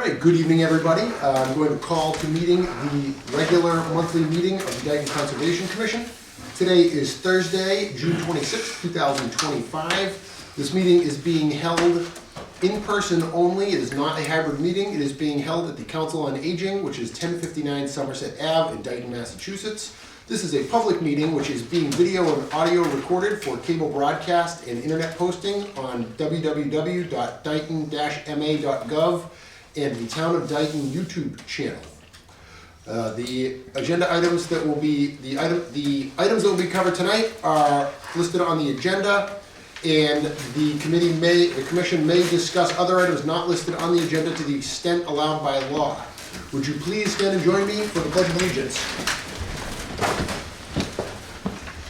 right, good evening, everybody. I'm going to call to meeting the regular monthly meeting of the Dayton Conservation Commission. Today is Thursday, June 26, 2025. This meeting is being held in person only. It is not a hybrid meeting. It is being held at the Council on Aging, which is 1059 Somerset Ave in Dayton, Massachusetts. This is a public meeting which is being video and audio recorded for cable broadcast and internet posting on www.dayton-ma.gov and the Town of Dayton YouTube channel. The agenda items that will be the items that will be covered tonight are listed on the agenda, and the commission may discuss other items not listed on the agenda to the extent allowed by law. Would you please stand and join me for the Pledge of Allegiance?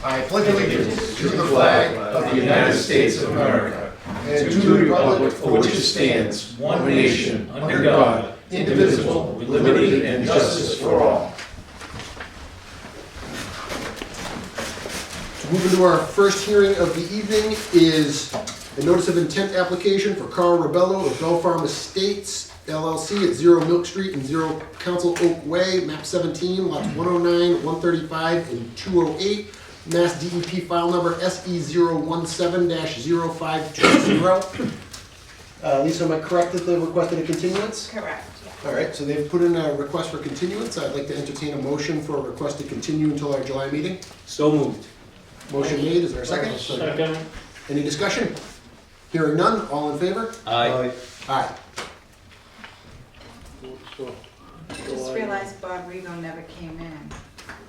I pledge allegiance to the flag of the United States of America and to the republic for which it stands, one nation, under God, indivisible, with liberty and justice for all. To move into our first hearing of the evening is a notice of intent application for Carl Rebello of Bell Farm Estates, LLC at 0 Milk Street and 0 Council Oak Way, map 17, lots 109, 135, and 208. Mass DEP file number SE017-0520. Lisa, am I correct that they requested a continuance? Correct. Yeah. All right, so they've put in a request for continuance. I'd like to entertain a motion for a request to continue until our July meeting. So moved. Motion made, is there a second? Second. Any discussion? Hearing none, all in favor? Aye. Aye. Just realized Bob Rego never came in.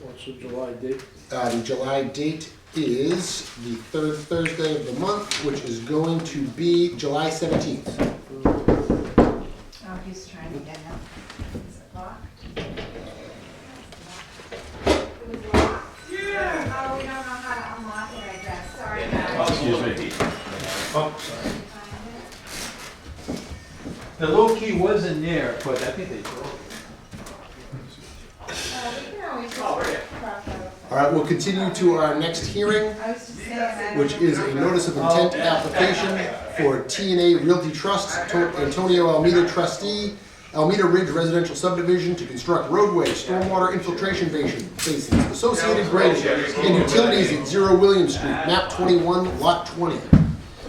What's the July date? The July date is the third Thursday of the month, which is going to be July 17th. Oh, he's trying to get him. Is it locked? It was locked? Yeah. Oh, we don't know how to unlock it, I guess. Sorry, guys. Excuse me. Oh, sorry. The low key was in there, but I think they broke it. We can always just cross out. All right, we'll continue to our next hearing, I was just saying that. which is a notice of intent application for T&A Realty Trust, Antonio Almeida trustee, Almeida Ridge Residential Subdivision to construct roadways, stormwater infiltration basins, associated grading, and utilities at 0 William Street, map 21, lot 20.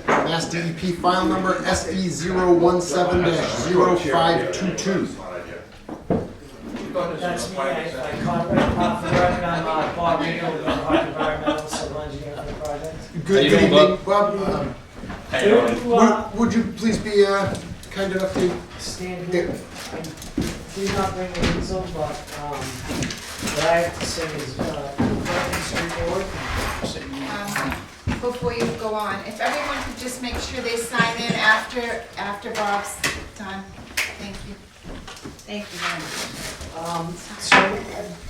Mass DEP file number SE017-0522. That's me. I caught right off the record. I'm Bob Rego with Hart Environmental Civil Engineer for the project. Good doing, evening, Bob? Bob. Would you please be kind enough to... Stand here. Please not bring the easel, but what I have to say is pretty straightforward. Before you go on, if everyone could just make sure they sign in after Bob's done. Thank you. Thank you very much. So I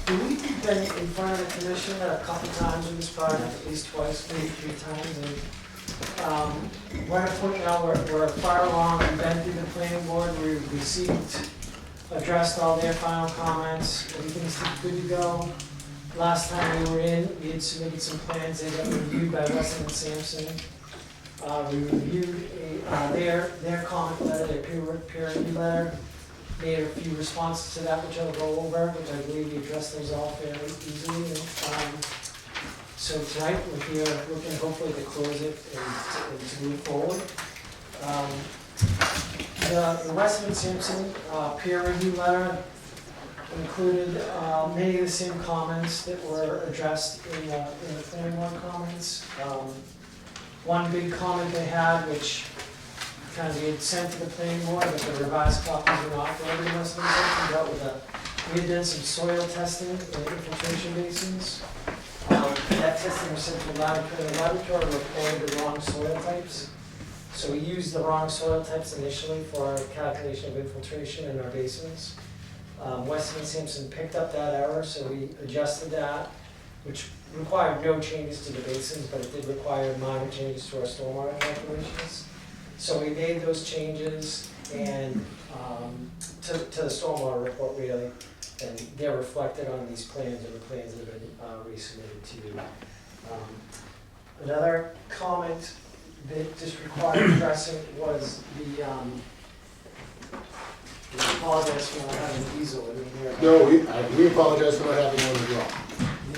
believe we've been in front of the commission a couple times in this project, at least twice, maybe 3 times. And we're at a point now where we're far along. We've been through the planning board. We've addressed all their final comments. Everything's good to go. Last time we were in, we had submitted some plans. They got reviewed by Weston and Sampson. We reviewed their comment letter, their peer review letter. Made a few responses to that, which I'll go over, which I believe we addressed those all fairly easily. So tonight we're here looking hopefully to close it and to move forward. The Weston and Sampson peer review letter included many of the same comments that were addressed in the planning board comments. One big comment they had, which kind of we had sent to the planning board, but the revised copies were not forwarded to us. We had done some soil testing in infiltration basins. That testing was sent to the laboratory. The laboratory reported the wrong soil types. So we used the wrong soil types initially for our calculation of infiltration in our basins. Weston and Sampson picked up that error, so we adjusted that, which required no changes to the basins, but it did require minor changes to our stormwater calculations. So we made those changes and to the stormwater report really, and they're reflected on these plans and the plans that have been resubmitted to you. Another comment that just required addressing was the apologize for not having an easel in here. No, we apologize for not having one as well.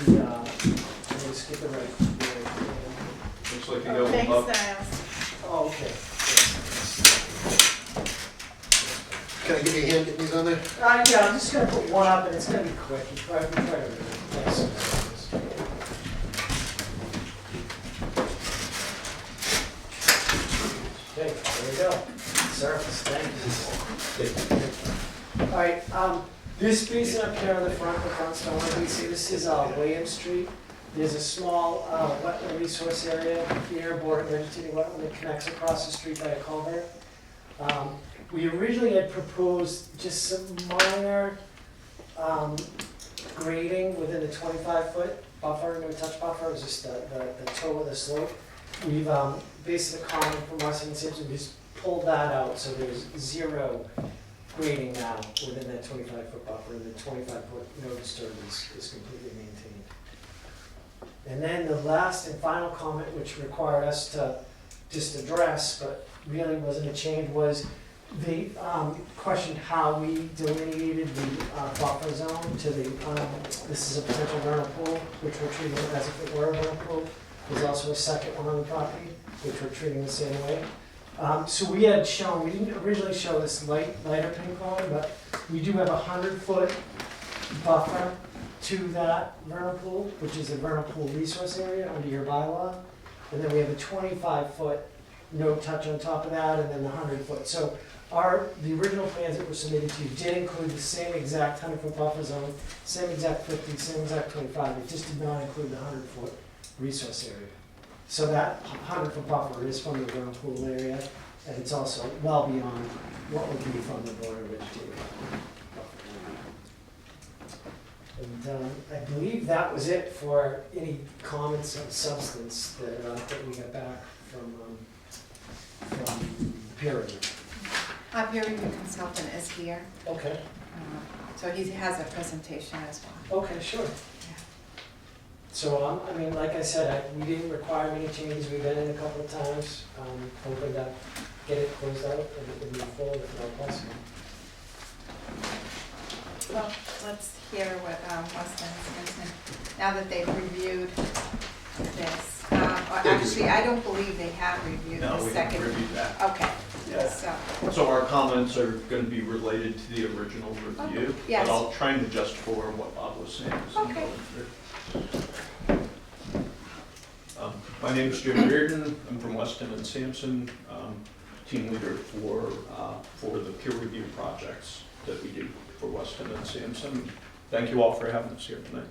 Let me just get the right. Looks like you got one Thanks, up. Niles. Oh, okay. Can I give you a hand getting these on there? Yeah, I'm just gonna put one up and it's gonna be quick. You probably can try to. Thanks. Okay, there we go. Surface, thank you. All right, this basin up here on the front stone, what we see, this is William Street. There's a small wetland resource area here, bordered vegetated wetland that connects across the street by a culvert. We originally had proposed just some minor grading within the 25-foot buffer, no touch buffer, it was just the toe of the slope. We've, based on the comment from Weston and Simpson, we just pulled that out, so there's zero grading now within that 25-foot buffer, and the 25-foot no disturbance is completely maintained. And then the last and final comment, which required us to just address, but really wasn't a change, was they questioned how we delineated the buffer zone to the, this is a potential vernal pool, which we're treating as if it were a vernal pool. There's also a second one on the property, which we're treating the same way. So we had shown, we didn't originally show this lighter pink color, but we do have a 100-foot buffer to that vernal pool, which is a vernal pool resource area under your bylaw. And then we have a 25-foot no touch on top of that, and then the 100-foot. So the original plans that were submitted to you did include the same exact 100-foot buffer zone, same exact 50, same exact 25. It just did not include the 100-foot resource area. So that 100-foot buffer is from the vernal pool area, and it's also well beyond what would be from the border vegetated. And I believe that was it for any comments of substance that we got back from peer review. Our peer review consultant is here, Okay, so he has a presentation as well. okay, sure. So, I mean, like I said, we didn't require many changes, we've been in a couple of times, hoping to get it closed out and move forward if at all possible. Well, let's hear what Weston and Simpson, now that they've reviewed this. Actually, I don't believe they have reviewed No, the we second. haven't reviewed that. Okay, Yeah. so, our comments are going to be related to the original review. Okay, yes. But I'll try and adjust for what Bob was saying. as I'm Okay. going through. My name is Jim Reardon. I'm from Weston and Sampson, team leader for the peer review projects that we do for Weston and Sampson. Thank you all for having us here tonight.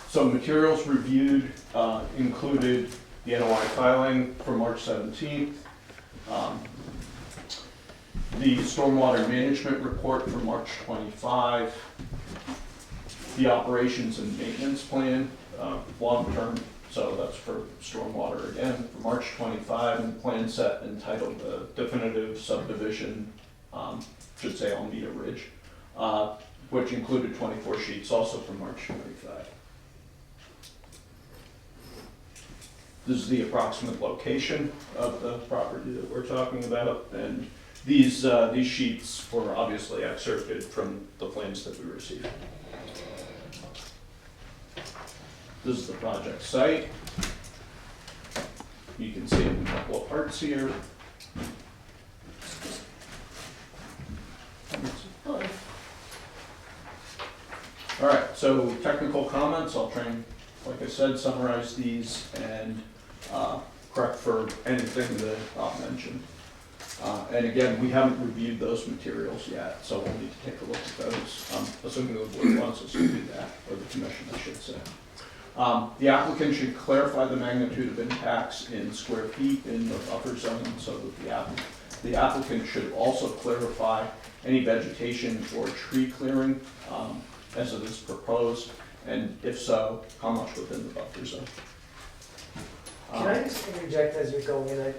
So materials reviewed included the NOI filing for March 17th, the stormwater management report for March 25, the operations and maintenance plan, long-term, so that's for stormwater again, for March 25, and the plan set entitled the definitive subdivision, should say Almeda Ridge, which included 24 sheets also for March 25. This is the approximate location of the property that we're talking about, and these sheets were obviously excerpted from the plans that we received. This is the project site. You can see it in a couple of parts here. All right, so technical comments, I'll try and, like I said, summarize these and correct for anything that Bob mentioned. And again, we haven't reviewed those materials yet, so we'll need to take a look at those, assuming the board wants us to do that, or the commission, I should say. The applicant should clarify the magnitude of impacts in square feet in the buffer zone, so that the applicant should also clarify any vegetation or tree clearing as it is proposed, and if so, how much within the buffer zone. Can I just interject as you're going in?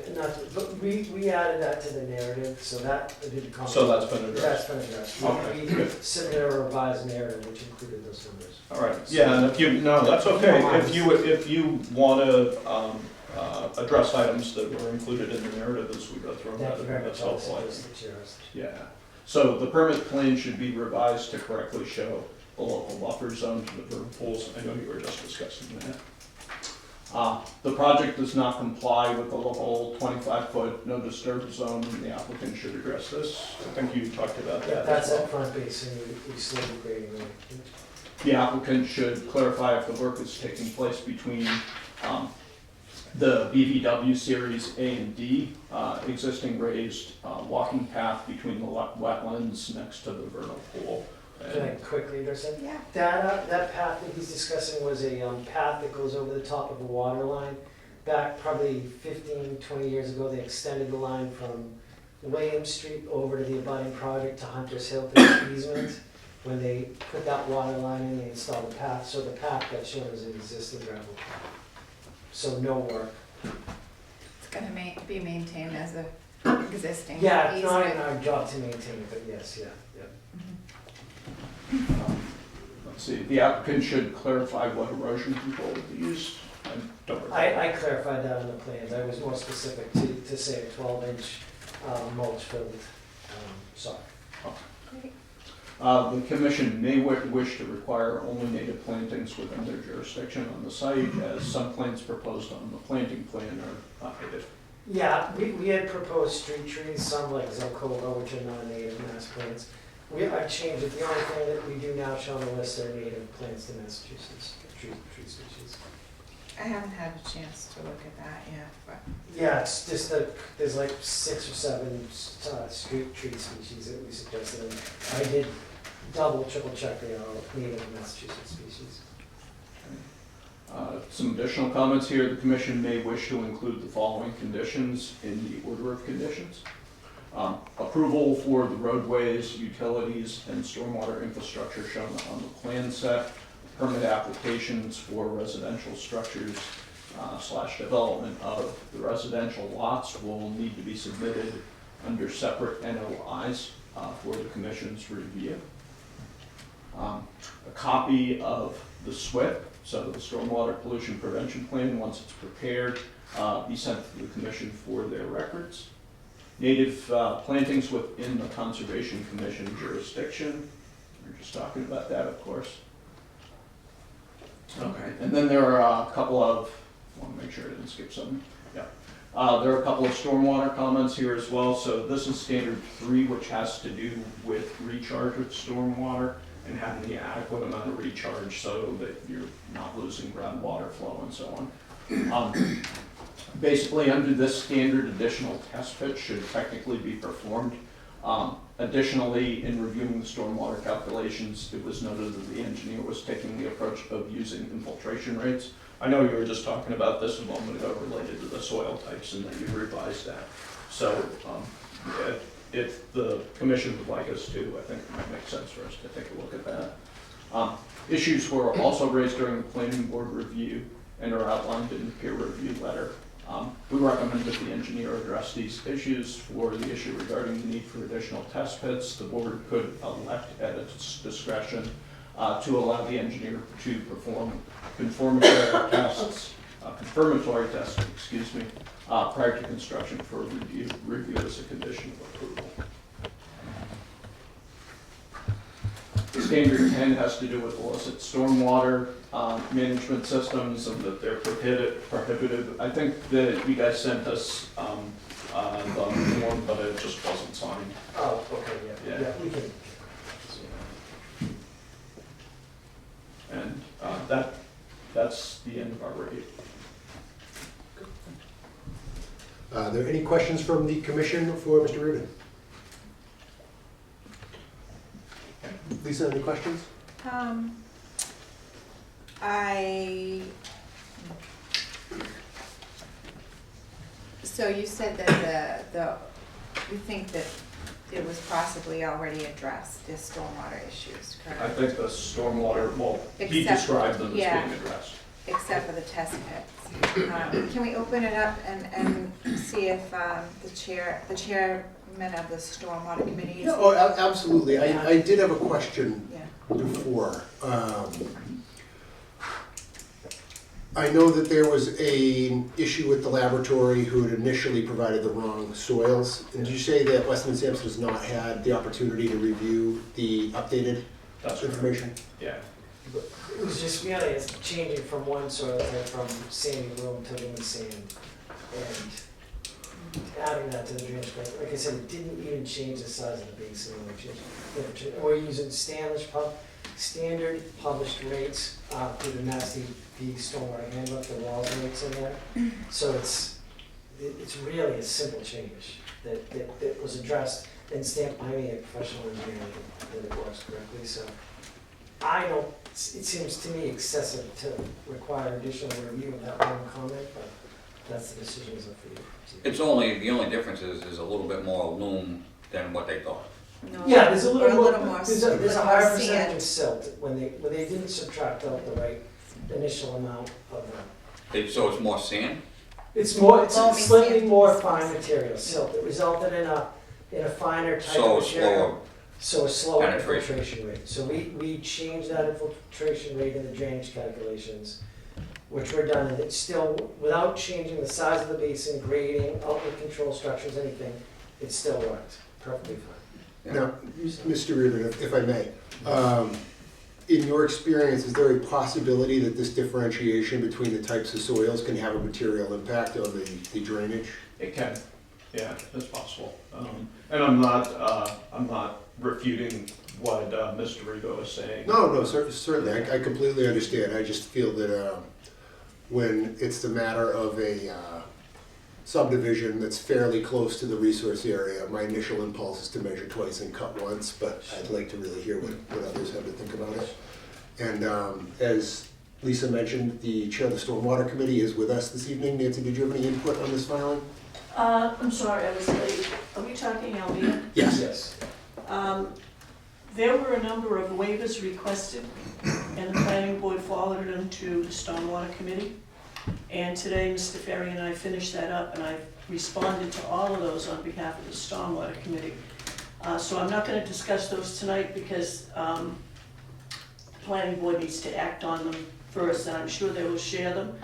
But we added that to the narrative, so that I didn't comment. So that's been That's addressed. been addressed. Okay, We good. submitted a revised narrative which included those numbers. All right, yeah, and if you, no, that's okay. If you want to address items that were included in the narrative as we go through them. Thank you very That's much, helpful, I Mr. think. Gutierrez. Yeah, so the permit plan should be revised to correctly show the local buffer zone to the vernal pools. I know you were just discussing that. The project does not comply with the local 25-foot no disturb zone, and the applicant should address this. I think you talked about Yeah, that that's as well. that front basin, we slowly grading away. The applicant should clarify if the work is taking place between the BVW series A and D, existing raised walking path between the wetlands next to the vernal pool. Can I quickly address that? Yeah. That path that he's discussing was a path that goes over the top of a water line. Back probably 15, 20 years ago, they extended the line from William Street over to the abutting project to Hunter's Hill to the easement. When they put that water line in, they installed a path, so the path that's shown is an existing gravel path. So no work. It's gonna be maintained as a existing Yeah, it's not in easement. our job to maintain it, but yes, yeah. Let's see, the applicant should clarify what erosion control will be used. I don't recall. I clarified that on the plans, I was more specific to say a 12-inch mulch filled sock. Great. The commission may wish to require only native plantings within their jurisdiction on the site, as some plants proposed on the planting plan are not native. Yeah, we had proposed street trees, some like Zelkova, which are non-native mass plants. I've changed it, the only thing that we do now show on the list are native plants to Massachusetts, tree species. I haven't had a chance to look at that yet, but Yeah, it's just that there's like 6 or 7 street tree species that we suggested. And I did double, triple check they are native Massachusetts species. Some additional comments here. The commission may wish to include the following conditions in the order of conditions. Approval for the roadways, utilities, and stormwater infrastructure shown on the plan set. Permit applications for residential structures / development of the residential lots will need to be submitted under separate NOIs for the commission's review. A copy of the SWIP, so the Stormwater Pollution Prevention Plan, once it's prepared, be sent to the commission for their records. Native plantings within the Conservation Commission jurisdiction. We're just talking about that, of course. Okay, and then there are a couple of, I want to make sure I didn't skip something. Yeah. There are a couple of stormwater comments here as well. So this is standard 3, which has to do with recharge with stormwater and having the adequate amount of recharge so that you're not losing groundwater flow and so on. Basically, under this standard, additional test pits should technically be performed. Additionally, in reviewing the stormwater calculations, it was noted that the engineer was taking the approach of using infiltration rates. I know you were just talking about this a moment ago related to the soil types and that you revised that. So if the commission would like us to, I think it might make sense for us to take a look at that. Issues were also raised during the planning board review and are outlined in the peer review letter. We recommend that the engineer address these issues. For the issue regarding the need for additional test pits, the board could elect at its discretion to allow the engineer to perform confirmatory tests, prior to construction for review as a condition of approval. Standard 10 has to do with illicit stormwater management systems and that they're prohibited. I think that you guys sent us the form, but it just wasn't signed. Oh, okay, Yeah. yeah, we can. And that's the end of our review. Are there any questions from the commission for Mr. Rubin? Lisa, any questions? So you said that you think that it was possibly already addressed, the stormwater issues, correct? I think the stormwater, well, he Except- described them as yeah. being addressed. Except for the test pits. Can we open it up and see if the chairman of the stormwater committee is? Yeah, oh, absolutely. I did have a question Yeah. before. I know that there was an issue with the laboratory who had initially provided the wrong soils. And did you say that Weston and Sampson has not had the opportunity to review the updated That's correct. information? Yeah, It was just really, it's changing from one soil type from sandy loam to loamy sand. And adding that to the drainage plan, like I said, it didn't even change the size of the basin, we're using standard published rates, through the Mass DEP Stormwater Handbook, the walls rates in there. So it's really a simple change that was addressed and stamped by me, a professional engineer, that it works correctly, so. It seems to me excessive to require additional review of that one comment, but that's the decision is up for you. It's only, the only difference is a little bit more loom than what they thought. No, Yeah, there's a or little more, more, there's a little higher more percentage sand. of silt when they didn't subtract out the right initial amount of the. So it's more sand? It's Loamy slightly sand. more fine material, silt, that resulted in a finer type So of material. slower. So a slower Penetration. infiltration rate. So we changed that infiltration rate in the drainage calculations, which were done, and it's still, without changing the size of the basin, grading, outlet control structures, anything, it still worked perfectly fine. Now, Mr. Reardon, if I may, in your experience, is there a possibility that this differentiation between the types of soils can have a material impact on the drainage? it can, yeah, it's possible. And I'm not refuting what Mr. Rego is saying. No, certainly, I completely understand. I just feel that when it's the matter of a subdivision that's fairly close to the resource area, my initial impulse is to measure twice and cut once, but I'd like to really hear what others have to think about it. And as Lisa mentioned, the chair of the Stormwater Committee is with us this evening. Nancy, did you have any input on this filing? I'm sorry, I was late. Are we talking Albion? Yes. There were a number of waivers requested, and the planning board forwarded them to the Stormwater Committee. And today, Mr. Ferry and I finished that up, and I responded to all of those on behalf of the Stormwater Committee. So I'm not gonna discuss those tonight because the planning board needs to act on them first, and I'm sure they will share them.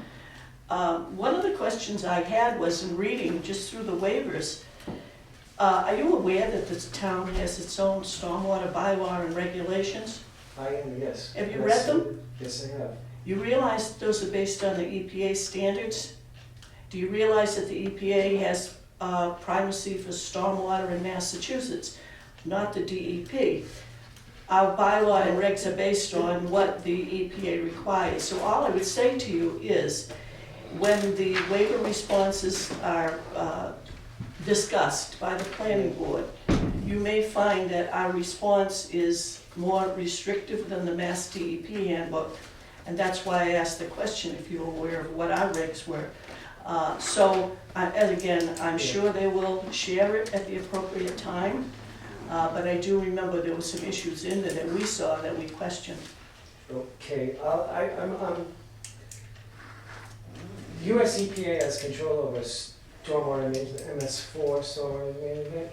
One of the questions I had was in reading just through the waivers, are you aware that this town has its own stormwater bylaw and regulations? I am, yes. Have you read them? Yes, I have. You realize that those are based on the EPA standards? Do you realize that the EPA has primacy for stormwater in Massachusetts, not the DEP? Our bylaw and regs are based on what the EPA requires. So all I would say to you is, when the waiver responses are discussed by the planning board, you may find that our response is more restrictive than the Mass DEP handbook, and that's why I asked the question, if you're aware of what our regs were. And again, I'm sure they will share it at the appropriate time, but I do remember there were some issues in there that we saw that we questioned. Okay, US EPA has control over stormwater management, MS4 stormwater management,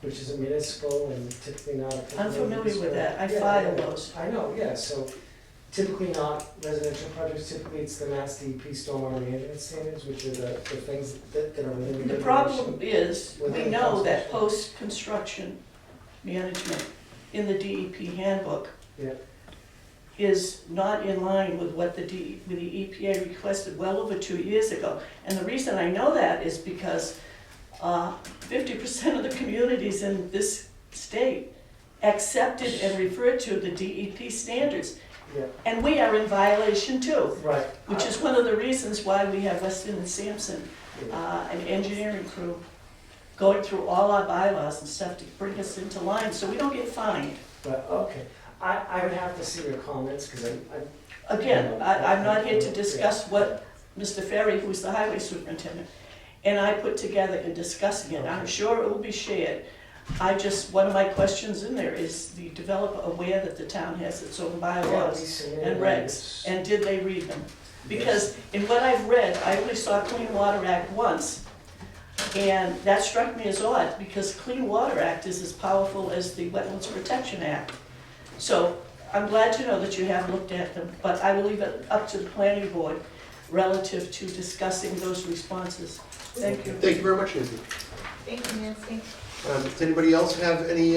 which is a municipal and typically not a. I'm familiar with that, I Yeah, file yeah. those. I know, yeah, so typically not residential projects, typically it's the Mass DEP stormwater management standards, which are the things that are within the. The problem is, we Within know that conservation. post-construction management in the DEP handbook Yeah. is not in line with what the EPA requested well over 2 years ago. And the reason I know that is because 50% of the communities in this state accepted and referred to the DEP standards. Yeah, And we are in violation too, right. which is one of the reasons why we have Weston and Sampson, an engineering crew, going through all our bylaws and stuff to bring us into line, so we don't get fined. But, okay, I would have to see your comments, because Again, I'm not here to discuss what Mr. Ferry, who's the highway superintendent, and I put together in discussing it. I'm sure it will be shared. One of my questions in there is the developer aware that the town has its own bylaws and regs, and did they read them? Because in what I've read, I only saw Clean Water Act once, and that struck me as odd, because Clean Water Act is as powerful as the Wetlands Protection Act. So I'm glad to know that you have looked at them, but I will leave it up to the planning board. relative to discussing those responses. Thank you. Thank you very much, Nancy. Thank you, Nancy. Does anybody else have any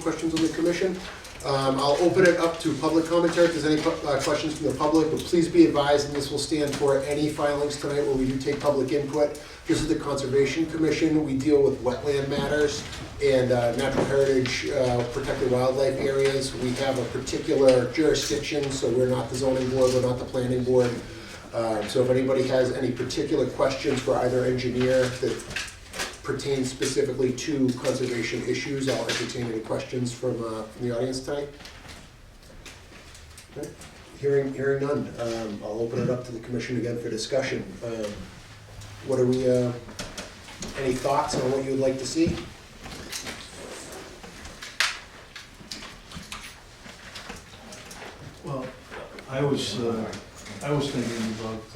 questions on the commission? I'll open it up to public commentary, if there's any questions from the public, but please be advised, and this will stand for any filings tonight where we do take public input. This is the Conservation Commission. We deal with wetland matters and natural heritage, protected wildlife areas. We have a particular jurisdiction, so we're not the zoning board, we're not the planning board. So if anybody has any particular questions for either engineer that pertain specifically to conservation issues, I'll entertain any questions from the audience tonight. Okay. Hearing none, I'll open it up to the commission again for discussion. What are we, any thoughts on what you would like to see? Well, I was thinking about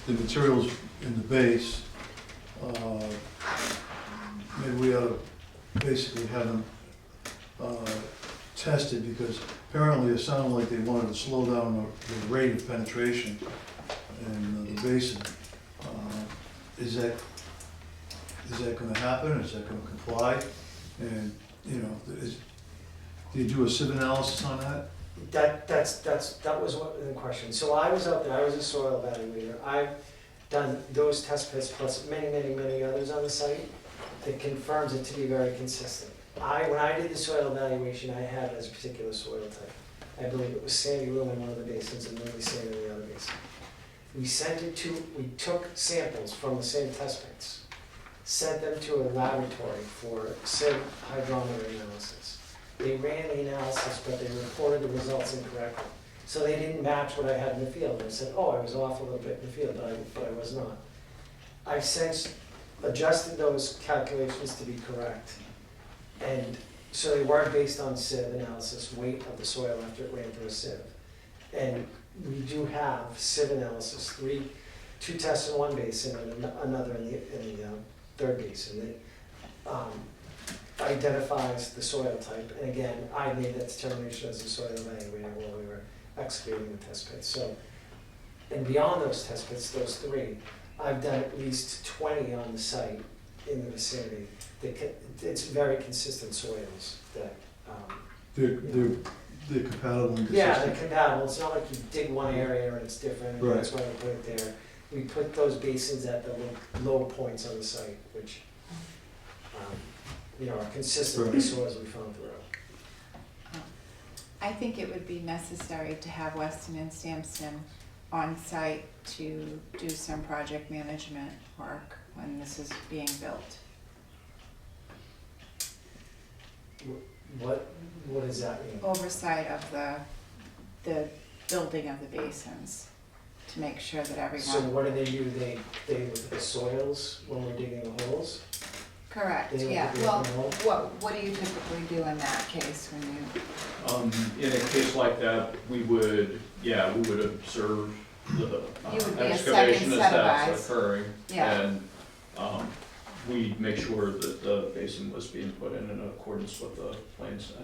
the materials in the base. Maybe we ought to basically have them tested, because apparently it sounded like they wanted to slow down the rate of penetration in the basin. Is that gonna happen? Is that gonna comply? And, you know, do you do a sieve analysis on that? That was what the question. So I was out there, I was a soil evaluator. I've done those test pits plus many others on the site that confirms it to be very consistent. When I did the soil evaluation, I had as a particular soil type. I believe it was sandy loam in one of the basins and really sand in the other basin. We took samples from the same test pits, sent them to a laboratory for sieve hydrometer analysis. They ran the analysis, but they reported the results incorrectly. So they didn't match what I had in the field. I said, oh, I was off a little bit in the field, but I was not. I've since adjusted those calculations to be correct. And so they weren't based on sieve analysis, weight of the soil after it ran through a sieve. And we do have sieve analysis, two tests in one basin and another in the third basin. That identifies the soil type. And again, I made that determination as a soil evaluator while we were excavating the test pits. So, and beyond those test pits, those three, I've done at least 20 on the site in the vicinity. It's very consistent soils that. They're compatible and consistent? Yeah, they're compatible. It's not like you dig one area and it's different, and Right. that's why we put it there. We put those basins at the low points on the site, which, are consistent with the soils we found throughout. I think it would be necessary to have Weston and Sampson on site to do some project management work when this is being built. What does that mean? Oversight of the building of the basins, to make sure that So everyone. what do? They look at the soils when we're digging the holes? Correct, They look yeah, at the well, open hole? what do you typically do in that case when you? In a case like that, we would observe the You would be a excavation second as set of that's eyes. occurring. Yeah. And we'd make sure that the basin was being put in accordance with the plan set.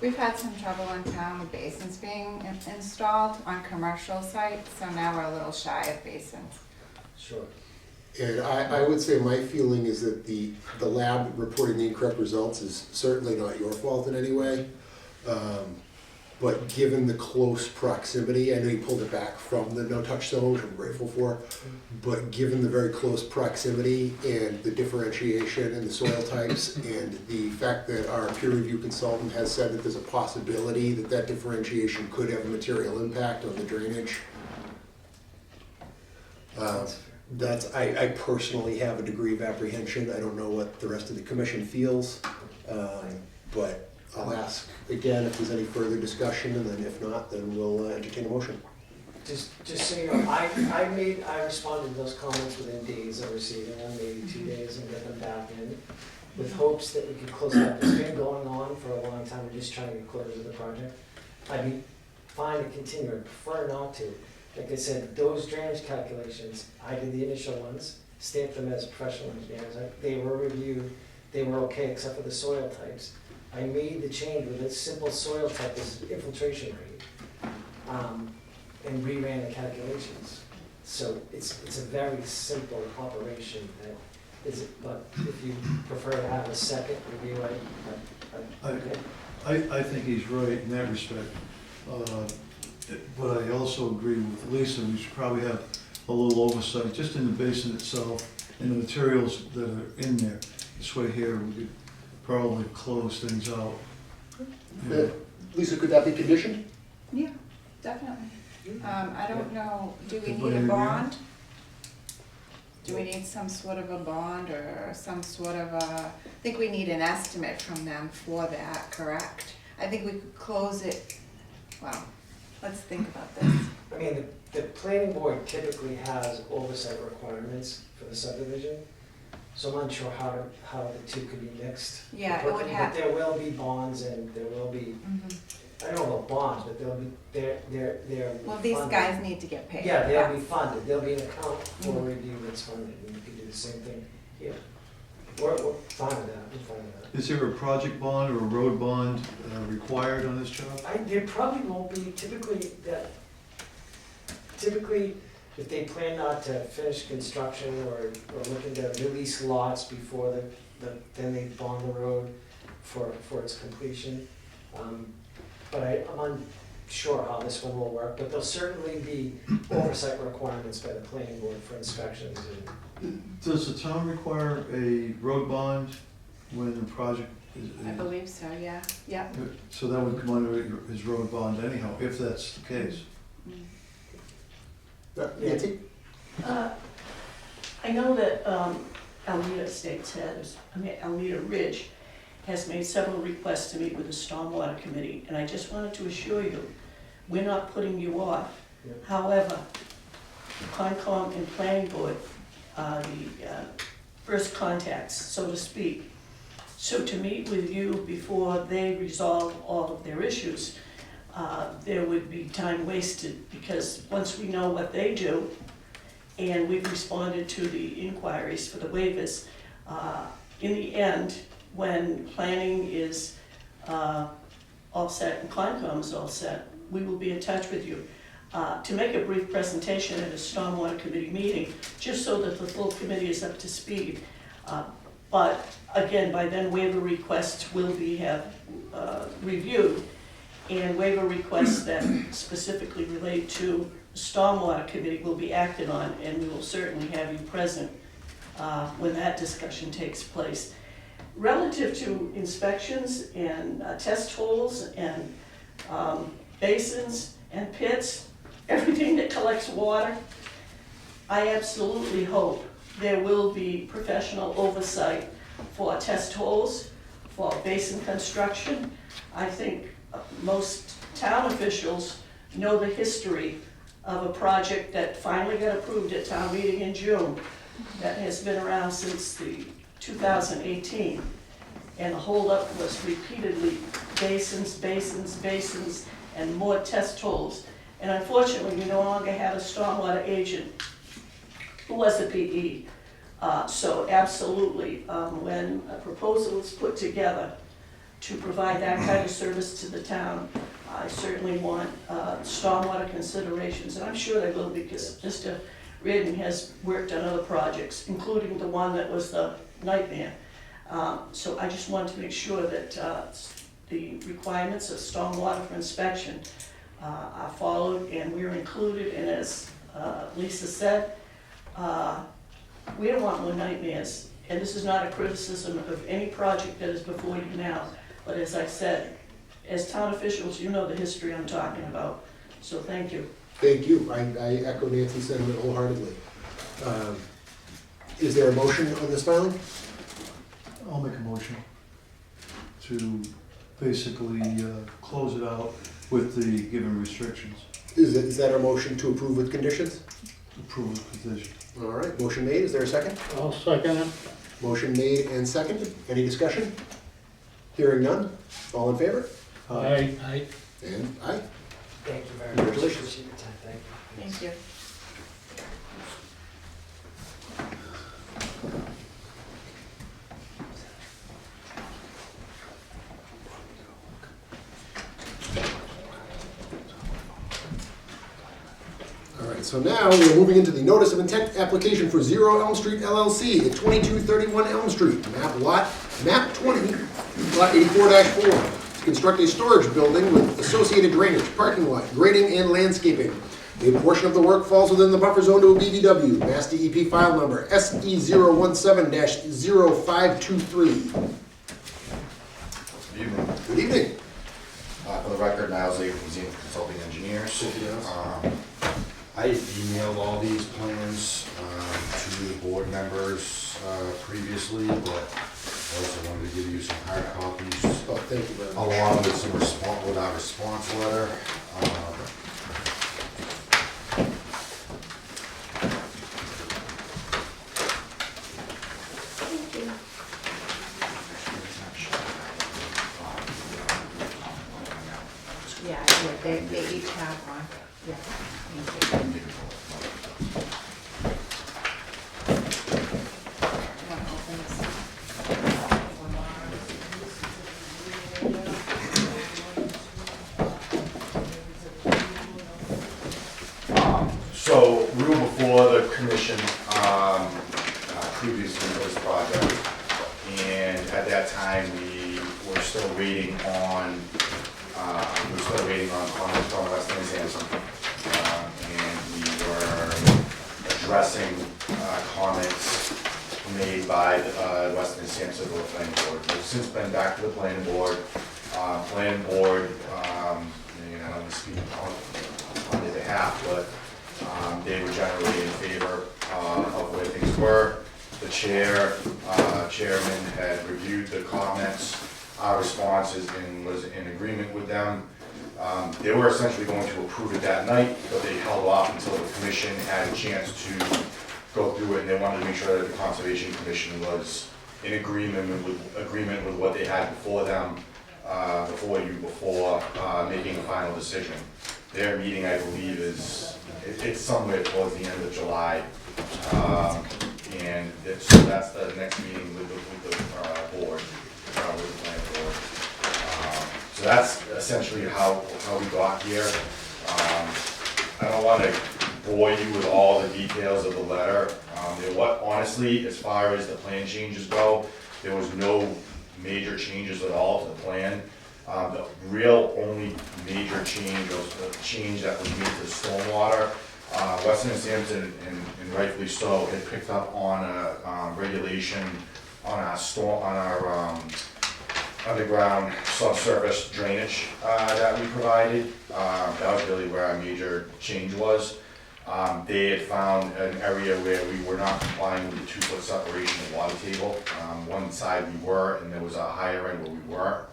We've had some trouble in town with basins being installed on commercial sites, so now we're a little shy of basins. Sure. And I would say my feeling is that the lab reporting the incorrect results is certainly not your fault in any way. But given the close proximity, I know you pulled it back from the no-touch zone, which I'm grateful for, but given the very close proximity and the differentiation in the soil types and the fact that our peer review consultant has said that there's a possibility that that differentiation could have a material impact on the drainage, I personally have a degree of apprehension. I don't know what the rest of the commission feels, but I'll ask again if there's any further discussion, and then if not, then we'll entertain a motion. Just so you know, I responded to those comments within days of receiving them, maybe 2 days, and get them back in with hopes that we could close it up. It's been going on for a long time, we're just trying to get closure to the project. I'd be fine to continue, I'd prefer not to. Like I said, those drainage calculations, I did the initial ones, stamped them as professional engineers. They were reviewed, they were okay except for the soil types. I made the change with a simple soil type as infiltration rate. and reran the calculations. So it's a very simple operation that is, but if you prefer to have a second review, I think he's right in that respect. But I also agree with Lisa, we should probably have a little oversight, just in the basin itself and the materials that are in there. This way here, we could probably close things out. Yeah. Lisa, could that be conditioned? Yeah, definitely. I don't know, do we Did need we a agree? bond? Do we need some sort of a bond or some sort of a, I think we need an estimate from them for that, correct? I think we could close it, well, let's think about this. I mean, the planning board typically has oversight requirements for the subdivision, so I'm unsure how the two could be mixed. Yeah, it would have- But there will be bonds and there will be, I don't know about bonds, but there'll be, they're. Well, these funded. guys need to get paid. Yeah, they'll be funded, there'll be an account for review that's funded, and you can do the same thing here. We're fine with that, I'm fine with that. Is there a project bond or a road bond required on this job? There probably won't be, typically, if they plan not to finish construction or looking to release lots before then they bond the road for its completion. But I'm unsure how this one will work, but there'll certainly be oversight requirements by the planning board for inspections and. Does the town require a road bond when the project is? I believe so, yeah, yeah. So that would come under his road bond anyhow, if that's the case. Nancy? I know that Almeida Estates Almeida Ridge has made several requests to meet with the Stormwater Committee, and I just wanted to assure you, we're not putting you off. Yeah. However, Concom and Planning Board are the first contacts, so to speak. So to meet with you before they resolve all of their issues, there would be time wasted, because once we know what they do, and we've responded to the inquiries for the waivers, in the end, when planning is all set and Concom is all set, we will be in touch with you to make a brief presentation at a Stormwater Committee meeting, just so that the full committee is up to speed. But again, by then waiver requests will be reviewed, and waiver requests that specifically relate to Stormwater Committee will be acted on, and we will certainly have you present when that discussion takes place. Relative to inspections and test holes and basins and pits, everything that collects water, I absolutely hope there will be professional oversight for test holes, for basin construction. I think most town officials know the history of a project that finally got approved at town meeting in June that has been around since the 2018. And the holdup was repeatedly basins, basins, basins, and more test holes. And unfortunately, we no longer have a stormwater agent who was a PE. So absolutely, when a proposal is put together to provide that kind of service to the town, I certainly want stormwater considerations, and I'm sure they will, because Mr. Reardon has worked on other projects, including the one that was the nightmare. So I just wanted to make sure that the requirements of stormwater for inspection are followed, and we're included, and as Lisa said, we don't want more nightmares. And this is not a criticism of any project that is before you now, but as I said, as town officials, you know the history I'm talking about, so thank you. Thank you. I echo Nancy's sentiment wholeheartedly. Is there a motion on this filing? I'll make a motion to basically close it out with the given restrictions. Is that our motion to approve with conditions? Approve the petition. All right, motion made. Is there a second? I'll second it. Motion made and seconded. Any discussion? Hearing none. All in favor? Aye. And aye. Thank you very much. Congratulations. Appreciate your time, thank you. Thank you. so now we're moving into the notice of intent application for Zero Elm Street LLC at 2231 Elm Street, map 20, lot 84-4, to construct a storage building with associated drainage, parking lot, grading, and landscaping. A portion of the work falls within the buffer zone to a BVW, Mass DEP file number SE017-0523. Good evening. Good evening. For the record, Niles A. from Zenith Consulting Engineers. I emailed all these plans to the board members previously, but I also wanted to give you some hard copies Oh, thank you very much. along with some with our response letter. Yeah, they each have one. Yeah. Thank you. Wanna open So we were before the commission previously for this project, and at that time we were still waiting on comments from Weston and Sampson, and we were addressing comments made by Weston and Sampson to the planning board. We've since been back to the planning board. Planning board, and I don't speak on their behalf, but they were generally in favor of where things were. The chairman had reviewed the comments, our responses, and was in agreement with them. They were essentially going to approve it that night, but they held off until the commission had a chance to go through it, and they wanted to make sure that the Conservation Commission was in agreement with what they had before them, before making a final decision. Their meeting, I believe, it's somewhere towards the end of July, and so that's the next meeting with the board, with the planning board. So that's essentially how we got here. I don't want to bore you with all the details of the letter. Honestly, as far as the plan changes go, there was no major changes at all to the plan. The real only major change was the change that was made to the stormwater. Weston and Sampson, and rightfully so, had picked up on a regulation on our underground subsurface drainage that we provided. That was really where our major change was. They had found an area where we were not complying with the 2-foot separation of water table. One side we were, and there was a higher end where we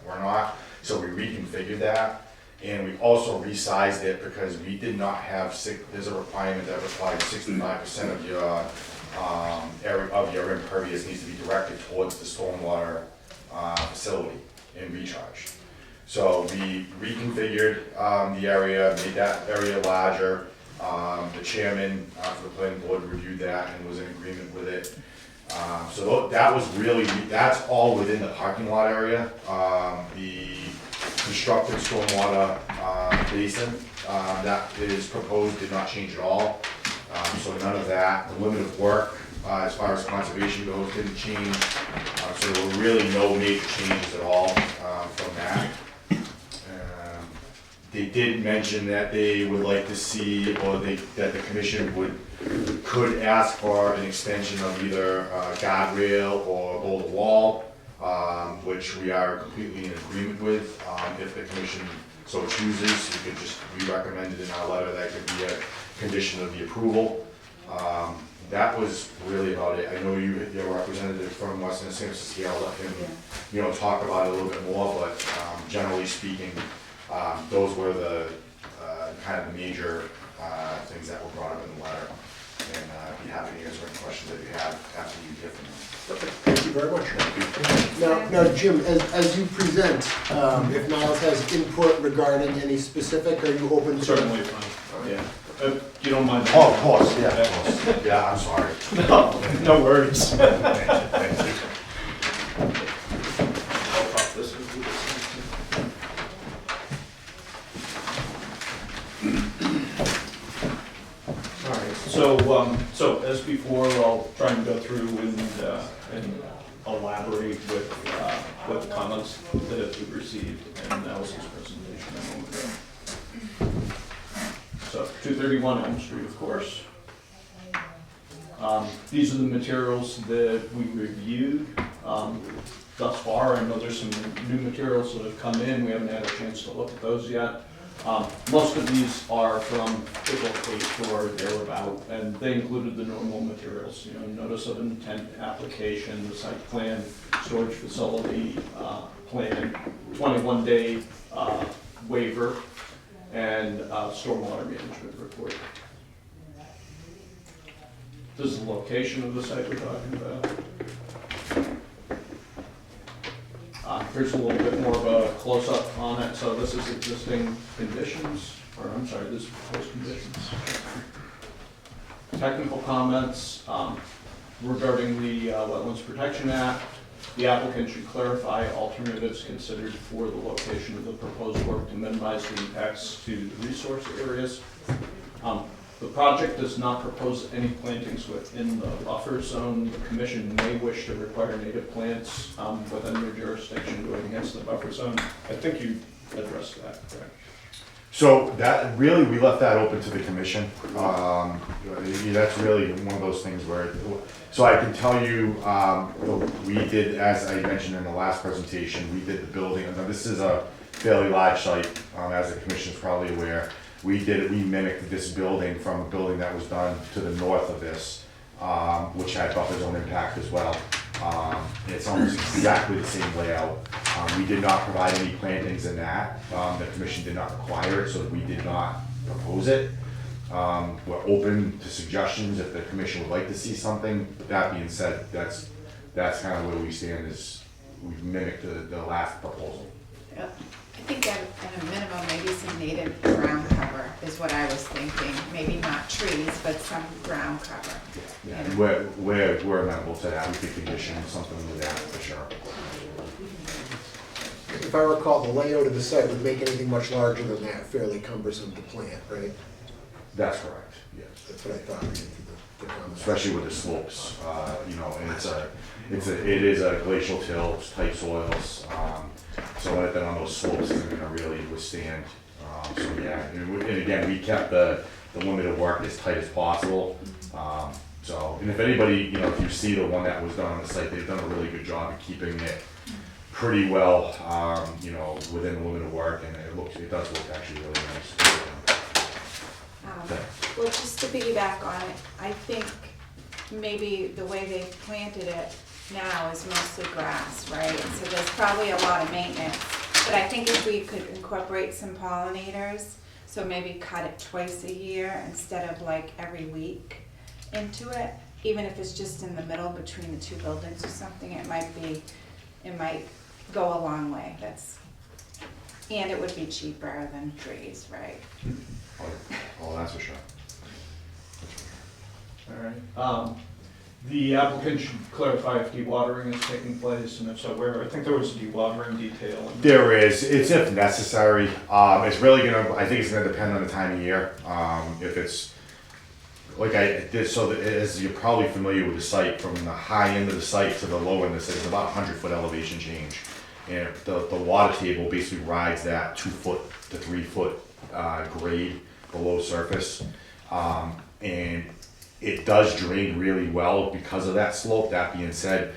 were not. So we reconfigured that, and we also resized it because we did not have, there's a requirement that required 65% of your impervious needs to be directed towards the stormwater facility and recharge. So we reconfigured the area, made that area larger. The chairman for the planning board reviewed that and was in agreement with it. So that was really, that's all within the parking lot area. The constructed stormwater basin that is proposed did not change at all. So none of that. The limit of work as far as conservation goes didn't change. So there were really no major changes at all from that. They did mention that they would like to see, or that the commission could ask for an extension of either guardrail or boulder wall, which we are completely in agreement with. If the commission so chooses, we recommended in our letter that could be a condition of the approval. That was really about it. I know your representative from Weston and Sampson here, I'll let him, talk about it a little bit more, but generally speaking, those were the kind of the major things that were brought up in the letter. And I'd be happy to answer any questions that you have after you hear from them. Perfect, thank you very much. Now, Jim, as you present, if Niles has input regarding any specific, are you open to? Certainly fine, yeah. If you don't mind. Oh, of course, yeah, of course. Yeah, I'm sorry. No worries. Thank you. I'll pop this and do this. All So as before, I'll try and go through and elaborate with comments that we've received, and that was his presentation a moment ago. So 231 Elm Street, of course. These are the materials that we reviewed thus far. I know there's some new materials that have come in. We haven't had a chance to look at those yet. Most of these are from April 8th or thereabout, and they included the normal materials, you know, notice of intent application, the site plan, storage facility plan, 21-day waiver, and stormwater management report. This is the location of the site we're talking about. Here's a little bit more of a close-up on it. So this is existing conditions, or I'm sorry, this is proposed conditions. Technical comments regarding the Wetlands Protection Act. The applicant should clarify alternatives considered for the location of the proposed work to minimize the impacts to the resource areas. The project does not propose any plantings within the buffer zone. The commission may wish to require native plants within their jurisdiction going against the buffer zone. I think you addressed that, correct? So that, really, we left that open to the commission. That's really one of those things where, so I can tell you, we did, as I mentioned in the last presentation, we did the building. Now, this is a fairly large site, as the commission is probably aware. We mimicked this building from a building that was done to the north of this, which had buffer zone impact as well. It's almost exactly the same layout. We did not provide any plantings in that. The commission did not require it, so we did not propose it. We're open to suggestions if the commission would like to see something. That being said, that's kind of where we stand, is we've mimicked the last proposal. Yep. I think at a minimum, maybe some native ground cover is what I was thinking. Maybe not trees, but some ground cover. Yeah, and we're amenable to that. We could condition something with that for sure. If I recall, the layout of the site would make anything much larger than that fairly cumbersome to plant, right? That's correct, yes. That's what I thought reading through the comments. Especially with the slopes, and it is a glacial till, it's tight soils. So anything on those slopes isn't gonna really withstand. So yeah, and again, we kept the limit of work as tight as possible. So, and if anybody, if you see the one that was done on the site, they've done a really good job of keeping it pretty well, within the limit of work, and it does look actually really nice. Well, just to piggyback on it, I think maybe the way they planted it now is mostly grass, right? So there's probably a lot of maintenance. But I think if we could incorporate some pollinators, so maybe cut it twice a year instead of like every week into it, even if it's just in the middle between the two buildings or something, it might go a long way. And it would be cheaper than trees, right? Oh, that's for sure. All right. The applicant should clarify if dewatering is taking place, and if so, where. I think there was a dewatering detail. There is. It's if necessary. It's really gonna. I think it's gonna depend on the time of year. If it's like I did, so that as you're probably familiar with the site, from the high end of the site to the low end of the site, it's about 100-foot elevation change, and the water table basically rides that 2-foot to 3-foot grade below surface, and it does drain really well because of that slope. That being said,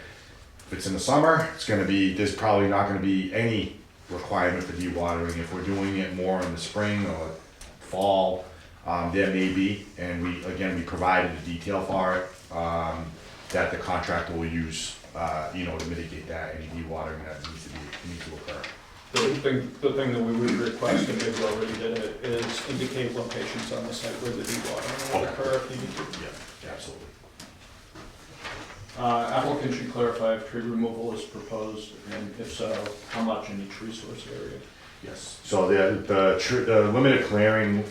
if it's in the summer, there's probably not gonna be any requirement for dewatering. If we're doing it more in the spring or fall, there may be, and we provided a detail for it, that the contractor will use, to mitigate that, any dewatering that needs to occur. The thing that we would request, and maybe already did it, is indicate locations on the site where the dewatering will occur if needed to. Yeah, absolutely. Applicant should clarify if tree removal is proposed, and if so, how much in each resource area. Yes. So the limited clearing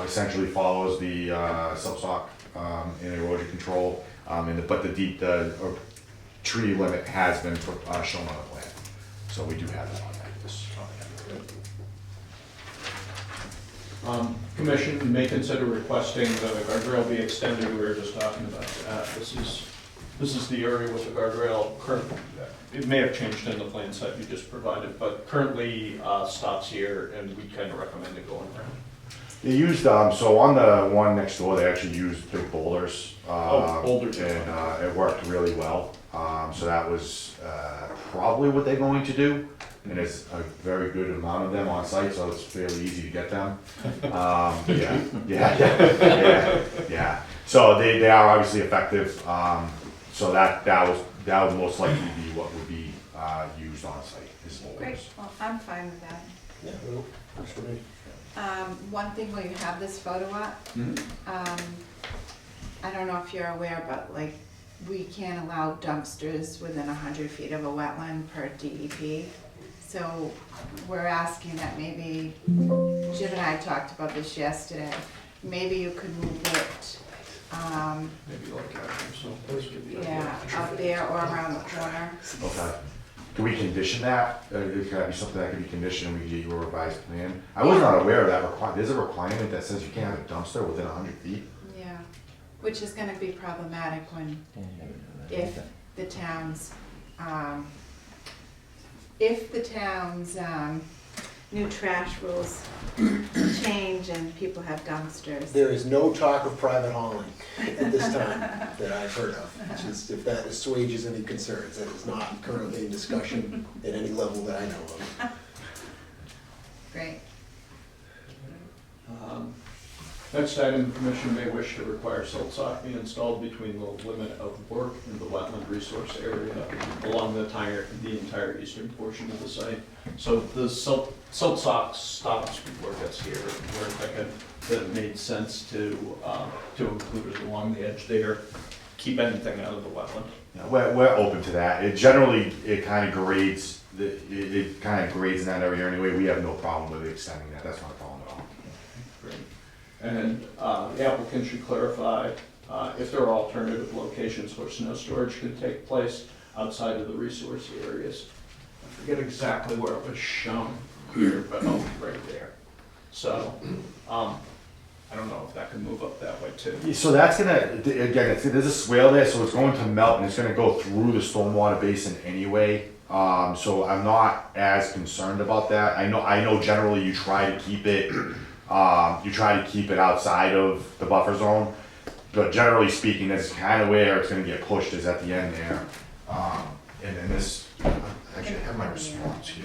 essentially follows the substock and erosion control, but the tree limit has been shown on the plan. So we do have that on that. Commission may consider requesting the guardrail be extended, we were just talking about that. This is the area with the guardrail, it may have changed in the plan set you just provided, but currently stops here, and we kind of recommend it going around. They used, so on the one next door, they actually used big boulders. Boulders. And it worked really well. So that was probably what they're going to do. And it's a very good amount of them on site, so it's fairly easy to get them. Yeah. So they are obviously effective. So that would most likely be what would be used on site, is Great, boulders. well, I'm fine with that. Yeah, well, works for me. One thing where you have this photo up, I don't know if you're aware, but like, we can't allow dumpsters within 100 feet of a wetland per DEP. So we're asking that maybe, Jim and I talked about this yesterday, maybe you could move it, Maybe like that, yeah, out there or around the corner. Okay. Can we condition that? It could be something that could be conditioned, and we can get you a revised plan. I was not aware of that requirement. There's a requirement that says you can't have a dumpster within 100 feet. Yeah, which is gonna be problematic if the town's, new trash rules change and people have dumpsters. There is no talk of private hauling at this time that I've heard of. It's just, if that assuages any concerns, that is not currently in discussion at any level that I know of. Great. Next item, the commission may wish to require silt sock be installed between the limit of work and the wetland resource area along the entire eastern portion of the site. So the silt sock stops before it gets here. We're thinking that it made sense to include it along the edge there, keep anything out of the wetland. Yeah, we're open to that. It kind of grades, it kind of grades in that area anyway. We have no problem with extending that. That's not a problem at all. Great. And the applicant should clarify if there are alternative locations where snow storage could take place outside of the resource areas. I forget exactly where it was shown here, but right there. So, I don't know if that can move up that way too. So that's gonna, again, there's a swale there, so it's going to melt and it's gonna go through the stormwater basin anyway. So I'm not as concerned about that. I know generally you try to keep it, outside of the buffer zone. But generally speaking, that's kind of where it's gonna get pushed, is at the end there. And then this, actually I have my response here.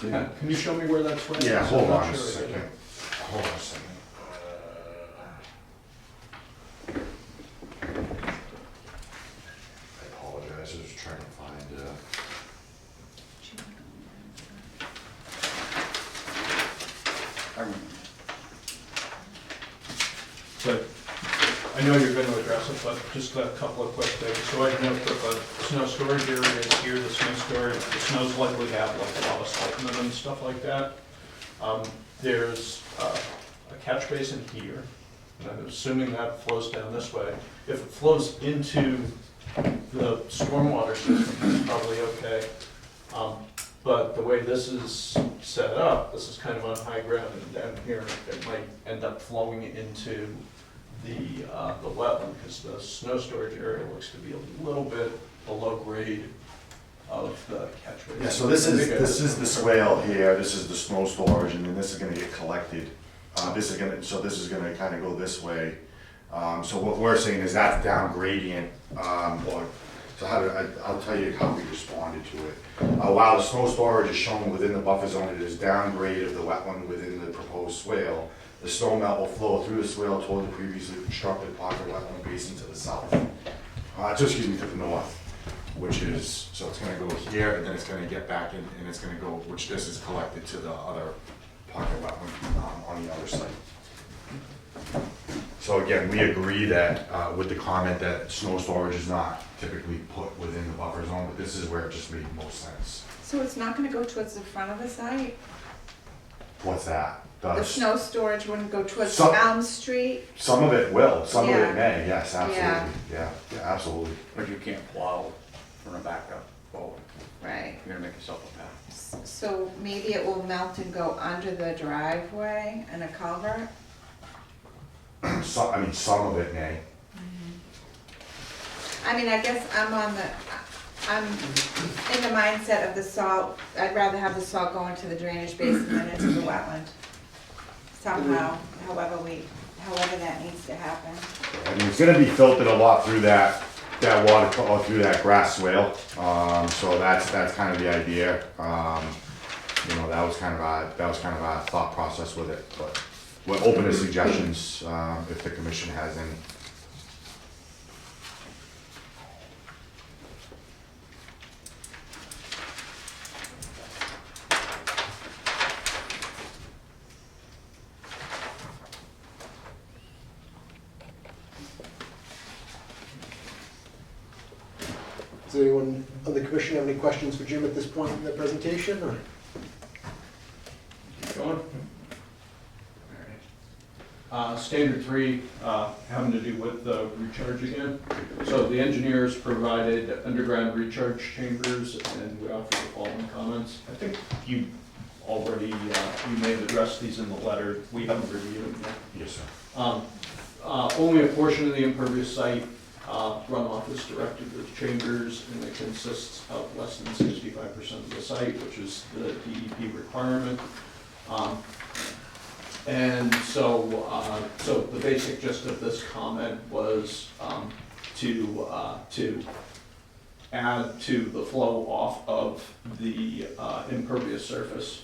Yeah, can you show me where that's from? Yeah, I'm hold not on a sure I second. get it. Hold on a second. I apologize, I was trying to find, So, I know you're gonna address it, but just a couple of quick things. So I know that the snow storage area is here, the snow's likely to have like a lot of salt in it and stuff like that. There's a catch basin here, and I'm assuming that flows down this way. If it flows into the stormwater system, it's probably okay. But the way this is set up, this is kind of on high ground, and down here, it might end up flowing into the wetland, because the snow storage area looks to be a little bit below grade of the catch basin. yeah, so this is the swale here, this is the snow storage, and then this is gonna get collected. This is gonna kind of go this way. So what we're saying is that's down gradient, so I'll tell you how we responded to it. While the snow storage is shown within the buffer zone, it is downgrade of the wetland within the proposed swale. The snow melt will flow through the swale toward the previously constructed pocket wetland basin to the south. To the north, which is, so it's gonna go here, and then it's gonna get back in, and it's gonna go, which this is collected to the other pocket wetland on the other side. So again, we agree that, with the comment that snow storage is not typically put within the buffer zone, but this is where it just made most sense. So it's not gonna go towards the front of the site? What's that? The snow storage wouldn't go towards Some- Elm Street? Some of it will, some of Yeah. it may, yes, Yeah. absolutely, yeah, absolutely. But you can't plow from the back up forward. right. You're gonna make yourself a path. So maybe it will melt and go under the driveway and a culvert? So, I mean, some of it may. I mean, I guess I'm in the mindset of the salt, I'd rather have the salt go into the drainage basin than into the wetland. Somehow, however that needs to happen. I mean, it's gonna be filtered a lot through that water, through that grass swale. So that's kind of the idea. You know, that was kind of our thought process with it, but we're open to suggestions, if the commission has any. Does anyone on the commission have any questions for Jim at this point in the presentation, or? Keep going. Standard 3, having to do with the recharge again. So the engineers provided underground recharge chambers, and we offered the following comments. I think you already, you may have addressed these in the letter. We haven't reviewed them yet. Yes, sir. Only a portion of the impervious site runoff is directed to the chambers, and it consists of less than 65% of the site, which is the DEP requirement. And so, so the basic gist of this comment was to add to the flow off of the impervious surface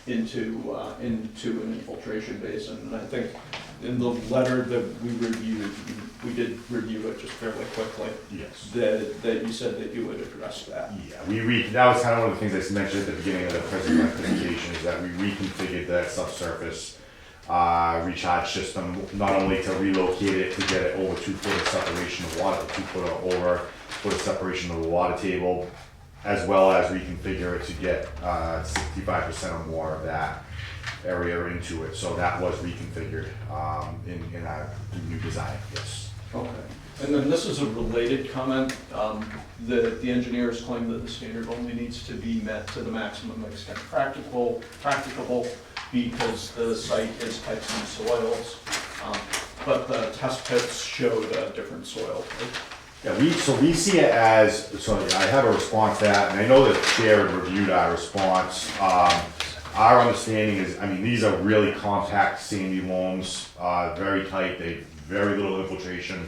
into an infiltration basin. And I think in the letter that we reviewed, we did review it just fairly quickly, Yes. that you said that you would address that. Yeah, that was kind of one of the things I mentioned at the beginning of the presentation, is that we reconfigured that subsurface recharge system, not only to relocate it to get it over 2 foot of separation of water, 2 foot or over foot of separation of the water table, as well as reconfigure it to get 65% or more of that area into it. So that was reconfigured in our new design, yes. Okay, and then this is a related comment. The engineers claim that the standard only needs to be met to the maximum extent practicable because the site is types and soils, but the test pits showed a different soil type. Yeah, we see it as, so I have a response to that, and I know that the chair had reviewed our response. Our understanding is, I mean, these are really compact sandy loams, very tight, they have very little infiltration.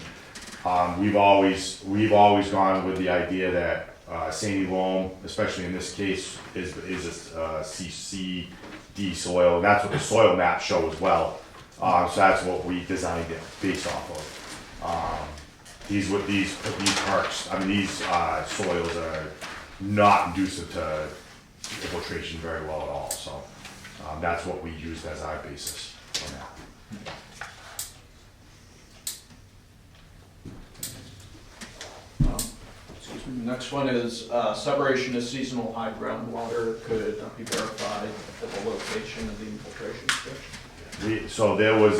We've always gone with the idea that sandy loam, especially in this case, is a CCD soil, and that's what the soil maps show as well. So that's what we designed it based off of. These perks, I mean, these soils are not conducive to infiltration very well at all, so that's what we used as our basis on that. Excuse me, the next one is separation of seasonal high groundwater could not be verified at the location of the infiltration switch. So there was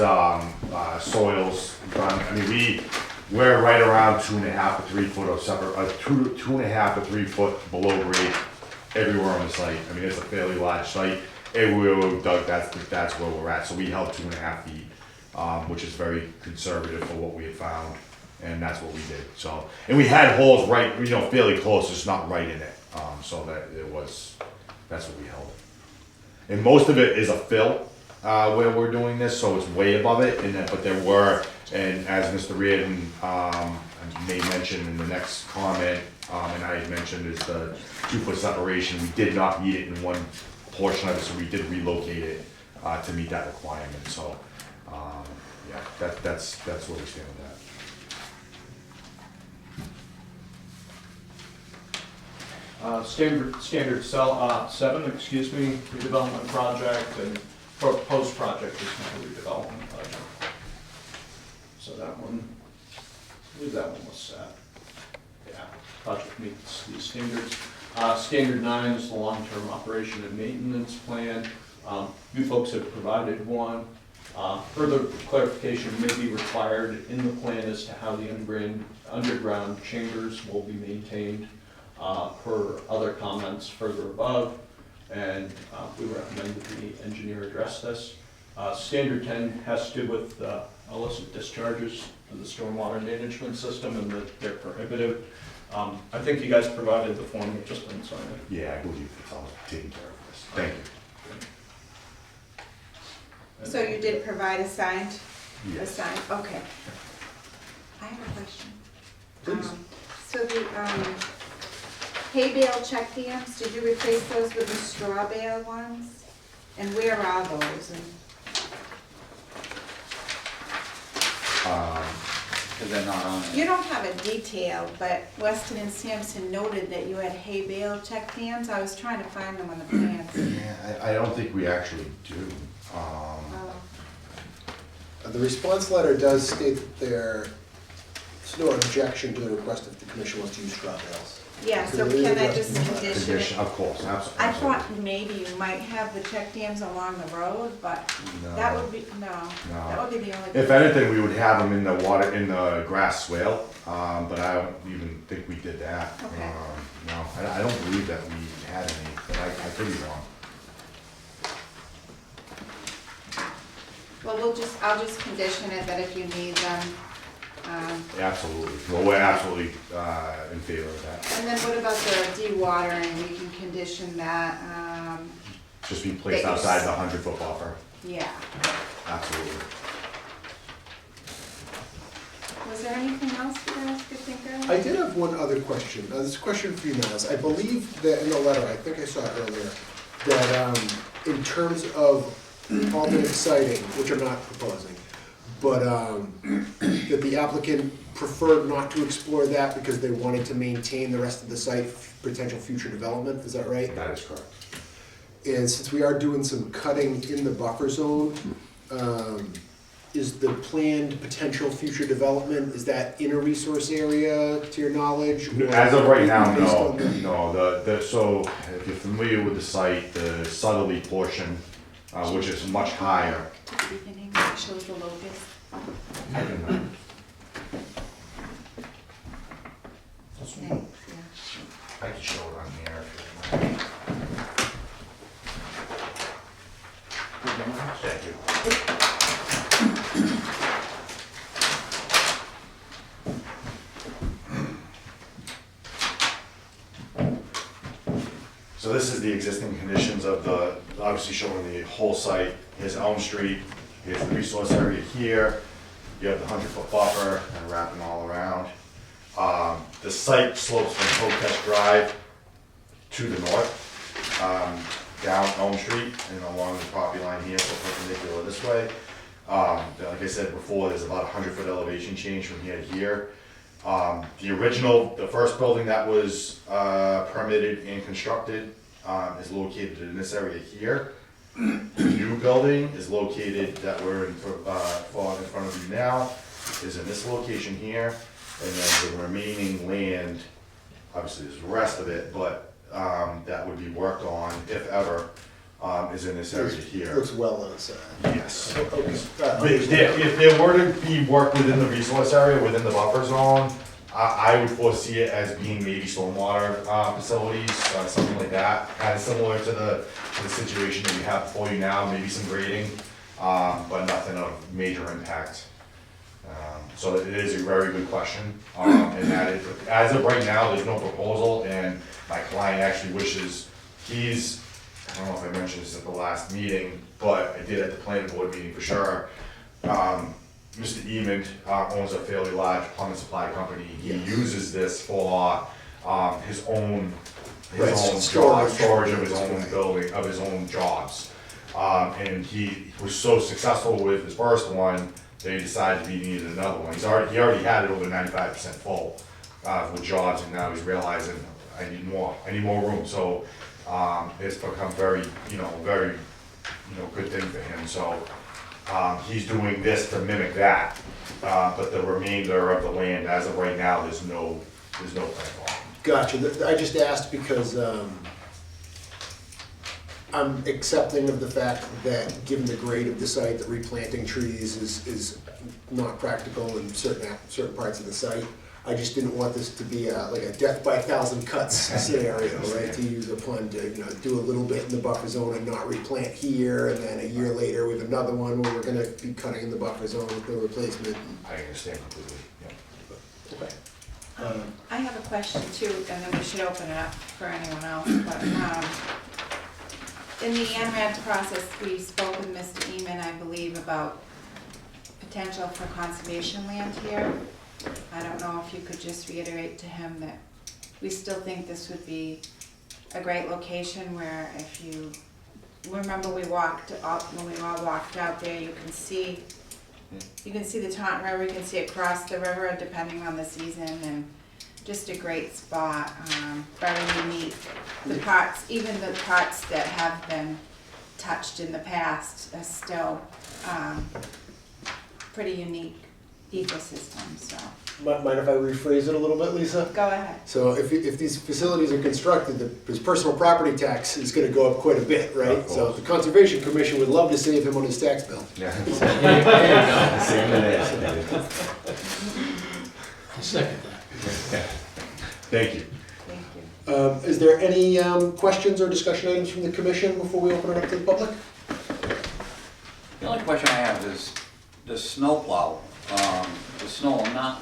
soils done, I mean, we're right around 2.5 to 3 foot of separate, 2.5 to 3 foot below grade everywhere on the site. I mean, it's a fairly large site. Everywhere we dug, that's where we're at. So we held 2.5 feet, which is very conservative for what we had found, and that's what we did. So, and we had holes right, fairly close, just not right in it. So that that's what we held. And most of it is a fill where we're doing this, so it's way above it. But there were, and as Mr. Reardon may mention in the next comment, and I had mentioned, is the 2 foot separation. We did not meet it in one portion of it, so we did relocate it to meet that requirement. So, yeah, that's where we stand with that. Standard cell 7, excuse me, redevelopment project, and proposed project is not a redevelopment project. So that one, I believe that one was set. Yeah, project meets these standards. Standard 9 is the long-term operation and maintenance plan. You folks have provided one. Further clarification may be required in the plan as to how the underground chambers will be maintained per other comments further above, and we recommend that the engineer address this. Standard 10 has to do with illicit discharges to the stormwater management system and that they're prohibitive. I think you guys provided the form, it just didn't sign it. Yeah, I believe it's all taken care of this. Thank you. So you did provide a signed, Yes. okay. I have a question. Please. So the, hay bale check dams, did you replace those with the straw bale ones? And where are those? And Because they're not on it. you don't have a detail, but Weston and Sampson noted that you had hay bale check dams. I was trying to find them on the plans. Yeah, I don't think we actually do. Oh. The response letter does state that there's no objection to the request if the commission wants to use straw bales. Yeah, so So they can I address just the condition it? Condition, of course, absolutely. I thought maybe you might have the check dams along the road, but that would be, no, that would be the only. If anything, we would have them in the water, in the grass swale, but I don't even think we did that. Okay. No, I don't believe that we had any, but I could be wrong. Well, I'll just condition it that if you need them. Absolutely, well, we're absolutely in favor of that. And then what about the dewatering? We can condition that, Just be placed That you outside s- the 100-foot buffer, yeah. absolutely. Was there anything else you guys could think of? I did have one other question. This is a question for you, Miles. I believe that in the letter, I think I saw it earlier, that in terms of alternate siting, which I'm not proposing, but that the applicant preferred not to explore that because they wanted to maintain the rest of the site for potential future development. Is that right? That is correct. And since we are doing some cutting in the buffer zone, is the planned potential future development, is that in a resource area to your knowledge? or As of right now, based no, on the- no, so if you're familiar with the site, the southerly portion, which is much higher. At the beginning, it shows the locus. I can, Thanks, yeah. I can show it on here if you like. Thank you. So this is the existing conditions of the, obviously showing the whole site. Here's Elm Street, here's the resource area here. You have the 100-foot buffer and wrapping all around. The site slopes from Hopetech Drive to the north, down Elm Street and along the property line here, so perpendicular this way. Like I said before, there's about a 100-foot elevation change from here to here. The first building that was permitted and constructed is located in this area here. The new building is located, that we're in front of you now, is in this location here. And then the remaining land, obviously there's the rest of it, but that would be worked on, if ever, is in this area here. Looks well on the side. Yes. Okay. If there were to be work within the resource area, within the buffer zone, I would foresee it as being maybe stormwater facilities, something like that. Kind of similar to the situation that we have before you now, maybe some grading, but nothing of major impact. So it is a very good question, and that is, as of right now, there's no proposal, and my client actually wishes, I don't know if I mentioned this at the last meeting, but I did at the planning board meeting for sure. Mr. Eamon owns a fairly large plumbing supply company. He uses this for his own storage of his own building, of his own jobs. And he was so successful with his first one, they decided he needed another one. He already had it over 95% full with jobs, and now he's realizing I need more room. So it's become very good thing for him. So he's doing this to mimic that, but the remainder of the land, as of right now, there's no plan for it. Gotcha. I just asked because I'm accepting of the fact that, given the grade of the site, that replanting trees is not practical in certain parts of the site. I just didn't want this to be like a death by 1,000 cuts scenario, right? To use a pun, to, you know, do a little bit in the buffer zone and not replant here, and then a year later we have another one where we're gonna be cutting in the buffer zone with no replacement. I understand completely, yeah. Okay. I have a question too, and then we should open it up for anyone else, but, in the ANRAD process, we spoke with Mr. Eman, I believe, about potential for conservation land here. I don't know if you could just reiterate to him that we still think this would be a great location where if you, remember we walked up, when we all walked out there, you can see the Taunton River, you can see across the river depending on the season, and just a great spot, very unique. The parts, even the parts that have been touched in the past are still pretty unique ecosystem, so. Mind if I rephrase it a little bit, Lisa? Go ahead. So if these facilities are constructed, his personal property tax is gonna go up quite a bit, right? Of So course. the Conservation Commission would love to save him on his tax bill. Yeah. Same as Second that. Thank you. Thank you. Is there any questions or discussion items from the commission before we open it up to the public? The only question I have is the snowplow, the snow on that.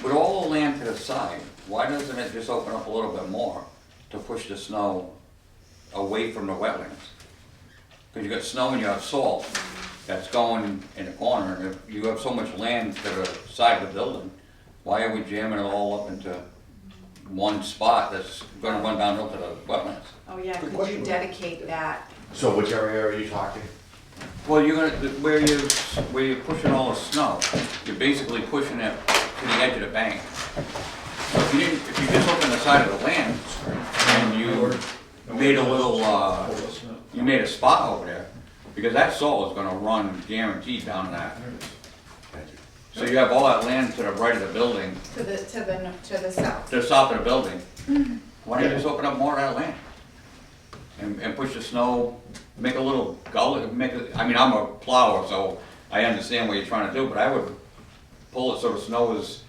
With all the land to the side, why doesn't it just open up a little bit more to push the snow away from the wetlands? Because you got snow and you have salt that's going in the corner, and if you have so much land to the side of the building, why are we jamming it all up into one spot that's gonna run downhill to the wetlands? Oh, yeah, Good could question. you dedicate that? So which area are you talking? Well, you're gonna, where you're pushing all the snow, you're basically pushing it to the edge of the bank. So if you just open the side of the land and you made a little, you made a spot over there, because that soil is gonna run guaranteed down that. Thank you. So you have all that land to the right of the building, To the south. to the south of the building. Why don't you just open up more of that land? And push the snow, make a little gully, I mean, I'm a plower, so I understand what you're trying to do, but I would pull it so the snow is,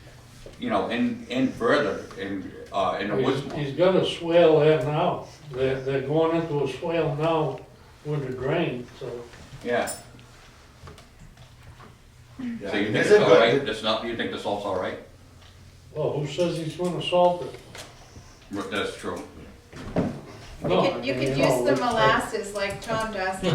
you know, in further, in the woods more. He's got a swale there now. They're going into a swale now with the drain, so. Yeah. So you think Is it's it all good? right? That's not, you think the salt's all right? Well, who says he's gonna salt it? That's true. No, You I could mean, use no, the it's- molasses like Tom does. It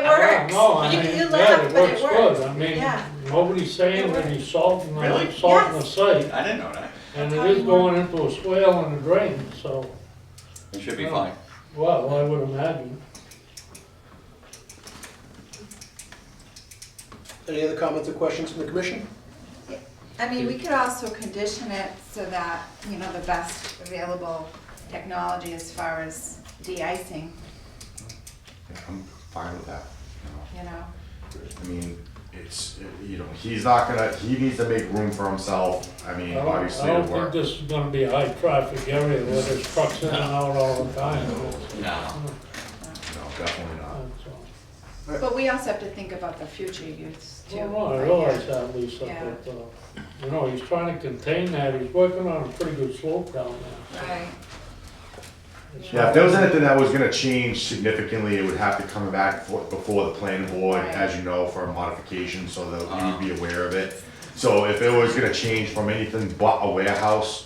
works. No, I You mean, laugh, yeah, it but works it good. works. I mean, Yeah. nobody's saying that he's salting, Really? salting the Yes. site. I didn't know that. And it is going into a swale and a drain, so, It should be No. fine. well, I would imagine. Any other comments or questions from the commission? I mean, we could also condition it so that, you know, the best available technology as far as de-icing, I'm fine with that, you know? I mean, it's, you know, he's not gonna, he needs to make room for himself, I mean, I obviously don't to think work. this is gonna be a high traffic area where there's trucks in and out all the time. No. No, definitely not. That's all. But we also have to think about the future use too. Well, no, I right? realize that, Lisa, Yeah. but, you know, he's trying to contain that, he's working on a pretty good slope down there. Right, It's Yeah, if there was anything that was gonna change significantly, it would have to come back before the planning board, Right. as you know, for a modification, so that we'd be aware of it. So if it was gonna change from anything but a warehouse,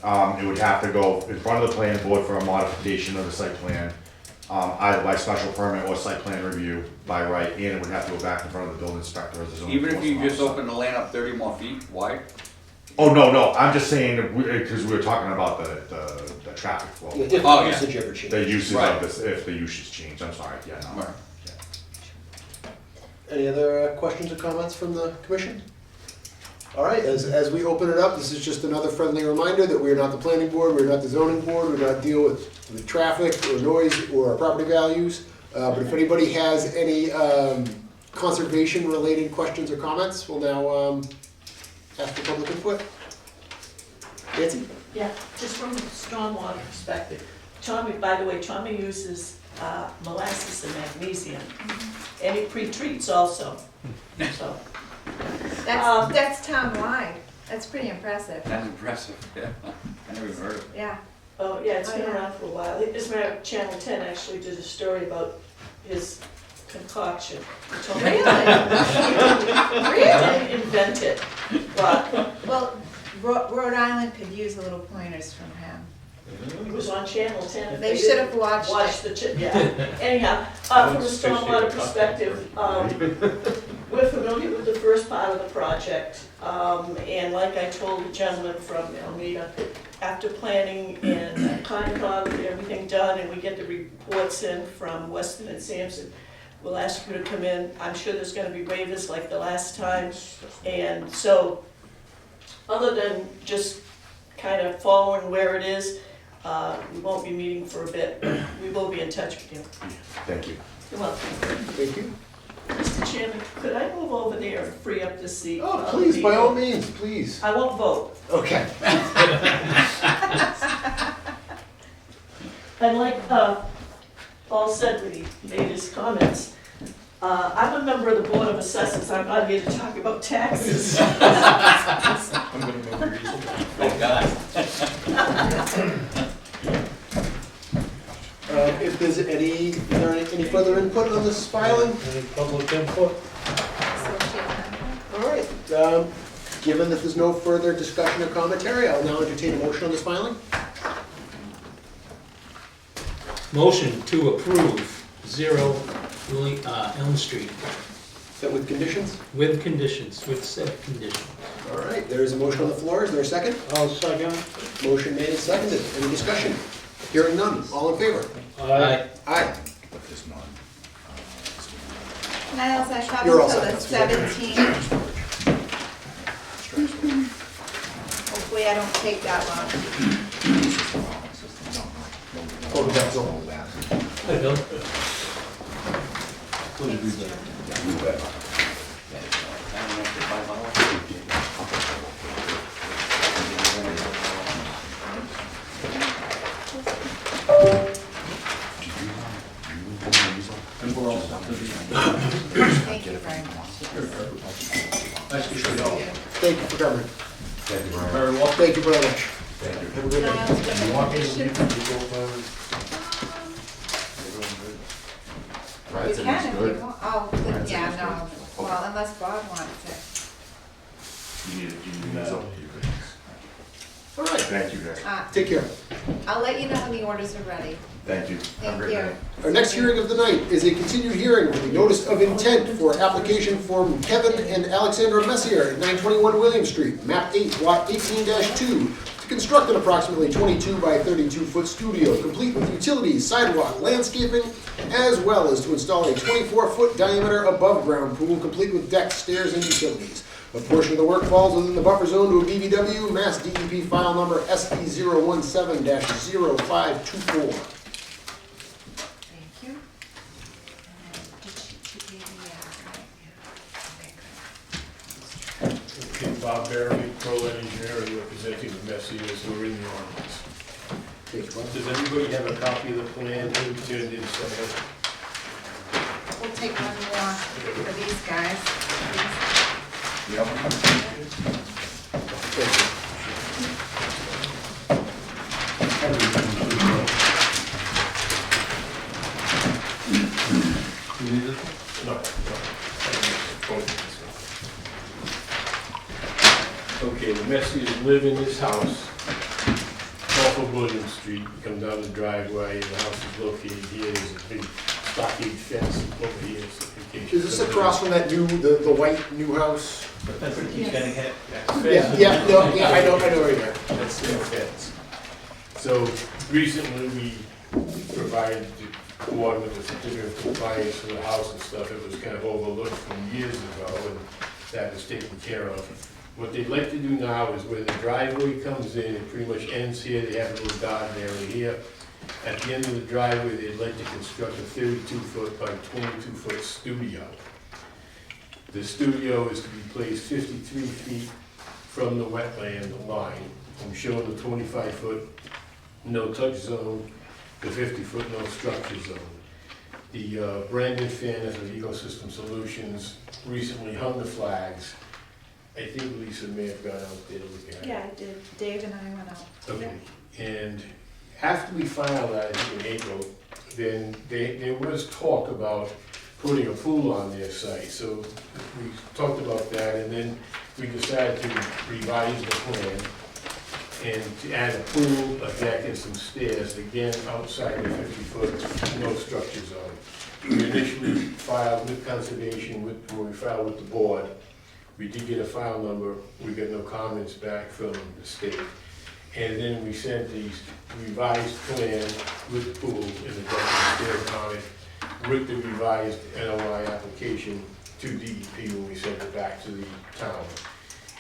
it would have to go in front of the planning board for a modification of the site plan, either by special permit or site plan review by right, and it would have to go back in front of the building inspector as a zoning Even if you enforcement just officer. open the land up 30 more feet wide? Oh, no, I'm just saying, because we were talking about the traffic flow. Yeah, if Oh, the yeah. usage ever changes. The uses Right. of this, if the usage change, I'm sorry, yeah, no. Right. Any other questions or comments from the commission? All right, as we open it up, this is just another friendly reminder that we are not the planning board, we're not the zoning board, we do not deal with traffic or noise or property values. But if anybody has any conservation-related questions or comments, we'll now ask for public input. Nancy? Yeah, just from a stormwater perspective, Tommy, by the way, Tommy uses molasses and magnesium, and he pre-treats also, so. That's town-wide. That's pretty impressive. That's impressive, yeah. I never even heard of it. Yeah. Oh, yeah, it's Oh, been yeah. around for a while. As a matter of Channel 10 actually did a story about his concoction. He told me he didn't invent it, but Well, Rhode Island could use a little pointers from him. he was on Channel 10. If They should have watched Watched it. the, yeah. Anyhow, from a stormwater perspective, we're familiar with the first part of the project. And like I told the gentleman from Almeida, after planning and Concom, get everything done, and we get the reports in from Weston and Sampson, we'll ask you to come in. I'm sure there's gonna be waivers like the last time. And so, other than just kind of following where it is, we won't be meeting for a bit. We will be in touch with you. Thank you. You're welcome. Thank you. Mr. Chairman, could I move over there and free up this seat? Oh, please, by all means, please. I won't vote. Okay. And like Paul said when he made his comments, I'm a member of the Board of Assessors. I'm not here to talk about taxes. Oh, God. If there's any, is there any further input on this filing? Any public input? All right, given that there's no further discussion or commentary, I'll now entertain a motion on this filing. Motion to approve 0 Elm Street Is that with conditions? with conditions, with said conditions. All right, there is a motion on the floor. Is there a second? I'll second. Motion made and seconded. Any discussion? Hearing none. All in favor? Aye. Aye. But there's none. And I also have You're all until set. the 17th. Hopefully I don't take that long. Oh, that's all. Hi, Bill. And we're all set to be. Thank you very much. Nice to see you all. Thank you for coming. Thank you very much. Very well. Thank you very much. Thank you. Have a good night. Niles, do you want me to leave? You can if you want. Oh, then, yeah, no. Well, unless Bob wants it. All right, Thank you, guys. take care. I'll let you know when the orders are ready. Thank you. Have a Thank great you. night. Our next hearing of the night is a continued hearing with a notice of intent for application from Kevin and Alexandra Messier at 921 William Street, map 8, lot 18-2, to construct an approximately 22 by 32 foot studio, complete with utilities, sidewalk, landscaping, as well as to install a 24-foot diameter above-ground pool, complete with decks, stairs, and utilities. A portion of the work falls within the buffer zone to a BVW, Mass DEP file number SE017-0524. Thank you. Did she give me right? Okay, Okay, Bob Barry, Proline Engineering, representing the Messiers who are in the audience. Does everybody have a copy of the plan to turn in today? good. We'll take one more for these guys, please. Yep. No. Okay, the Messiers live in this house off of William Street. You come down the driveway, the house is located here, there's a big stockade fence over here. So in case you Is this come in. across from that new, the white new house? That's what keeps getting hit. Yeah, no, yeah, I know right there. That's the fence. So recently, we provided the board with a certificate of compliance for the house and stuff. It was kind of overlooked from years ago, and that was taken care of. What they'd like to do now is where the driveway comes in, it pretty much ends here, they have a little garden area here. At the end of the driveway, they'd like to construct a 32-foot by 22-foot studio. The studio is to be placed 53 feet from the wetland line. I'm showing the 25-foot no-touch zone the 50-foot no structure zone. The Brandon Fairness of Ecosystem Solutions recently hung the flags. I think Lisa may have gone out there to look at it. Yeah, I did. Dave and I went out. Okay, and after we filed that, I think in April, then there was talk about putting a pool on their site. So we talked about that, and then we decided to revise the plan and to add a pool, a deck, and some stairs, again, outside the 50-foot no structure zone. We initially filed with conservation, when we filed with the board, we did get a file number, we got no comments back from the state. And then we sent the revised plan with the pool and the deck and stairs on it, with the revised NOI application to DEP when we sent it back to the town.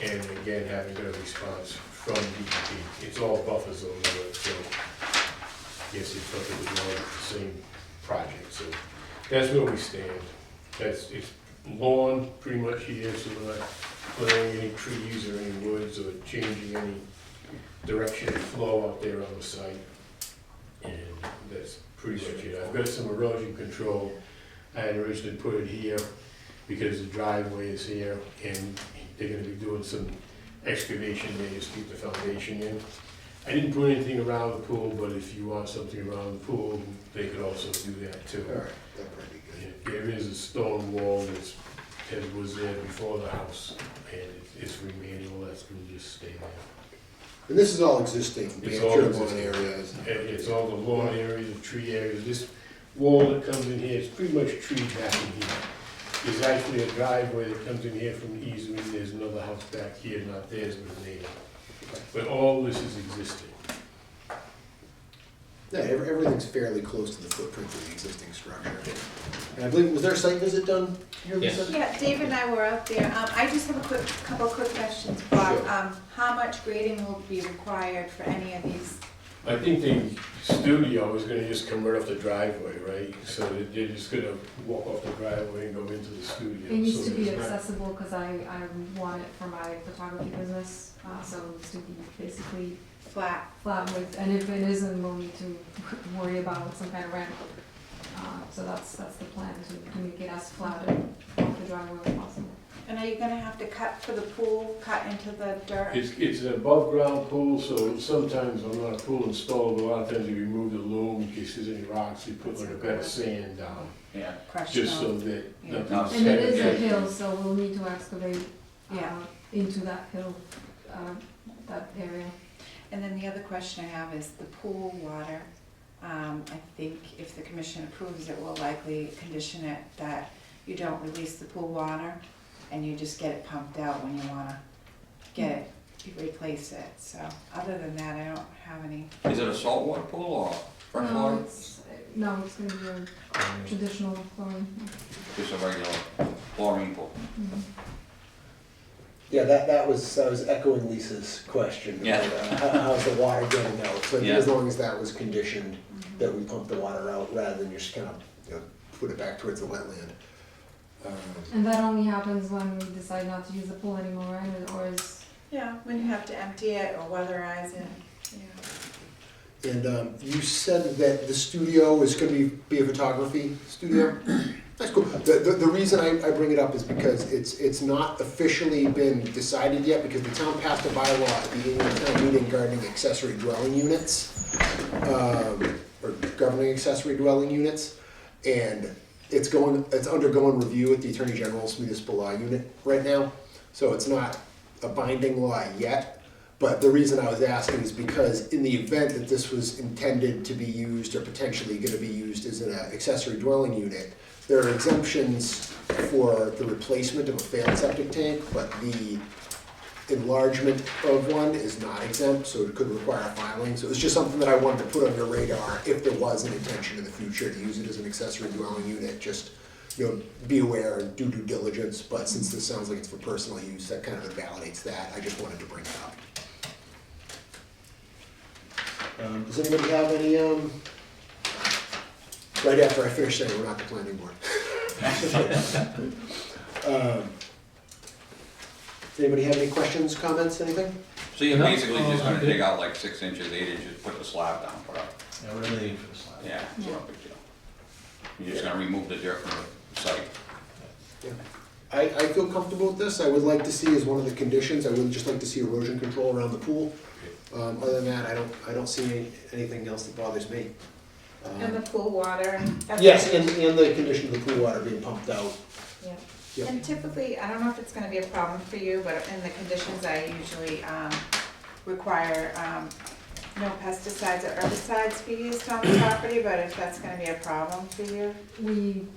And again, haven't got a response from DEP. It's all buffer zone work, so yes, it's something was all the same project, so that's where we stand. It's lawn pretty much here, so we're not planting any trees or any woods or changing any direction of flow out there on the site. And that's pretty much it. I've got some erosion control. I had originally put it here because the driveway is here and they're gonna be doing some excavation there to keep the foundation in. I didn't put anything around the pool, but if you want something around the pool, they could also do that too. All right, that might be good. There is a stone wall that was there before the house, and it's remaining, well, that's gonna just stay there. And this is all existing, It's the all lawn existing. areas. And it's all the lawn areas, the tree areas, this wall that comes in here, it's pretty much tree back in here. There's actually a driveway that comes in here from the easement, there's another house back here, not theirs, but a neighbor. But all this is existing. Yeah, everything's fairly close to the footprint of the existing structure. And I believe, was there a site visit done here, Lisa? Yeah, Dave and I were out there. I just have a couple quick questions, Bob. Sure. How much grading will be required for any of these? I think the studio is gonna just come right off the driveway, right? So they're just gonna walk off the driveway and go into the studio. It needs So to be there's not- accessible because I want it for my photography business, so it needs to be basically Flat. flat with, and if it isn't, we'll need to worry about some kind of ramp. So that's the plan, to make it as flat and off the driveway as possible. And are you gonna have to cut for the pool, cut into the dirt? It's an above-ground pool, so sometimes I'm not a pool installed, but a lot of times you remove the loam in case there's any rocks, you put like a bed of sand down, Yeah. Crushed just so stone. that Yeah. nothing's And it is a headed. hill, so we'll need to excavate Yeah. into that hill, that area. And then the other question I have is the pool water. I think if the commission approves it, we'll likely condition it that you don't release the pool water and you just get it pumped out when you wanna get it, you replace it. So other than that, I don't have any. Is it a saltwater pool or freshwater? No, it's gonna be a traditional chlorine. Just a regular chlorine pool? Yeah, that was echoing Lisa's question. Yeah. About, how's the water getting out? So I think Yeah. as long as that was conditioned, that we pump the water out rather than just kind of, put it back towards the wetland. And that only happens when we decide not to use the pool anymore, right? Or is, Yeah, when you have to empty it or weatherize it, yeah. And you said that the studio is going to be a photography studio? That's cool. The reason I bring it up is because it's not officially been decided yet, because the town passed a bylaw at the annual town meeting regarding accessory dwelling units, or governing accessory dwelling units, and it's undergoing review at the Attorney General's municipal law unit right now, so it's not a binding law yet. But the reason I was asking is because in the event that this was intended to be used or potentially going to be used as an accessory dwelling unit, there are exemptions for the replacement of a failed septic tank, but the enlargement of one is not exempt, so it could require filing. So it's just something that I wanted to put on your radar if there was an intention in the future to use it as an accessory dwelling unit. Just, be aware and do due diligence, but since this sounds like it's for personal use, that kind of invalidates that. I just wanted to bring it up. Does anybody have any, right after I finish saying we're not the planning board. Does anybody have any questions, comments, anything? So you're No. basically just gonna Okay. dig out like 6 inches, 8 inches, put the slab down, put up. Yeah, we're aiming for the slab. Yeah, it's not a big deal. You're just gonna remove the dirt from the site. I feel comfortable with this. I would like to see as one of the conditions, I would just like to see erosion control around the pool. Other than that, I don't see anything else that bothers me. And the pool water and. Yes, and the condition of the pool water being pumped out. Yeah. Yep. And typically, I don't know if it's gonna be a problem for you, but in the conditions, I usually, require, no pesticides or herbicides be used on the property, but if that's gonna be a problem for you, We you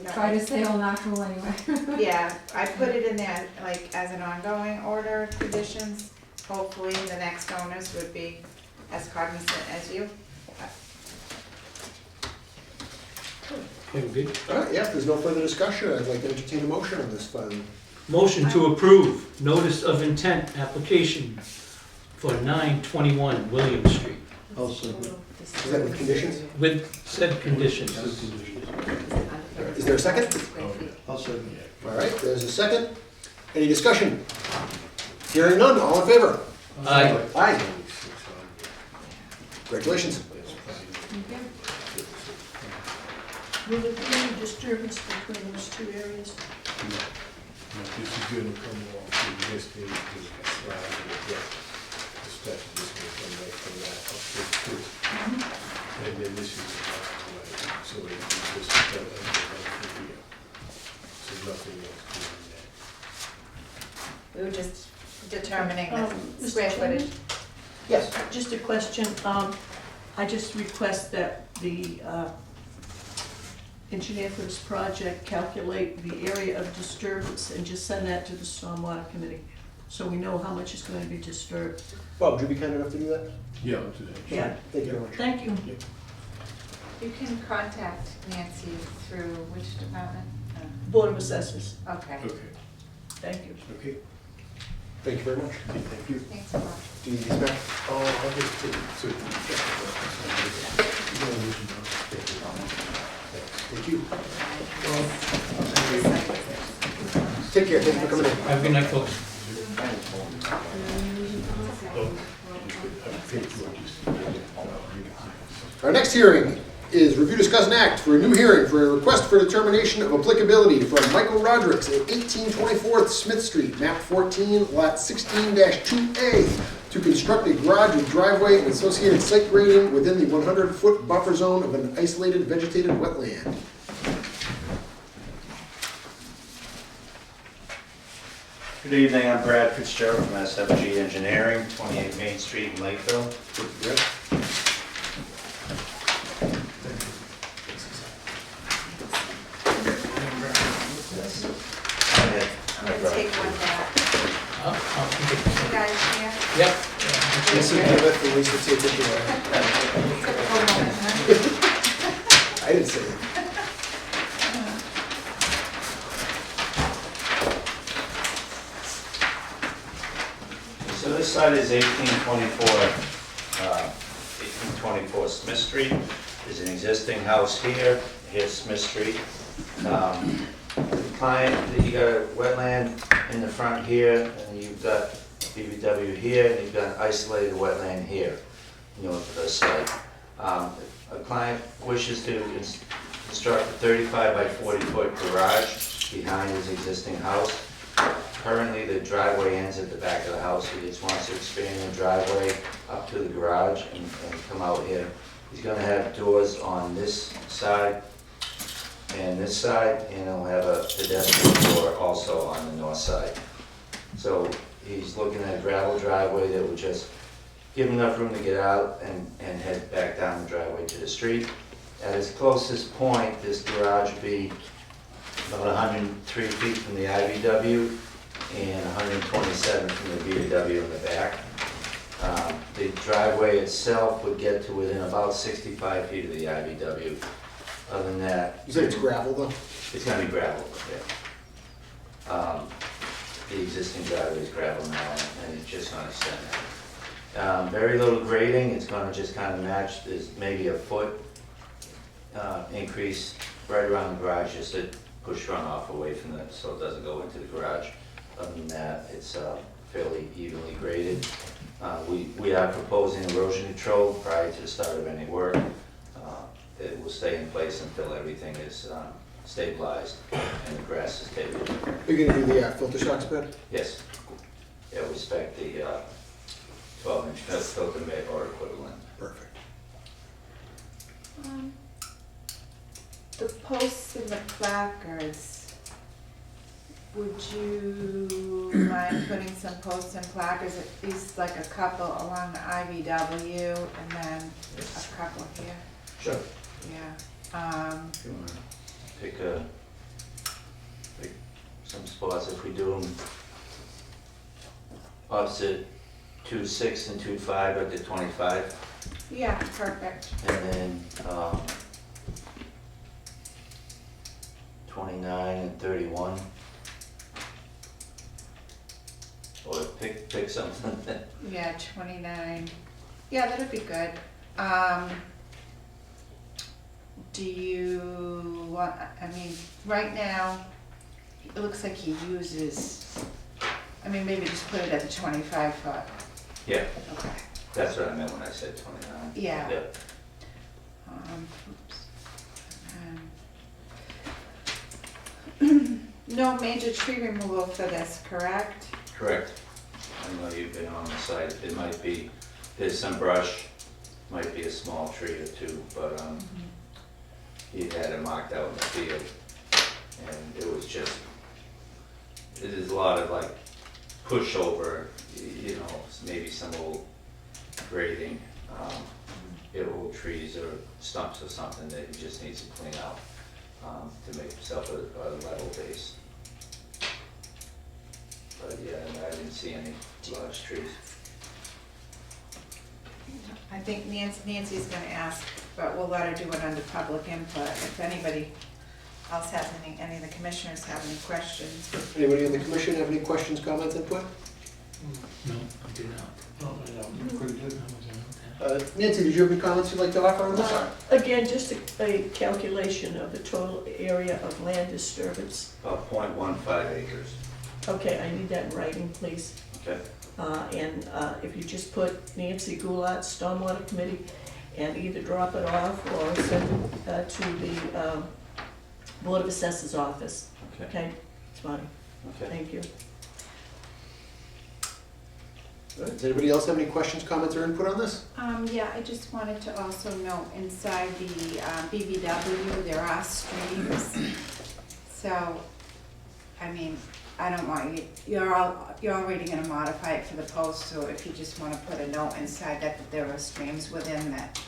don't. try to stay all natural anyway. Yeah, I put it in there, like, as an ongoing order of conditions. Hopefully, the next owners would be as cognizant as you. Okay, we're good. All right, yeah, if there's no further discussion, I'd like to entertain a motion on this fund. Motion to approve notice of intent application for 921 William Street I'll second. Is that with conditions? with said conditions. Is there a second? I'll second. All right, there's a second. Any discussion? Hearing none, all in favor? Aye. Aye. Congratulations. Will there be any disturbance between those two areas? This is gonna come off to this stage, to the slab, and the steps is just gonna come right from that up to the foot. And then this is the driveway, so it's just cut under from here. So nothing else beyond that. We were just determining the Mr. square Chairman? footage. Yes. Just a question, I just request that the engineer for this project calculate the area of disturbance and just send that to the stormwater committee, so we know how much is going to be disturbed. Bob, would you be kind enough to do that? Yeah, I'll do that. Yeah, Thank you very much. thank you. You can contact Nancy through which department? Board of Assessors, Okay, Okay, thank you. okay. Thank you very much. Thank you. thanks a lot. Do you need these back? Oh, I'll just take it, so. Thank you. Take care, thank you for coming in. Have a good night, folks. Our next hearing is review, discuss, and act for a new hearing for a request for determination of applicability from Michael Rodericks at 1824 Smith Street, map 14, lot 16-2A, to construct a garage with driveway and associated site grading within the 100-foot buffer zone of an isolated vegetated wetland. Good evening, I'm Brad Fitzgerald from SFG Engineering, 28 Main Street in Lakeville. I'm gonna take one back. I'll keep it. You guys here? Yep. Yes, you have it, at least it's a picture. One moment, huh? I didn't say it. So this site is 1824 Smith Street. There's an existing house here, here's Smith Street. The client, you got a wetland in the front here, and you've got BBW here, and you've got an isolated wetland here, north of the site. A client wishes to construct a 35 by 40 foot garage behind his existing house. Currently, the driveway ends at the back of the house. He just wants to expand the driveway up to the garage and come out here. He's gonna have doors on this side and this side, and he'll have a pedestrian door also on the north side. So he's looking at a gravel driveway that would just give him enough room to get out and head back down the driveway to the street. At its closest point, this garage would be about 103 feet from the IVW and 127 from the BW in the back. The driveway itself would get to within about 65 feet of the IVW. Other than that, You said it's gravel though? it's gonna be gravel, yeah. The existing driveway is gravel now, and it's just gonna extend that. Very little grading, it's gonna just kind of match, there's maybe a foot increase right around the garage, just to push runoff away from it, so it doesn't go into the garage. Other than that, it's fairly evenly graded. We are proposing erosion control prior to the start of any work. It will stay in place until everything is stabilized and the grass is taken. Are you gonna do the filter stocks bed? Yes. Yeah, we expect the 12-inch filter mitt or equivalent. Perfect. The posts and the placards, would you mind putting some posts and placards, at least like a couple along the IVW and then a couple here? Sure. Yeah. If you wanna pick some spots, if we do them opposite 2.6 and 2.5 at the 25, Yeah, perfect. and then 29 and 31. Or pick something that, Yeah, 29. Yeah, that'd be good. Do you want, I mean, right now, it looks like he uses, I mean, maybe just put it at the 25 foot. yeah, Okay. that's what I meant when I said 29. Yeah. Yeah. No major tree removal for this, correct? Correct. I know you've been on the site, it might be, there's some brush, might be a small tree or two, but he had it marked out in the field, and it was just, it is a lot of like pushover, you know, maybe some old grading, old trees or stumps or something that he just needs to clean out to make himself a level base. But yeah, I didn't see any large trees. I think Nancy's gonna ask, but we'll let her do it under public input. If anybody else has any of the commissioners have any questions. Anybody in the commission have any questions, comments, input? No, I do not. Oh, yeah, pretty good. Nancy, did you have any comments you'd like to offer on this? Again, just a calculation of the total area of land disturbance. About 0.15 acres. Okay, I need that in writing, please. Okay. And if you just put Nancy Goulart, Stormwater Committee, and either drop it off or send it to the Board of Assessors office. Okay. Okay, it's fine. Okay. Thank you. All right, does anybody else have any questions, comments, or input on this? Yeah, I just wanted to also note inside the BBW, there are streams. So, I mean, I don't want you, you're already gonna modify it for the post, so if you just wanna put a note inside that there are streams within that,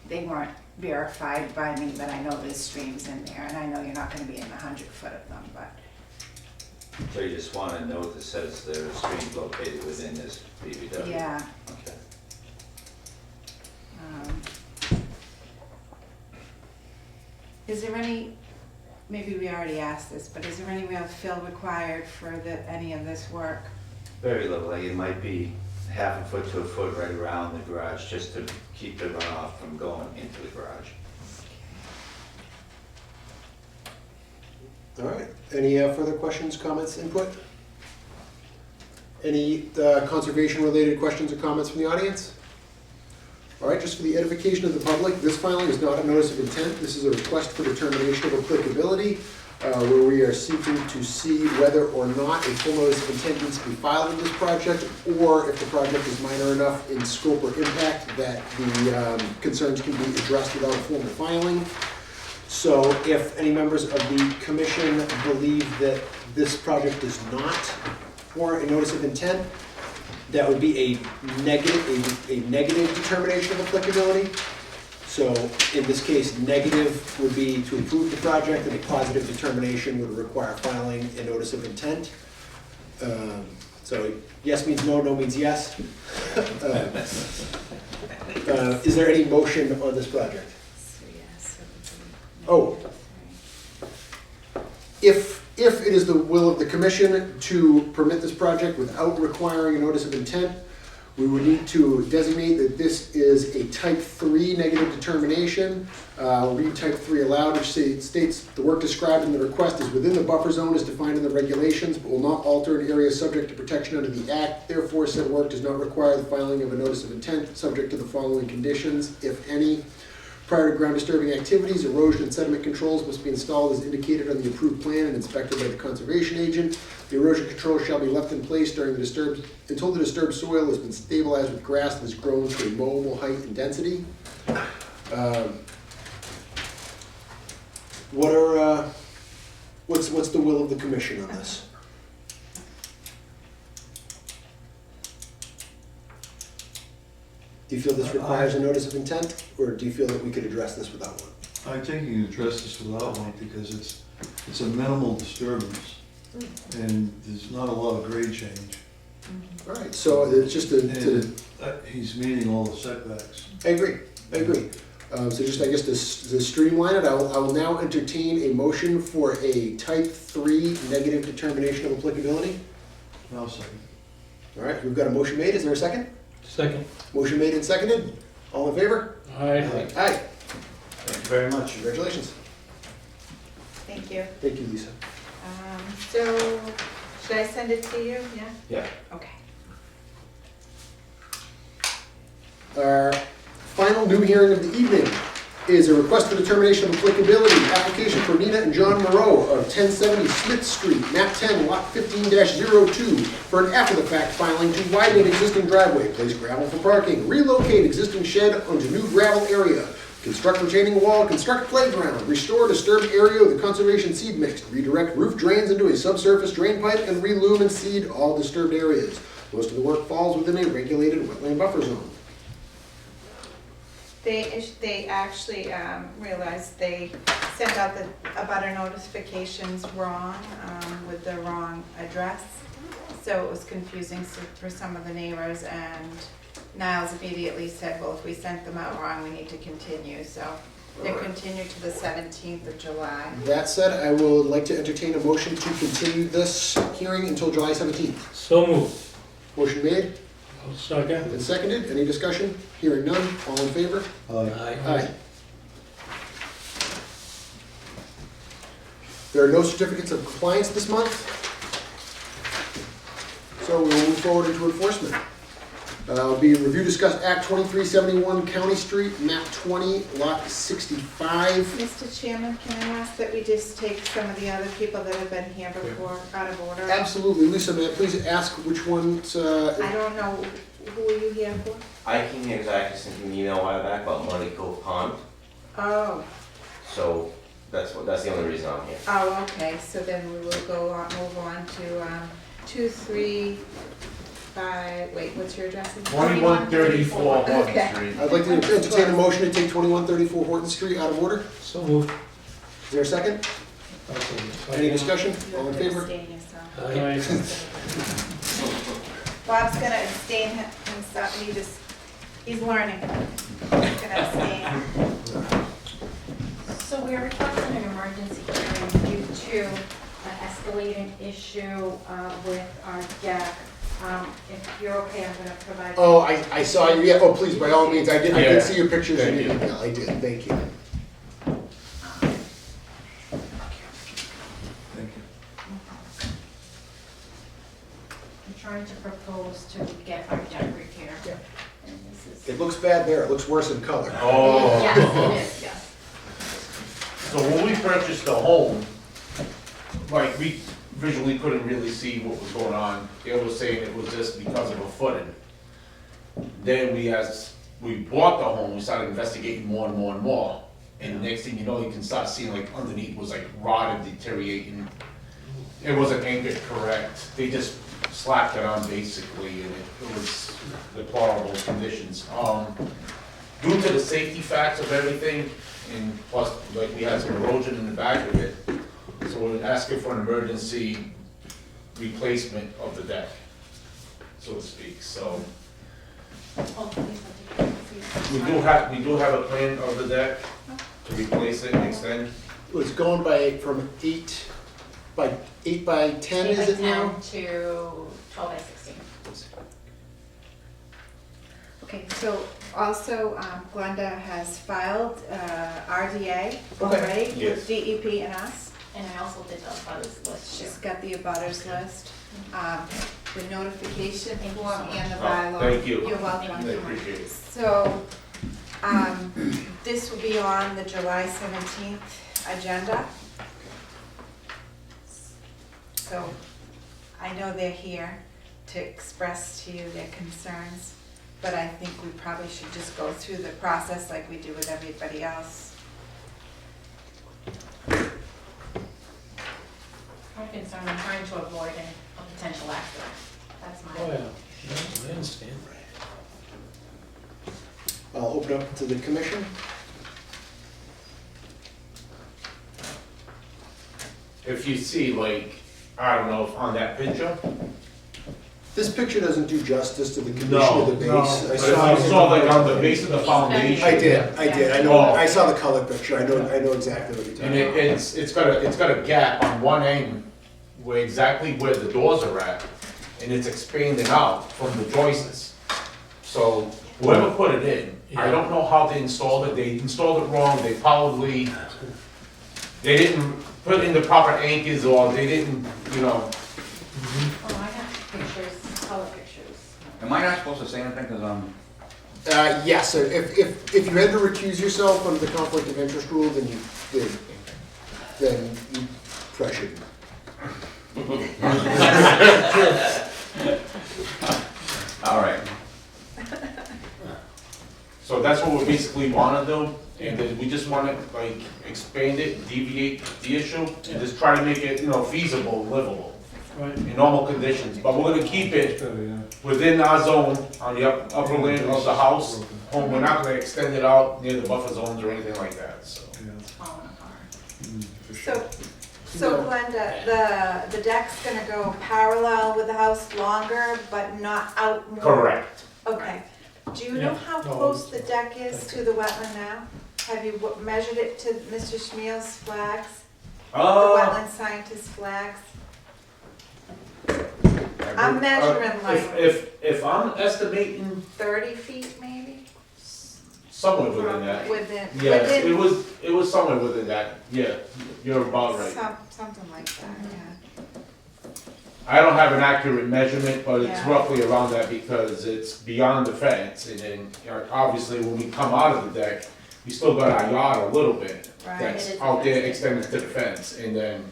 they weren't verified by me, but I know there's streams in there, and I know you're not gonna be in 100 foot of them, but. So you just want a note that says there are streams located within this BBW? Yeah. Okay. Is there any, maybe we already asked this, but is there any real fill required for any of this work? Very little, like it might be half a foot to a foot right around the garage, just to keep the runoff from going into the garage. All right, any further questions, comments, input? Any conservation-related questions or comments from the audience? All right, just for the edification of the public, this filing is not a notice of intent. This is a request for determination of applicability, where we are seeking to see whether or not a full notice of intent needs to be filed in this project, or if the project is minor enough in scope or impact that the concerns can be addressed without formal filing. So if any members of the commission believe that this project does not warrant a notice of intent, that would be a negative determination of applicability. So in this case, negative would be to approve the project, and a positive determination would require filing a notice of intent. So yes means no, no means yes. Is there any motion on this project? Oh, if it is the will of the commission to permit this project without requiring a notice of intent, We would need to designate that this is a type 3 negative determination. Read type 3 aloud, which states the work described in the request is within the buffer zone as defined in the regulations, but will not alter an area subject to protection under the Act. Therefore, said work does not require the filing of a notice of intent, subject to the following conditions, if any. Prior to ground disturbing activities, erosion and sediment controls must be installed as indicated on the approved plan and inspected by the conservation agent. The erosion control shall be left in place during until the disturbed soil has been stabilized with grass that has grown to a mowable height and density. What's the will of the commission on this? Do you feel this requires a notice of intent, or do you feel that we could address this without one? I think you can address this without one because it's a minimal disturbance and there's not a lot of grade change. All right, so it's just And he's meeting all the setbacks. I agree. So just, I guess, to streamline it, I will now entertain a motion for a type 3 negative determination of applicability. Now second. All right, we've got a motion made. Is there a second? Second. Motion made and seconded. All in favor? Aye. Aye. Thank you very much. Congratulations. Thank you. Thank you, Lisa. So, should I send it to you? Yeah? Yeah. Okay. Our final new hearing of the evening is a request for determination of applicability, application for Nina and John Moreau of 1070 Smith Street, map 10, lot 15-02, for an after-the-fact filing to widen an existing driveway, place gravel for parking, relocate existing shed onto new gravel area, construct retaining wall, construct playground, restore disturbed area with a conservation seed mix, redirect roof drains into a subsurface drain pipe, and relume and seed all disturbed areas. Most of the work falls within a regulated wetland buffer zone. They actually realized they sent out the abutter notifications wrong, with the wrong address. So it was confusing for some of the neighbors, and Niles immediately said, well, if we sent them out wrong, we need to continue. So they continued to the 17th of July. That said, I would like to entertain a motion to continue this hearing until July 17th. So moved. Motion made I'll second. and seconded. Any discussion? Hearing none. All in favor? Aye. There are no certificates of compliance this month, so we will move forward into enforcement. Be review, discuss Act 2371 County Street, map 20, lot 65. Mr. Chairman, can I ask that we just take some of the other people that have been here before out of order? Absolutely. Lisa, may I please ask which ones? I don't know, who are you here for? I came here because I actually sent you an email a while back about Muddy Cove Pond, Oh, so that's the only reason I'm here. oh, okay, so then we will move on to 235, wait, what's your address? 2134 Horton Okay. Street. I'd like to entertain a motion to take 2134 Horton Street out of order. So moved. Is there a second? Any discussion? All in favor? Abstain yourself. Aye. Bob's gonna abstain himself, he's learning. He's gonna abstain. So we are requesting an emergency hearing due to an escalating issue with our deck. If you're okay, I'm gonna provide. Oh, I saw you. Yeah. Oh, please, by all means. I did Yeah. see your pictures in Thank your you. email. I did. Thank you. Thank you. I'm trying to propose to get our deck repaired. And this is. It looks bad there. It looks worse in color. Oh. Yes, it is, yes. So when we purchased the home, like, we visually couldn't really see what was going on. It was saying it was just because of a footing. Then we bought the home, we started investigating more and more and more. And the next thing you know, you can start seeing like underneath was like rotted, deteriorating. It wasn't anchored correct. They just slapped it on basically, and it was deplorable conditions. Due to the safety facts of everything, and plus, like, we had some erosion in the back of it, so we're asking for an emergency replacement of the deck, so to speak, so. Oh, please, I'll take We do have a plan of the deck to replace it and extend. It's going from 8 by 10, is it now? 8 by 10 to 12 by 16. Okay, so also Glenda has filed RDA Okay. already Yes. with DEP and us. And I also did the abutters list too. She's got the abutters list, the notification Thank you form so much. and the Oh, bylaw. thank you. You're welcome. I appreciate it. So, this will be on the July 17th agenda. So, I know they're here to express to you their concerns, but I think we probably should just go through the process like we do with everybody else. I'm concerned, I'm trying to avoid a potential accident. That's my. Oh, yeah, I understand. I'll open up to the commission. If you see, like, I don't know, if on that picture, This picture doesn't do justice to the condition of the base. No, I but if saw you saw like on the base of the foundation. I did, I know, Oh. I saw the color picture, I know exactly what you're And talking about. it's got a gap on one end where exactly where the doors are at, and it's expanding out from the joists. So whoever put it in, I don't know how they installed it, they installed it wrong, they probably, they didn't put in the proper anchors, or they didn't, you know. Oh, I have pictures, color pictures. Am I not supposed to say anything, cause Yes, so if you had to recuse yourself under the conflict of interest rule, then you probably shouldn't. all right. So that's what we basically wanna do, and then we just wanna like expand it, deviate the issue, and just try to make it, you know, feasible, livable. Right. In normal conditions, but we're gonna keep it within our zone on the upper land of the house. We're not gonna extend it out near the buffer zones or anything like that, so. It's falling apart. So Glenda, the deck's gonna go parallel with the house longer, but not out more? Correct. Okay. Do you know how close the deck is to the wetland now? Have you measured it to Mr. Schmiel's flags? The wetland scientist flags? I'm measuring like If I'm estimating 30 feet maybe? somewhere within that. Within, Yes, within it was somewhere within that, yeah, you're about right. something like that, yeah. I don't have an accurate measurement, but it's Yeah. roughly around that because it's beyond the fence. And then, you know, obviously, when we come out of the deck, we still got our yard a little bit Right. that's It is out there fenced. extended to the fence. And then,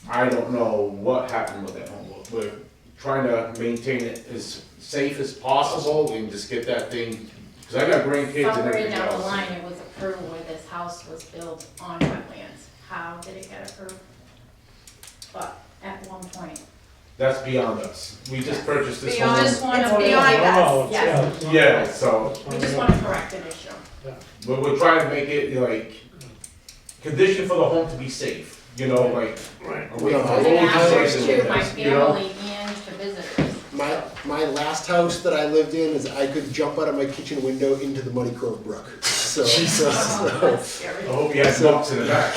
I don't know what happened with that home. We're trying to maintain it as safe as possible and just get that thing, because I got grandkids and Somewhere everything down the else. line, it was approved where this house was built on wetlands. How did it get approved? But at one point. That's beyond us. We just purchased this Beyond- home. Just want It's to beyond us. Oh, Yes. it's not- Yeah, so, We just want to correct an issue. but we're trying to make it like, condition for the home to be safe, you know, like. Right. away from Yeah. And roads and access places to like my this, you know? family and to visitors. My last house that I lived in is I could jump out of my kitchen window into the Muddy Cove Brook. So, Oh, that's scary. I hope you had bumps in the back.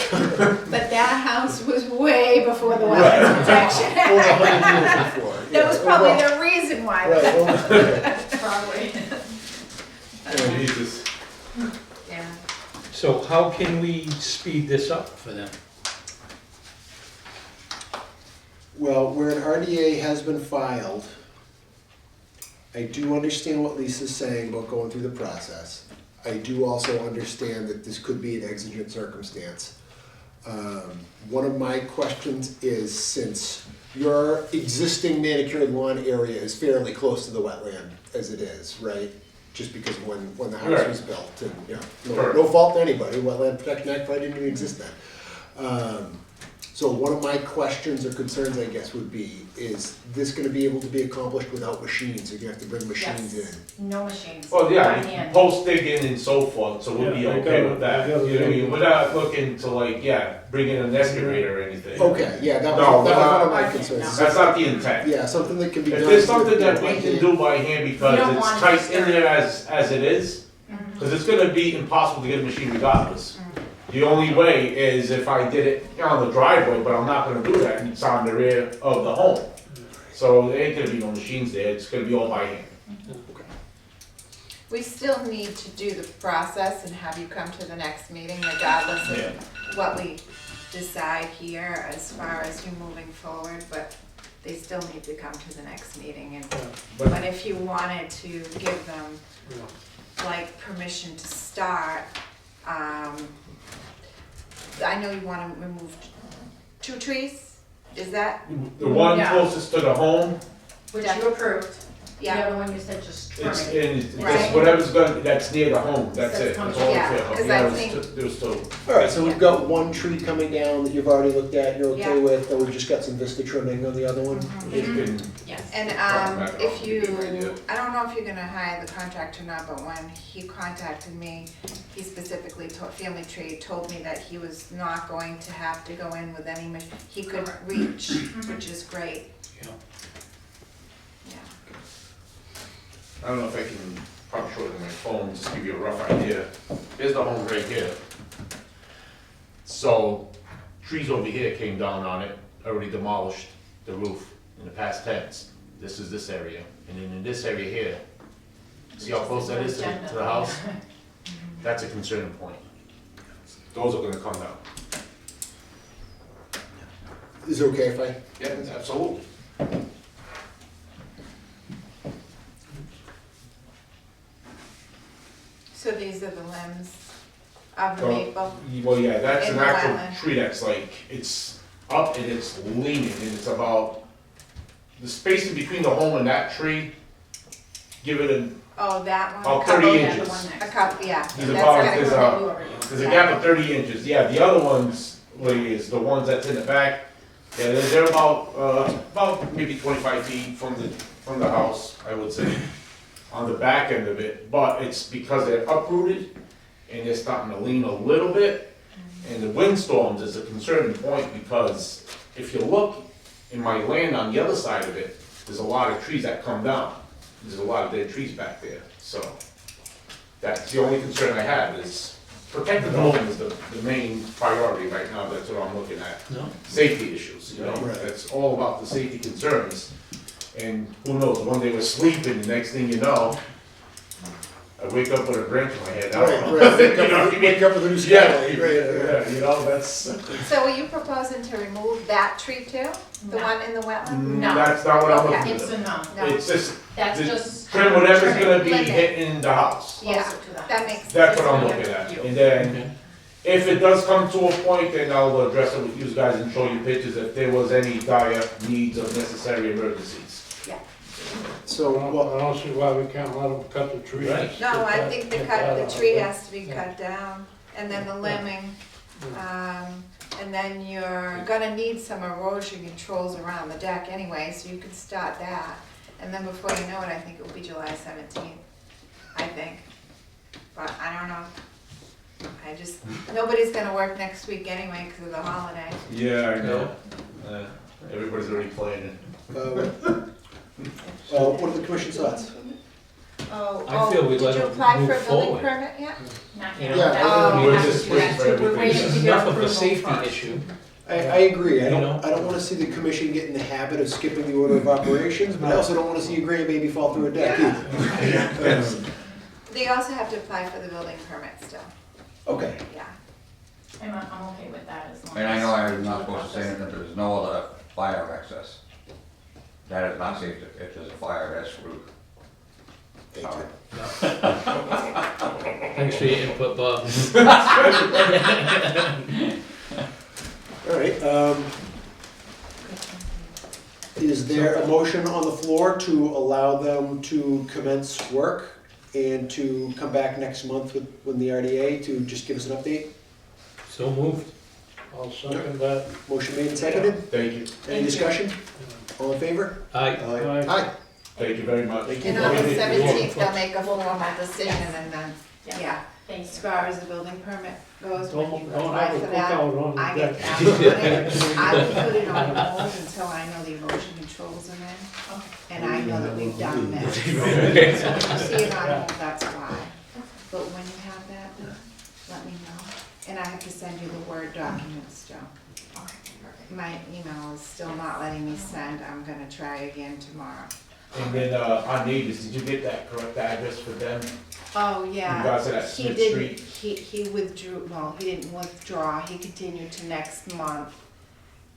But that house was way before the wetland protection. over 100 years before. That was probably the reason why. Right, over- Probably. Jesus. Yeah. So how can we speed this up for them? Well, where an RDA has been filed, I do understand what Lisa's saying about going through the process. I do also understand that this could be an exigent circumstance. One of my questions is, since your existing manicured lawn area is fairly close to the wetland as it is, right? Just because when the house Right. was built, and, you know, Right. no fault to anybody, Wetland Protection Act probably didn't even exist then. So one of my questions or concerns, I guess, would be, is this gonna be able to be accomplished without machines? Or do you have to bring machines in? Yes, no machines. Well, By yeah, hand. post digging and so forth, so we'll be Yeah, they okay gotta- with that. they gotta You know what I mean? do- We're not looking to like, bring in an excavator or anything. Okay, yeah, that No, was one of no, my no. concerns. That's not the intent. Yeah, something that can be done. If there's something that we can do by hand We because don't it's want tight to in there as it is, Mhm. because it's gonna be impossible to get a machine regardless. The only way is if I did it on the driveway, but I'm not gonna do that, it's on the rear of the home. So there ain't gonna be no machines there, it's gonna be all by hand. We still need to do the process and have you come to the next meeting regardless Yeah. of what we decide here as far as you moving forward, but they still need to come to the next meeting and, But- but if you wanted to give them like permission to start, I know you wanna remove 2 trees, is that? The one Yeah. closest to the home, Which you approved. The Yeah, other one you said just trim it's, it. and it's Right. whatever's gonna, that's near the home, that's So it, it's that's coming- all Yeah, it's 'cause there. I Yeah, think- there's still, Alright, so we've got one tree coming down that you've already looked at, you're okay Yeah. with, and we've just got some vista trimming on the other one? it's been, Yes. and Back if off, you, give you an idea. I don't know if you're gonna hire the contractor or not, but when he contacted me, he specifically told, Family Tree told me that he was not going to have to go in with any he could Correct. reach, which is great. Yeah. Yeah. I don't know if I can, probably show it on my phone, just give you a rough idea. Here's the home right here. So, trees over here came down on it, already demolished the roof in the past tense. This is this area, and then in this area here, see how close that is to the house? That's a concerning point. Those are gonna come down. Is it okay if I? Yeah, absolutely. So these are the limbs of the So- maple? Well, yeah, that's In an the actual wetland. tree that's like, it's up and it's leaning, and it's about, the space in between the home and that tree, give it a, Oh, that one? about Couple- 30 Yeah, the inches. one next A to couple, yeah. There's that's about, gotta there's go that a, you already- there's a gap of 30 inches, yeah, the other ones, is the ones that's in the back, yeah, they're about maybe 25 feet from the house, I would say, on the back end of it, but it's because they're uprooted, and they're starting to lean a little bit, and the windstorms is a concerning point, because if you look in my land on the other side of it, there's a lot of trees that come down, there's a lot of dead trees back there, so that's the only concern I have, is protecting the home is the main priority right now, that's what I'm looking at. No? Safety issues, you know, Right. it's all about the safety concerns. And who knows, one day we're sleeping, the next thing you know, I wake up with a branch in my head, I don't know. Right, You know what I mean? wake up with a new Yeah, skylight, right, yeah, you know, that's, So are you proposing to remove that tree too? The No. one in the wetland? No. that's not what I'm Okay. looking It's for. a no. No. It's just, That's the- just. trim whatever's trim gonna be limit. hitting the house. Yeah, closer to the that house. makes sense. That's what I'm Yeah. looking at. You. And then, Okay. if it does come to a point, then I'll address it with you guys and show you pictures if there was any dire needs of necessary emergencies. So, I well, don't see why we can't let them cut the trees. Right. No, I Get think that- the get that cut, out the tree of it. has to be cut down, and then the limbing. And then you're gonna need some erosion controls around the deck anyway, so you could start that. And then before you know it, I think it will be July 17th, I think. But I don't know. I just, nobody's gonna work next week anyway because of the holiday. Yeah, I know. Everybody's already planning. what are the commission's thoughts? I feel we let Did you them apply move for a building forward. permit yet? Not You yet. know, Oh, That's- we're we have just to do waiting that for too. We're everything. waiting This to is get enough of a approval safety first. issue. I agree, I You don't, know? I don't wanna see the commission get in the habit of skipping the order of operations, but I also don't wanna see a grandbaby fall through a deck either. They also have to apply for the building permit still, Okay, yeah. I'm okay with that as long as. And I know I'm we not do the supposed to say process. that there's no other fire access. That is not safe, if there's a fire, that's screwed. thank you. Thanks for your input, Bob. All right, is there a motion on the floor to allow them to commence work and to come back next month with the RDA to just give us an update? So moved. I'll second that. Motion made and seconded? Thank you. Any you. discussion? All in favor? Aye. Aye. Aye. Thank you very much. Thank you. And on the You're welcome. 17th, they'll make a formal decision and then, Yeah. yeah. Thank As you. far as the building permit goes, when you Don't apply have a for that, cookout on I the get deck. back on it. I will put it on hold until I know the erosion controls are in, and I know that we've done this. So when you see it on hold, that's why. But when you have that, let me know. And I have to send you the Word documents, Joe. My email is still not letting me send, I'm gonna try again tomorrow. And then, on neighbors, did you get that correct address for them? Oh, yeah. regards to that He Smith didn't, Street? he withdrew, well, he didn't withdraw, he continued to next month.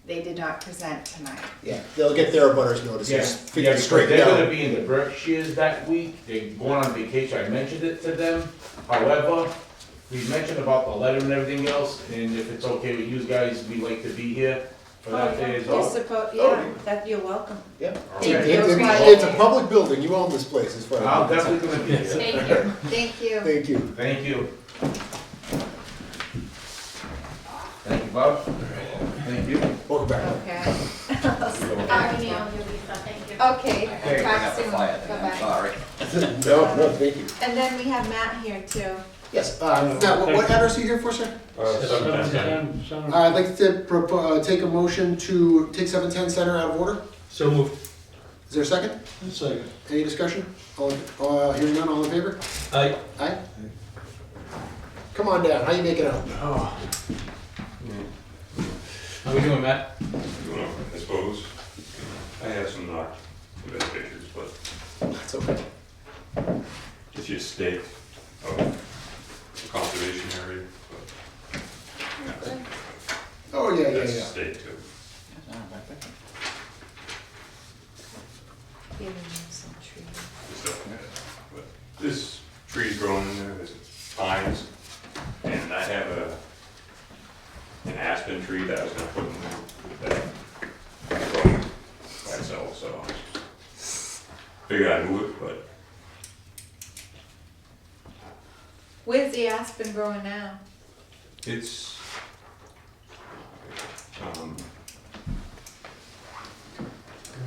They did not present tonight. Yeah, they'll get their abutters notices, Yeah, figure it because straight they're gonna out. be in the Berkshires that week, they're going on vacation, I mentioned it to them. However, we mentioned about the letter and everything else, and if it's okay with you guys, we'd like to be here for that day as You're well. supposed, Oh, yeah, that, you're welcome. Yeah. Thank Okay. you. It's a public building, you own this place as far as. I'm definitely gonna be here. Thank you. Thank you. Thank you. Thank you. Thank you, Bob. Thank you. Welcome back. Okay. I'll email you, Lisa, thank you. Okay, Okay, bring talk up the soon, fire thing, I'm bye-bye. sorry. No, thank you. And then we have Matt here too. Yes, Matt, what address are you here for, sir? 710 Center. I'd like to take a motion to take 710 Center out of order. So moved. Is there a second? Second. Any discussion? Hearing none, all in favor? Aye. Aye? Come on down, how you making out? Oh. How we doing, Matt? I suppose. I have some not the best pictures, but That's okay. it's your stake of the conservation area. But Oh, yeah, that's yeah. stake too. That's not a bad picture. Giving you some trees. Stuff like that. But there's trees growing in there, there's pines, and I have an aspen tree that I was gonna put in there that growing by itself, so figured I'd move it, but Where's the aspen growing now? it's,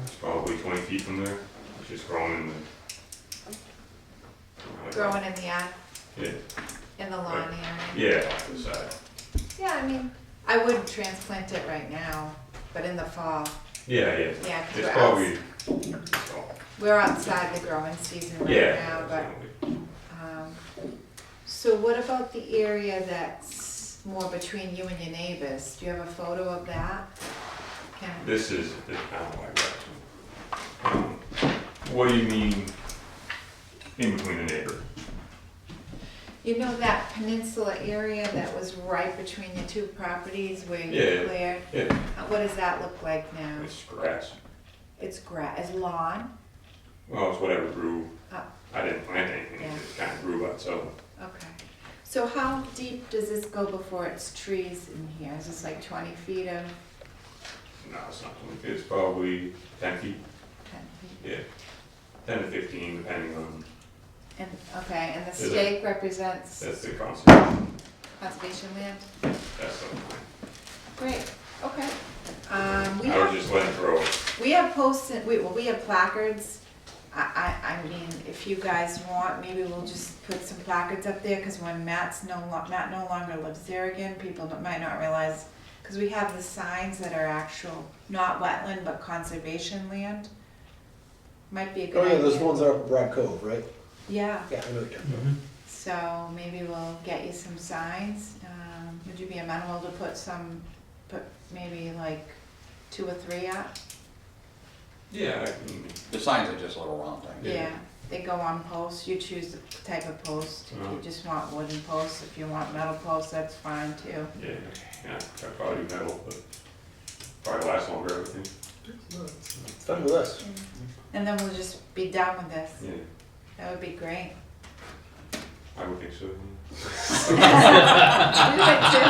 it's probably 20 feet from there. It's just growing in the. Growing in the yard, Yeah, in the lawn area? yeah, off the side. Yeah, I mean, I wouldn't transplant it right now, but in the fall. Yeah, yeah. Yeah, 'cause It's we're probably, We're outside the growing season right yeah. now, but, so what about the area that's more between you and your neighbors? Do you have a photo of that? Can, This is, I don't know why I got it. What do you mean in between the neighbor? you know that peninsula area that was right between your two properties where you Yeah, cleared? yeah. What does that look like now? It's grass. It's it's lawn? Well, it's whatever grew. Oh. I didn't plant anything, Yeah. it just kind of grew by itself. Okay. So how deep does this go before it's trees in here? Is this like 20 feet of, No, it's not 20 feet, it's probably 10 feet, 10 feet? yeah. 10 to 15, depending on, And, okay, and the Is it- stake represents that's the conservation, conservation land? that's the plan. Great, okay. We I was have, just letting it grow. we have post-it, we have placards. I mean, if you guys want, maybe we'll just put some placards up there, cause when Matt no longer lives there again, people might not realize, cause we have the signs that are actual, not wetland, but conservation land. Might be a good Oh, idea. yeah, those ones are up at Broad Cove, right? Yeah, Yeah, I know what you're talking about. so maybe we'll get you some signs. Would you be amenable to put maybe like 2 or 3 up? Yeah, I can, The signs are just little round things. Yeah. Yeah, they go on posts, you choose the type of post, if you just want wooden posts, if you want metal posts, that's fine too. yeah, I'd probably do metal, but probably last longer, I think. It's done with us. And then we'll just be done with this, Yeah, that would be great. I would think so. We would too.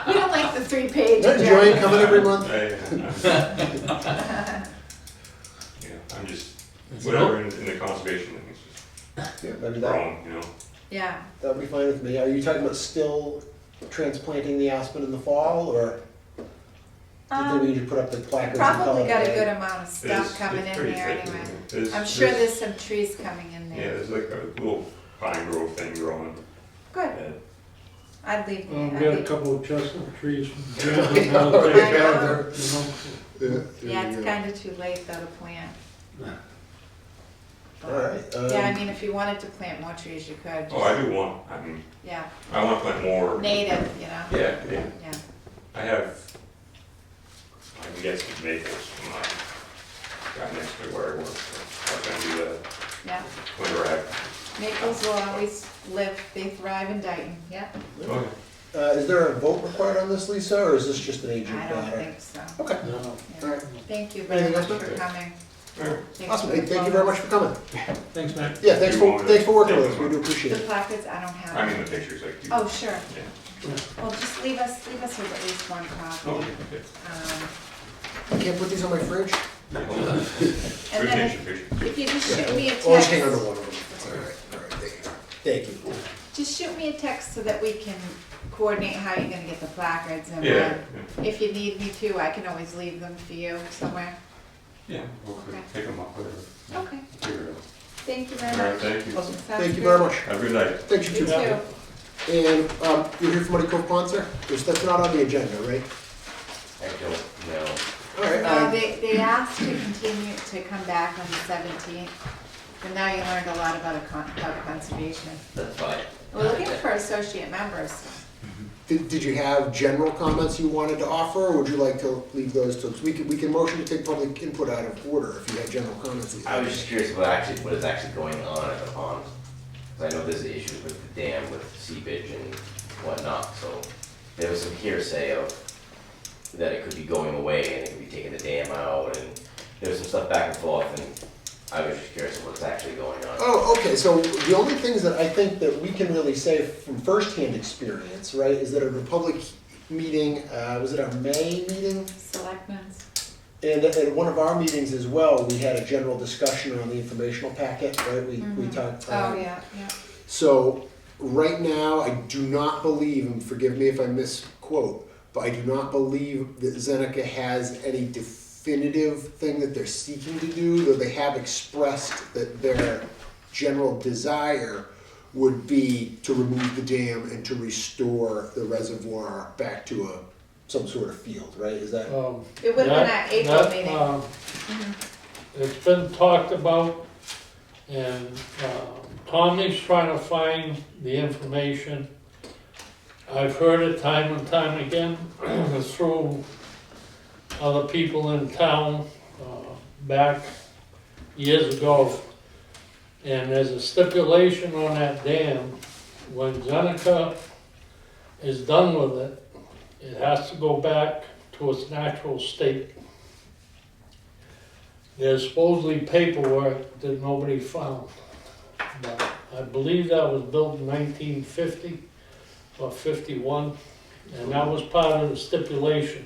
We don't like the 3-page. Isn't Joey coming every month? Yeah, I'm just, whatever in the conservation thing, it's just Yeah, maybe that, growing, you know? Yeah, that would be fine with me. Are you talking about still transplanting the aspen in the fall, or did we need to put up the placards and call probably it got a day? good amount of stuff It's coming in pretty there thick, anyway. There's- I'm sure there's- there's some trees coming in Yeah, there. there's like a little pine grove thing growing. Good, Yeah. I'd leave, I've got a couple of chestnut trees. Yeah, Now already take got care there. of it, you know. Yeah, yeah, there it's you go. kinda too late though to plant. All right. Yeah, I mean, if you wanted to plant more trees, you could. Oh, I do want, I mean, Yeah, I want to plant more. native, you know? Yeah, yeah. Yeah, I can get some maples from my guy next to where I work, so I was gonna do that. yeah. Winter ag. Maples will always live, they thrive in Dayton, yep. Okay. Is there a vote required on this, Lisa, or is this just an agent I don't matter? think so. Okay. No. Yeah. Thank you very Anything much else, for Matt? coming. Alright. Thanks Awesome, for hey, the thank you very much photos. for coming. Thanks, Matt. Yeah, thanks for working with us, we do appreciate The it. placards, I don't have. I mean, them. the pictures, like you. Oh, sure. Yeah. Well, just leave us with at least one copy. Okay, okay. I can't put these on my fridge? And Good then picture, picture. if you just shoot me a text. Always hang on to one of them. That's all right, thank you. Thank you. Just shoot me a text so that we can coordinate how you're gonna get the placards and Yeah, if you need me to, I can always leave them for you somewhere. yeah, we'll Okay. pick them up, whatever. Okay, Figure it out. thank you very All right, much. thank you. Awesome, Sounds thank you good. very much. Have a good night. Thanks, you You too. too. And, you're here for Muddy Cove Pond, sir? That's not on the agenda, right? I don't know. All right, No, they asked to continue to come back on the 17th, but now you learned a lot about conservation. That's fine. We're looking for associate members. did you have general comments you wanted to offer, or would you like to leave those to, we can motion to take public input out of order if you had general comments. that you I was had. just curious about what is actually going on at the pond. Because I know there's issues with the dam, with seepage and whatnot, so there was some hearsay of that it could be going away and it could be taking the dam out, and there was some stuff back and forth, and I was just curious of what's actually going on. Oh, okay, so the only things that I think that we can really say from firsthand experience, right, is that at a public meeting, was it our May meeting? Selectmen's. And at one of our meetings as well, we had a general discussion on the informational packet, right, we talked. Oh, yeah, yeah. So, right now, I do not believe, and forgive me if I misquote, but I do not believe that Zeneca has any definitive thing that they're seeking to do, though they have expressed that their general desire would be to remove the dam and to restore the reservoir back to some sort of field, right? Is that? It would have been our April meeting. It's been talked about, and Tommy's trying to find the information. I've heard it time and time again through other people in town back years ago. And there's a stipulation on that dam, when Zeneca is done with it, it has to go back to its natural state. There's supposedly paperwork that nobody found, but I believe that was built in 1950 or 51, and that was part of the stipulation,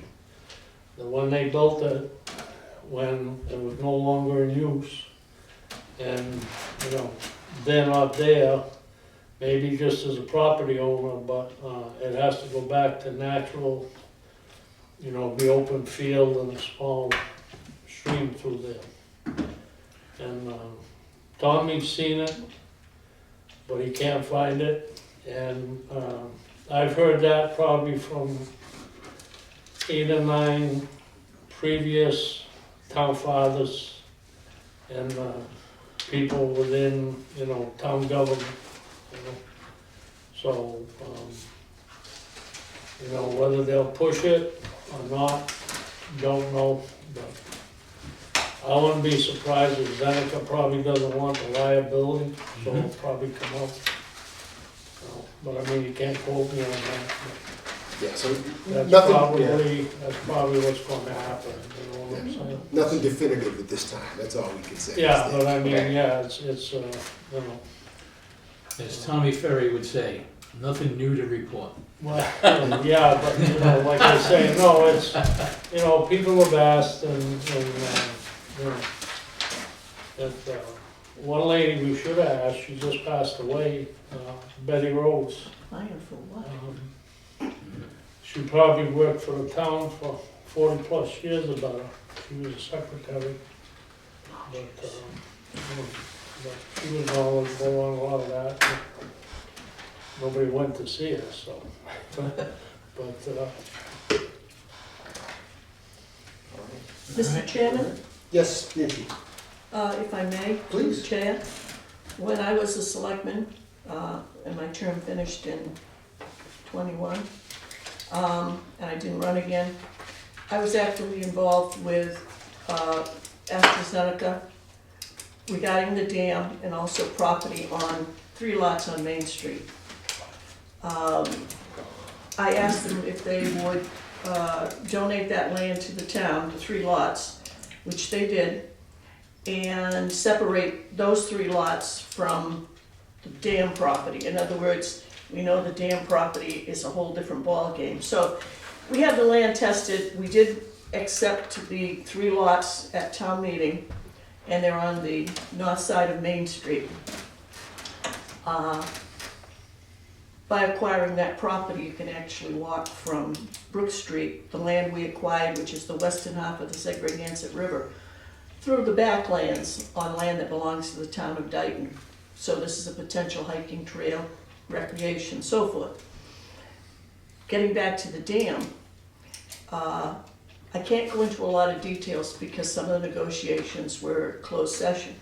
that when they built it, when it was no longer in use, and, you know, they're not there, maybe just as a property owner, but it has to go back to natural, you know, the open field and a small stream through there. And Tommy's seen it, but he can't find it. And I've heard that probably from 8 or 9 previous town fathers and people within, you know, town government, you know. So, you know, whether they'll push it or not, don't know, but I wouldn't be surprised if Zeneca probably doesn't want the liability, so it'll probably come out. So, but I mean, you can't quote me on that. Yeah, so That's nothing, probably what's gonna happen, you know what I'm saying? nothing definitive at this time, that's all we can say. Yeah, but I mean, yeah, it's, you know. As Tommy Ferry would say, nothing new to report. Well, yeah, but, you know, like I say, no, it's, you know, people have asked and, you know, that, one lady we should have asked, she just passed away, Betty Rose. Fire for what? She probably worked for the town for 40+ years about her. She was a secretary. But, you know, but she was knowledgeable on a lot of that. Nobody went to see her, so. But, Mr. Chairman, Yes, Nancy, if I may, please. Chair, when I was a selectman, and my term finished in 21, and I didn't run again, I was actively involved with AstraZeneca regarding the dam and also property on 3 lots on Main Street. I asked them if they would donate that land to the town, the 3 lots, which they did, and separate those 3 lots from the dam property. In other words, we know the dam property is a whole different ballgame. So we had the land tested. We did accept the 3 lots at town meeting, and they're on the north side of Main Street. By acquiring that property, you can actually walk from Brook Street, the land we acquired, which is the western half of the Segregansett River, through the backlands on land that belongs to the town of Dayton. So this is a potential hiking trail, recreation, so forth. Getting back to the dam, I can't go into a lot of details because some of the negotiations were closed session.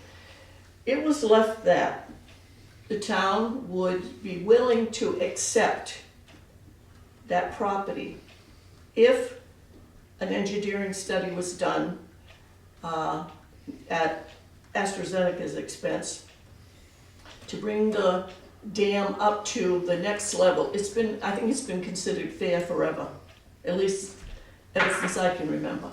It was left that the town would be willing to accept that property if an engineering study was done at AstraZeneca's expense to bring the dam up to the next level. I think it's been considered fair forever, at least ever since I can remember.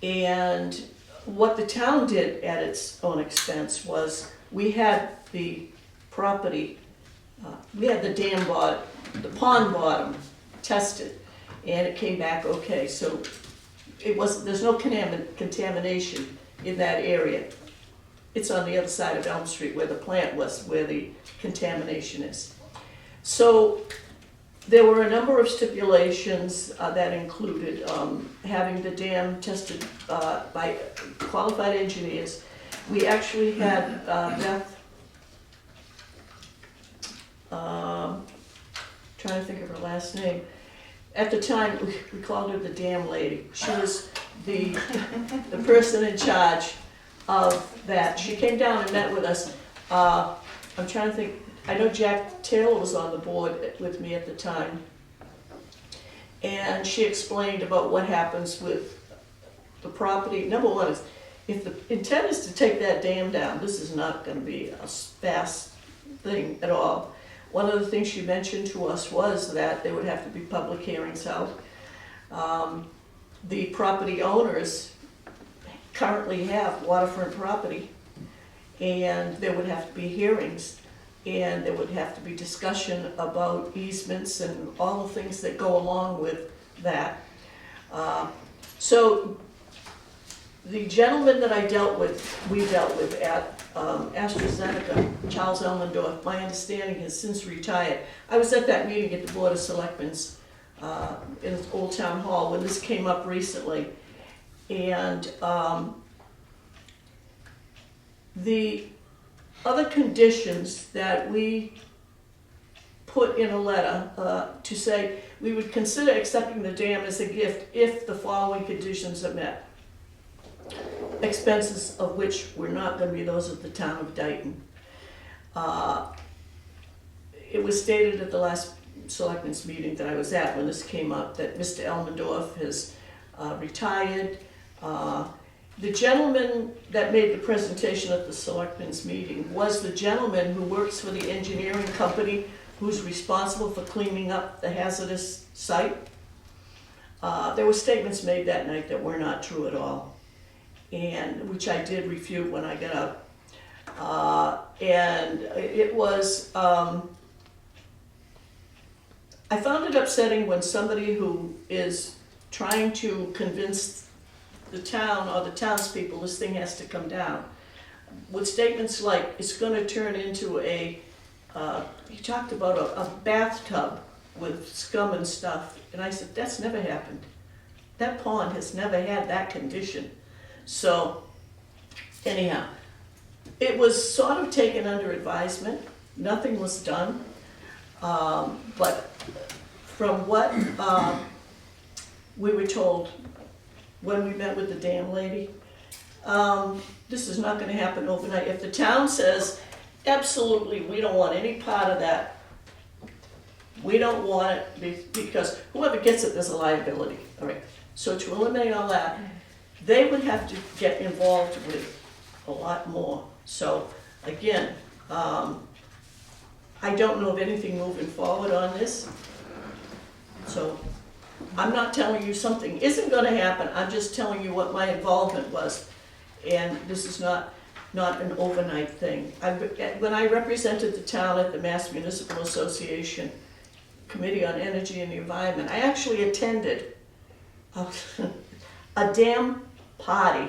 And what the town did at its own expense was we had the property, we had the dam bottom, the pond bottom tested, and it came back okay. So there's no contamination in that area. It's on the other side of Elm Street where the plant was, where the contamination is. So there were a number of stipulations that included having the dam tested by qualified engineers. We actually had Beth, trying to think of her last name. At the time, we called her the dam lady. She was the person in charge of that. She came down and met with us. I'm trying to think, I know Jack Taylor was on the board with me at the time. And she explained about what happens with the property. Number one is, if the intent is to take that dam down, this is not going to be a fast thing at all. One of the things she mentioned to us was that there would have to be public hearings held. The property owners currently have waterfront property, and there would have to be hearings, and there would have to be discussion about easements and all the things that go along with that. So the gentleman that we dealt with at AstraZeneca, Charles Elmendorf, my understanding has since retired. I was at that meeting at the Board of Selectmen's in Old Town Hall when this came up recently. And the other conditions that we put in a letter to say we would consider accepting the dam as a gift if the following conditions are met. Expenses of which were not going to be those of the town of Dayton. It was stated at the last selectmen's meeting that I was at when this came up that Mr. Elmendorf has retired. The gentleman that made the presentation at the selectmen's meeting was the gentleman who works for the engineering company who's responsible for cleaning up the hazardous site. There were statements made that night that were not true at all, and which I did refute when I got up. And it was, I found it upsetting when somebody who is trying to convince the town or the townspeople this thing has to come down, with statements like it's going to turn into he talked about a bathtub with scum and stuff, and I said, that's never happened. That pond has never had that condition. So anyhow, it was sort of taken under advisement. Nothing was done. But from what we were told when we met with the dam lady, this is not going to happen overnight. If the town says, absolutely, we don't want any part of that, we don't want it because whoever gets it, there's a liability. All right. So to eliminate all that, they would have to get involved with a lot more. So again, I don't know of anything moving forward on this. So I'm not telling you something isn't gonna happen, I'm just telling you what my involvement was. And this is not an overnight thing. When I represented the town at the Mass Municipal Association Committee on Energy and the Environment, I actually attended a dam party.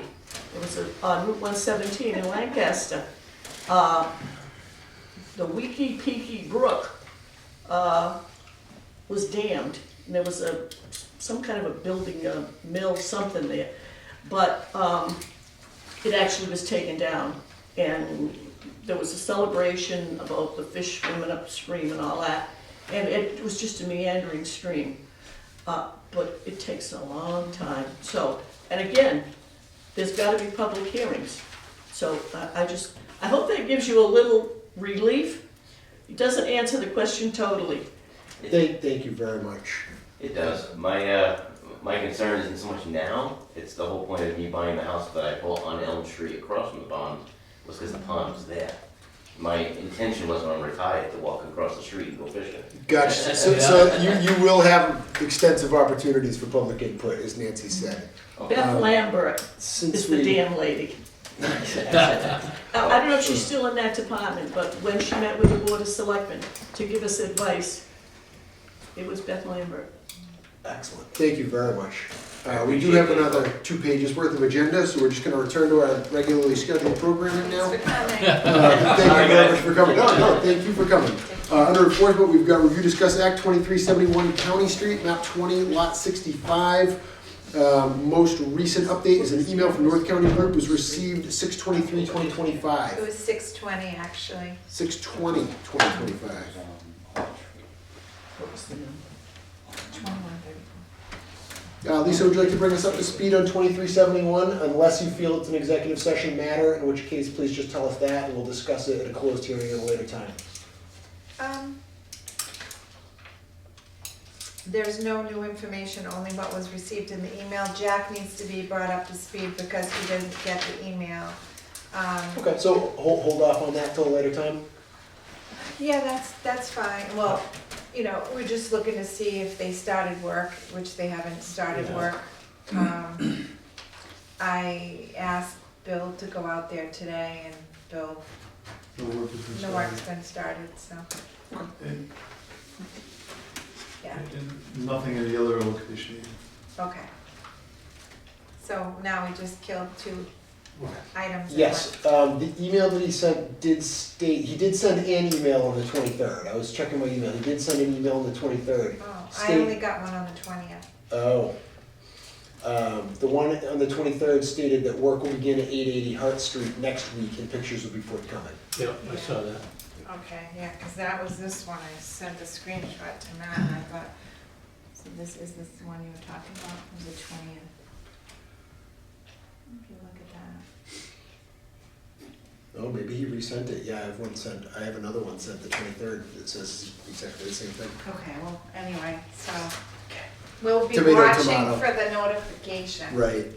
It was on Route 117 in Lancaster. The Weeki Peaky Brook was dammed, and there was some kind of a building, a mill, something there. But it actually was taken down, and there was a celebration about the fish swimming upstream and all that, and it was just a meandering stream. But it takes a long time. So, and again, there's got to be public hearings. So I hope that gives you a little relief. It doesn't answer the question totally. Thank you very much. It does. My concern isn't so much now, it's the whole point of me buying the house that I bought on Elm Street across from the pond, was because the pond was there. My intention was when I'm retired to walk across the street and go fishing. Gotcha. So you will have extensive opportunities for public input, as Nancy said. Beth Lambert is the damn lady. I don't know if she's still in that department, but when she met with the Board of Selectmen to give us advice, it was Beth Lambert. Excellent. Thank you very much. We do have another 2 pages worth of agenda, so we're just going to return to our regularly scheduled programming now. Thank you very much for coming. No, thank you for coming. Under enforcement, we've got review, discuss Act 2371 County Street, map 20, lot 65. Most recent update is an email from North County Group was received 6/23/2025. It was 6/20 actually. 6/20/2025. What was the number? 2134. Lisa, would you like to bring us up to speed on 2371, unless you feel it's an executive session matter, in which case please just tell us that and we'll discuss it at a closed hearing at a later time. There's no new information, only what was received in the email. Jack needs to be brought up to speed because he didn't get the email. Okay, so hold off on that till a later time? Yeah, that's fine. Well, you know, we're just looking to see if they started work, which they haven't started work. I asked Bill to go out there today, and Bill, the work's been started, so. And Yeah, nothing in the other location. okay. So now we just killed 2 items. Yes, the email that he sent did state, he did send an email on the 23rd. I was checking my email. He did send an email on the 23rd. Oh, I only got one on the 20th. Oh. The one on the 23rd stated that work will begin at 880 Hart Street next week and pictures will be forthcoming. Yep, I saw that. Okay, yeah, because that was this one. I sent a screenshot to Matt, and I thought, so this is this one you were talking about, was the 20th. If you look at that. Oh, maybe he resent it. Yeah, I have another one sent the 23rd that says exactly the same thing. Okay, well, anyway, so we'll be Tomato, watching tomato. for the notification. Right.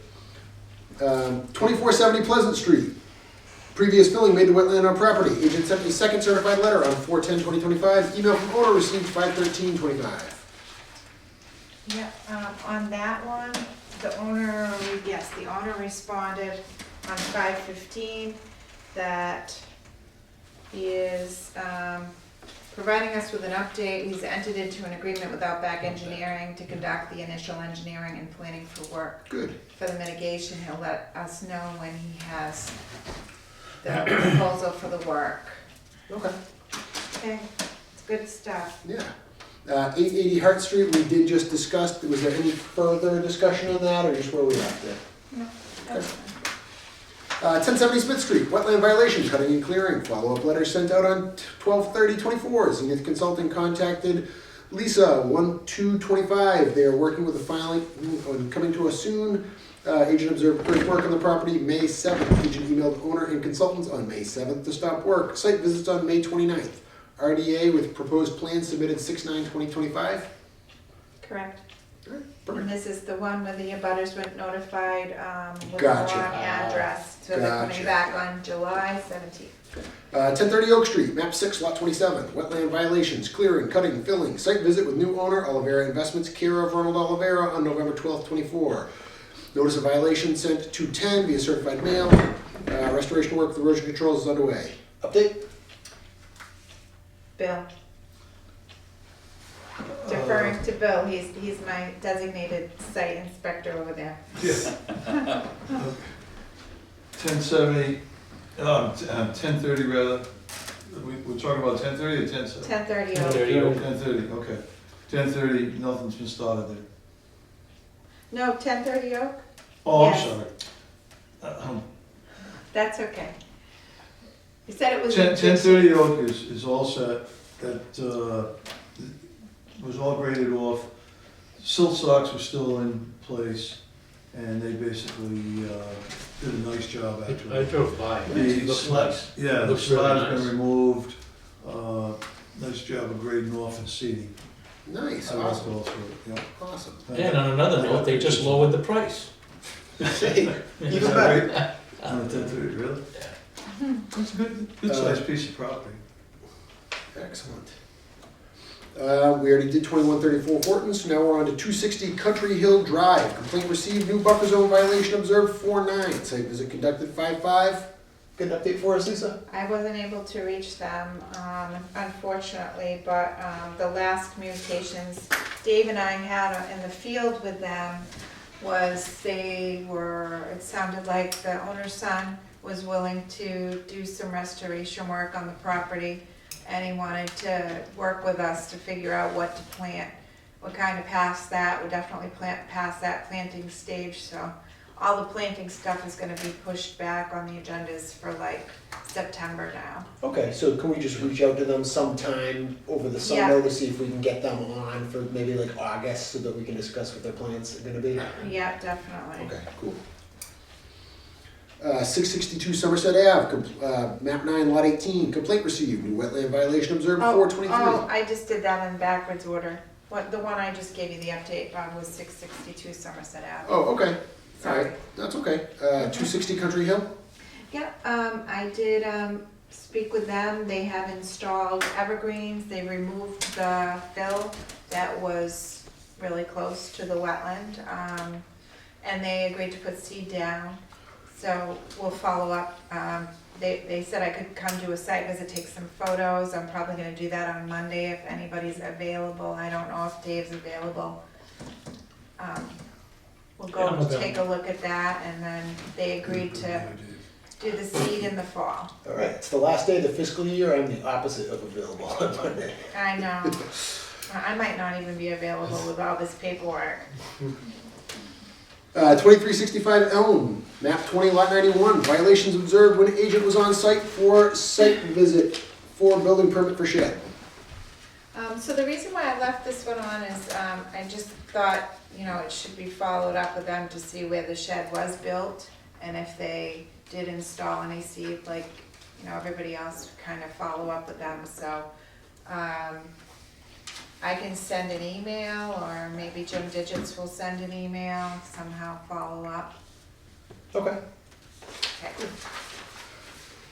2470 Pleasant Street. Previous filling made to wetland on property. Agent sent a second certified letter on 4/10/2025. Email from owner received 5/13/25. Yeah, on that one, the owner responded on 5/15 that he is providing us with an update. He's entered into an agreement with Outback Engineering to conduct the initial engineering and planning for work. Good. For the mitigation. He'll let us know when he has the proposal for the work. Okay. Okay, it's good stuff. Yeah. 880 Hart Street, we did just discuss. Was there any further discussion on that, or just where we left it? No, that's fine. 1070 Smith Street, wetland violation, cutting and clearing. Follow-up letter sent out on 12/30/24. Zenith Consulting contacted Lisa 1/2/25. They are working with the filing on coming to us soon. Agent observed great work on the property May 7th. Agent emailed owner and consultants on May 7th to stop work. Site visits on May 29th. RDA with proposed plans submitted 6/9/2025. Correct. All right. And this is the one where the abutters went notified, with the Gotcha. wrong address. So they're Gotcha. coming back on July 17th. 1030 Oak Street, map 6, lot 27, wetland violations, clearing, cutting, filling, site visit with new owner, Olivera Investments, care of Ronald Olivera on November 12th, 24. Notice of violation sent to 10 via certified mail. Restoration work with erosion controls is underway. Update? Bill. Deferring to Bill, he's my designated site inspector over there. 1070, 1030 rather. We're talking about 1030 or 1070? 10:30. 1030, okay. 1030, nothing's been started there. No, 10:30 Oak? Oh, I'm Yes. sorry. That's okay. You said it was. 1030 Oak is all set. That was all graded off. Silt socks were still in place, and they basically did a nice job actually. I drove by. The It looks slab, nice. yeah, the Looks really slab's nice. been removed. Nice job of grading off and seeding. Nice, I walked awesome. all through it, yeah. Awesome. And on another note, they just lowered the price. Hey, Is even that better. right? On the 1030, really? That's a good sized piece of property. Excellent. We already did 2134 Horton, so now we're on to 260 Country Hill Drive. Complaint received, new buffer zone violation observed 4-9. Site visit conducted 5-5. Good update for us, Lisa? I wasn't able to reach them, unfortunately, but the last communications Dave and I had in the field with them was it sounded like the owner's son was willing to do some restoration work on the property, and he wanted to work with us to figure out what to plant. We're kind of past that, we're definitely past that planting stage, so all the planting stuff is gonna be pushed back on the agendas for like September now. Okay, so can we just reach out to them sometime over the summer to see if we can get them on for maybe like August so that we can discuss what their plans are gonna be? Yeah, definitely. Okay, cool. 662 Somerset Ave, map 9, lot 18, complaint received, new wetland violation observed, 423. Oh, I just did that in backwards order. The one I just gave you the update on was 662 Somerset Ave. Oh, okay. All Sorry. right, that's okay. 260 Country Hill? Yeah, I did speak with them. They have installed evergreens. They removed the fill that was really close to the wetland. And they agreed to put seed down. So we'll follow up. They said I could come do a site visit, take some photos. I'm probably gonna do that on Monday if anybody's available. I don't know if Dave's available. We'll Yeah, I'm go available. take a look at that, and then they agreed to do the seed in the fall. All right, it's the last day of the fiscal year. I'm the opposite of available on Monday. I know. I might not even be available with all this paperwork. 2365 Elm, map 20, lot 91. Violations observed when agent was on site for site visit for building permit for shed. So the reason why I left this one on is I just thought, it should be followed up with them to see where the shed was built and if they did install any seed, like, everybody else, kind of follow up with them. So I can send an email, or maybe Jim Digits will send an email, somehow follow up. Okay. Okay.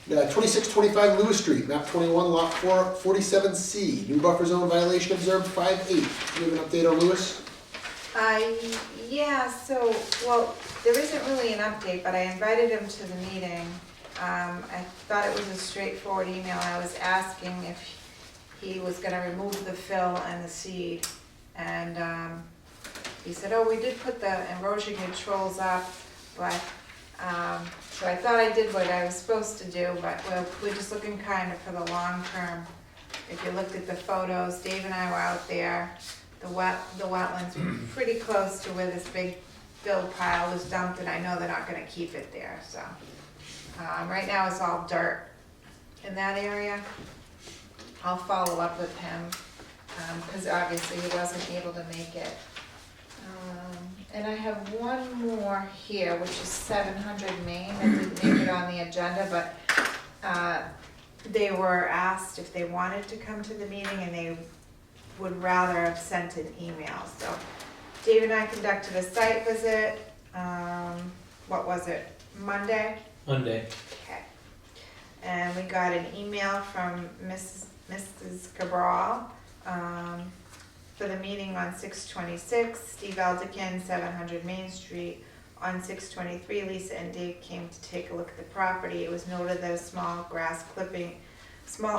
2625 Lewis Street, map 21, lot 47C. New buffer zone violation observed 5-8. Do you have an update on Lewis? Yeah, well, there isn't really an update, but I invited him to the meeting. I thought it was a straightforward email. I was asking if he was gonna remove the fill and the seed. And he said, oh, we did put the erosion controls up, but, so I thought I did what I was supposed to do, but we're just looking kind of for the long term. If you looked at the photos, Dave and I were out there. The wetlands were pretty close to where this big fill pile was dumped, and I know they're not gonna keep it there, so. Right now it's all dirt in that area. I'll follow up with him, because obviously he wasn't able to make it. And I have one more here, which is 700 Main, that didn't make it on the agenda, but they were asked if they wanted to come to the meeting, and they would rather have sent an email. So Dave and I conducted a site visit, what was it, Monday? Monday. Okay. And we got an email from Mrs. Cabral, for the meeting on 6/26, Steve Eldikin, 700 Main Street. On 6/23, Lisa and Dave came to take a look at the property. It was noted that a small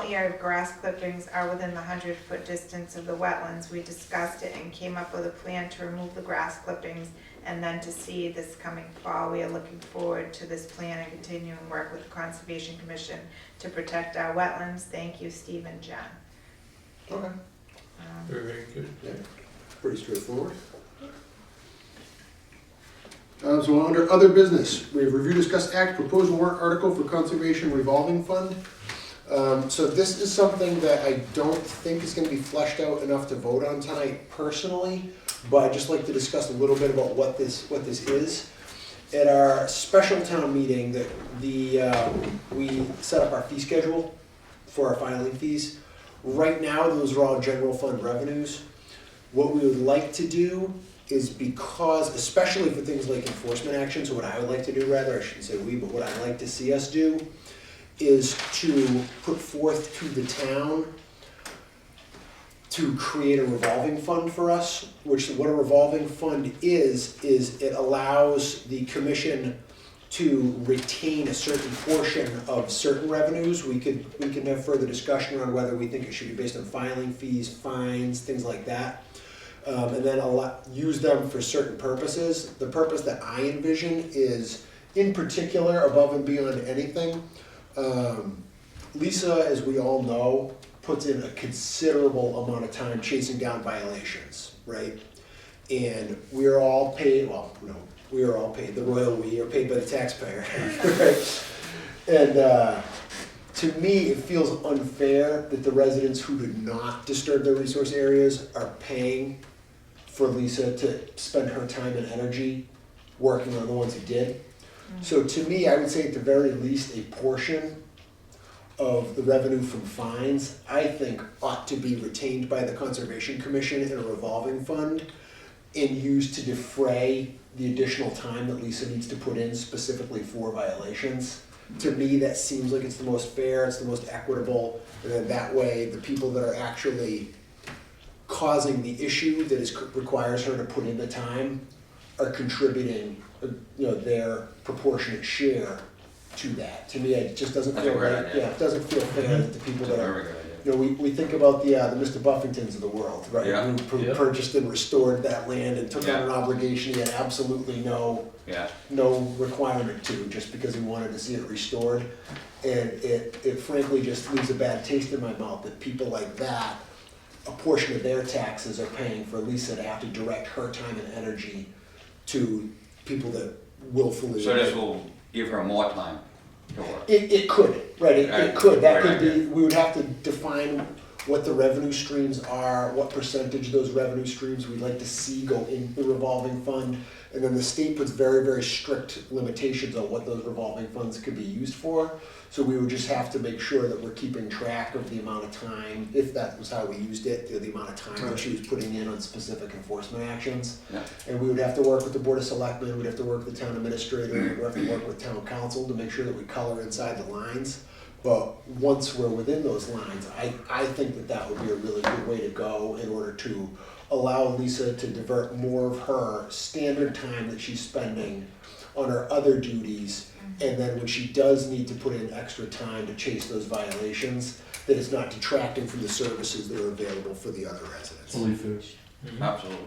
area of grass clippings are within the 100-foot distance of the wetlands. We discussed it and came up with a plan to remove the grass clippings and then to seed this coming fall. We are looking forward to this plan and continuing work with the Conservation Commission to protect our wetlands. Thank you, Steve and Jen. Okay. Very, very good. Yeah, pretty straightforward. So under other business, we have review, discuss, act, proposed warrant article for conservation revolving fund. So this is something that I don't think is gonna be fleshed out enough to vote on tonight personally, but I'd just like to discuss a little bit about what this is. At our special town meeting, we set up our fee schedule for our filing fees. Right now, those are all general fund revenues. What we would like to do is, because, especially for things like enforcement actions, or what I would like to do rather, I shouldn't say we, but what I'd like to see us do, is to put forth to the town to create a revolving fund for us, which what a revolving fund is it allows the commission to retain a certain portion of certain revenues. We can have further discussion around whether we think it should be based on filing fees, fines, things like that. And then use them for certain purposes. The purpose that I envision is, in particular, above and beyond anything, Lisa, as we all know, puts in a considerable amount of time chasing down violations, right? And we're all paid, well, no, we are all paid, the royal we are paid by the taxpayer, right? And to me, it feels unfair that the residents who did not disturb their resource areas are paying for Lisa to spend her time and energy working on the ones who did. So to me, I would say at the very least, a portion of the revenue from fines, I think, ought to be retained by the Conservation Commission in a revolving fund and used to defray the additional time that Lisa needs to put in specifically for violations. To me, that seems like it's the most fair, it's the most equitable, and then that way, the people that are actually causing the issue that requires her to put in the time are contributing, their proportionate share to that. To me, it just doesn't feel right. Yeah, it doesn't feel fair that the people that are, we think about the Mr. Buffingtons of the world, right? Yeah. Who purchased and restored that land and took on an obligation he had absolutely no requirement to, just because he wanted to see it restored. And it frankly just leaves a bad taste in my mouth that people like that, a portion of their taxes are paying for Lisa to have to direct her time and energy to people that willfully. So this will give her more time to work. It could, right, it could, that could Right. be, we would have to define what the revenue streams are, what percentage of those revenue streams we'd like to see go in the revolving fund. And then the state puts very, very strict limitations on what those revolving funds could be used for. So we would just have to make sure that we're keeping track of the amount of time, if that was how we used it, the amount of time that she was putting in on specific enforcement actions. Yeah. And we would have to work with the Board of Selectmen, we'd have to work with the town administrator, we'd have to work with town council to make sure that we color inside the lines. But once we're within those lines, I think that would be a really good way to go in order to allow Lisa to divert more of her standard time that she's spending on her other duties. And then when she does need to put in extra time to chase those violations, that it's not detracting from the services that are available for the other residents. Fully fair. Absolutely.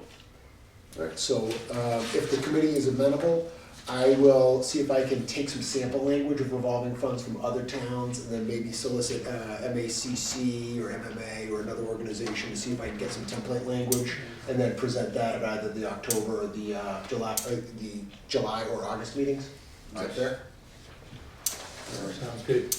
Right, so if the committee is amenable, I will see if I can take some sample language of revolving funds from other towns and then maybe solicit MACC or MMA or another organization to see if I can get some template language and then present that at either the October or the July or August meetings. Is that fair? Sounds good.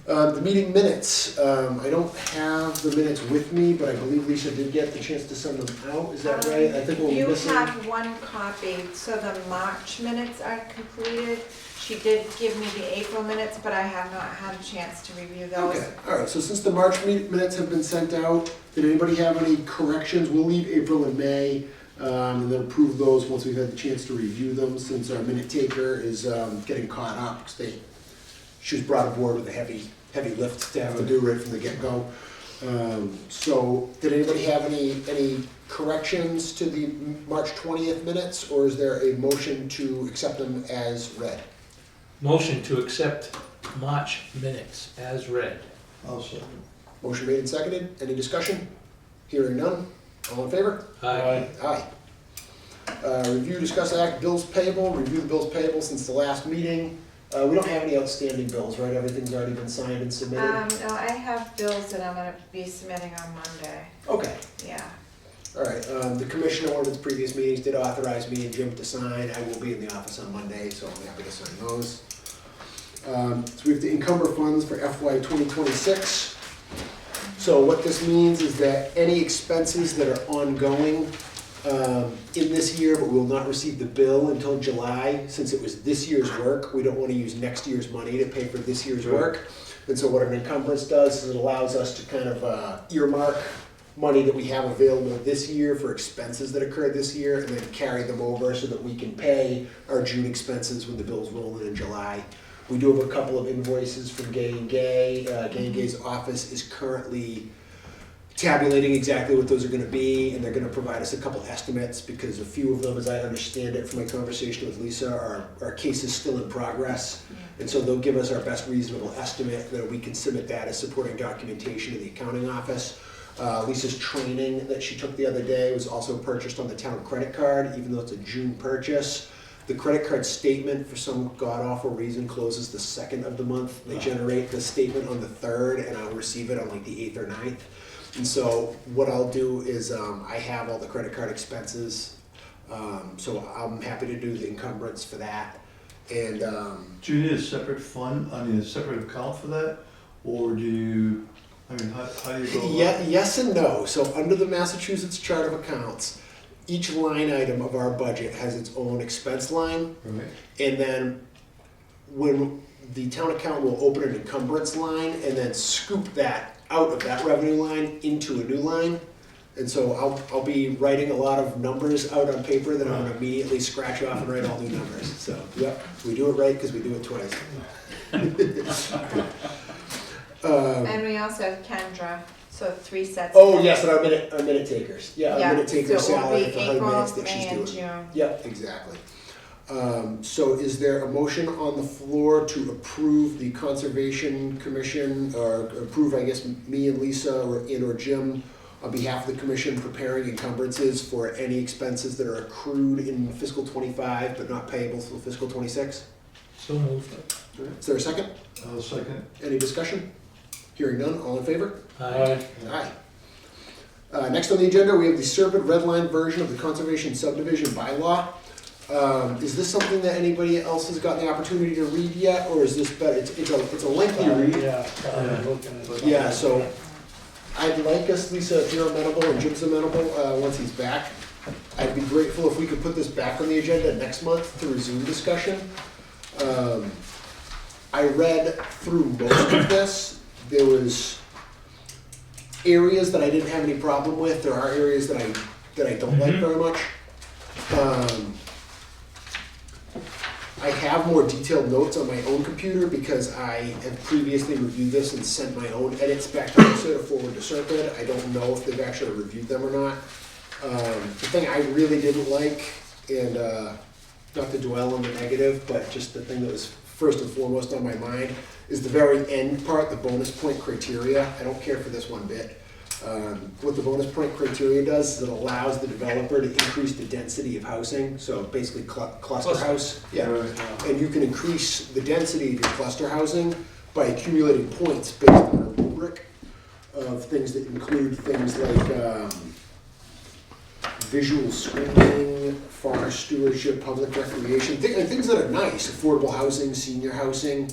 The meeting minutes, I don't have the minutes with me, but I believe Lisa did get the chance to send them out, is that right? I think what we're You missing. have one copy, so the March minutes are completed. She did give me the April minutes, but I have not had a chance to review those. Okay, all right, so since the March minutes have been sent out, did anybody have any corrections? We'll leave April and May. and then approve those once we've had the chance to review them, since our minute taker is getting caught up, because she was brought aboard with a heavy lift to have to do right from the get-go. So, did anybody have any corrections to the March 20th minutes, or is there a motion to accept them as read? Motion to accept March minutes as read. I'll second. Motion made and seconded. Any discussion? Hearing none. All in favor? Aye. Aye. Review, discuss, act, bills payable. Review the bills payable since the last meeting. We don't have any outstanding bills, right? Everything's already been signed and submitted? No, I have bills that I'm gonna be submitting on Monday, Okay. yeah. All right. The commission at one of its previous meetings did authorize me and Jim to sign. I will be in the office on Monday, so I'm happy to sign those. So we have to encumber funds for FY 2026. So what this means is that any expenses that are ongoing in this year, but we will not receive the bill until July, since it was this year's work, we don't want to use next year's money to pay for this year's work. And so what an encumbrance does is it allows us to kind of earmark money that we have available this year for expenses that occurred this year, and then carry them over so that we can pay our June expenses when the bills roll in July. We do have a couple of invoices from Gay and Gay. Gay and Gay's office is currently tabulating exactly what those are gonna be, and they're gonna provide us a couple estimates, because a few of them, as I understand it from my conversation with Lisa, are cases still in progress. And so they'll give us our best reasonable estimate, that we can submit that as supporting documentation to the accounting office. Lisa's training that she took the other day was also purchased on the town credit card, even though it's a June purchase. The credit card statement, for some god-awful reason, closes the 2nd of the month. They generate the statement on the 3rd, and I'll receive it on like the 8th or 9th. And so what I'll do is, I have all the credit card expenses, so I'm happy to do the encumbrance for that. And, Do you need a separate fund, a separate account for that? Or do you, how do you go about it? yes and no. So under the Massachusetts Chart of Accounts, each line item of our budget has its own expense line. Right. And then when the town account will open an encumbrance line and then scoop that out of that revenue line into a new line. And so I'll be writing a lot of numbers out on paper that I'm gonna immediately scratch off and write all new numbers. So, yep, we do it right because we do it twice. And we also have Kendra, so 3 sets. Oh, yes, and our minute takers. Yeah, our minute taker so it will salary be for how many April, minutes that she's May, and doing. June. Yep, exactly. So is there a motion on the floor to approve the Conservation Commission, or approve, I guess, me and Lisa or Jim on behalf of the commission preparing encumbrances for any expenses that are accrued in fiscal 25 but not payable till fiscal 26? So moved. Is there a second? I'll second. Any discussion? Hearing none, all in favor? Aye. Aye. Next on the agenda, we have the Serpent Red Line version of the Conservation Subdivision Bylaw. Is this something that anybody else has gotten the opportunity to read yet, or is this better? It's a lengthy read. Yeah, I'm looking at it. Yeah, so I'd like us, Lisa, if you're amenable and Jim's amenable, once he's back, I'd be grateful if we could put this back on the agenda next month to resume discussion. I read through most of this. There was areas that I didn't have any problem with. There are areas that I don't like very much. I have more detailed notes on my own computer because I have previously reviewed this and sent my own edits back to Lisa to forward to Serpent. I don't know if they've actually reviewed them or not. The thing I really didn't like, and not to dwell on the negative, but just the thing that was first and foremost on my mind, is the very end part, the bonus point criteria. I don't care for this one bit. What the bonus point criteria does is it allows the developer to increase the density of housing, so basically cluster house. Yeah, and you can increase the density of your cluster housing by accumulating points based on a rubric of things that include things like visual screening, forest stewardship, public recreation, and things that are nice, affordable housing, senior housing.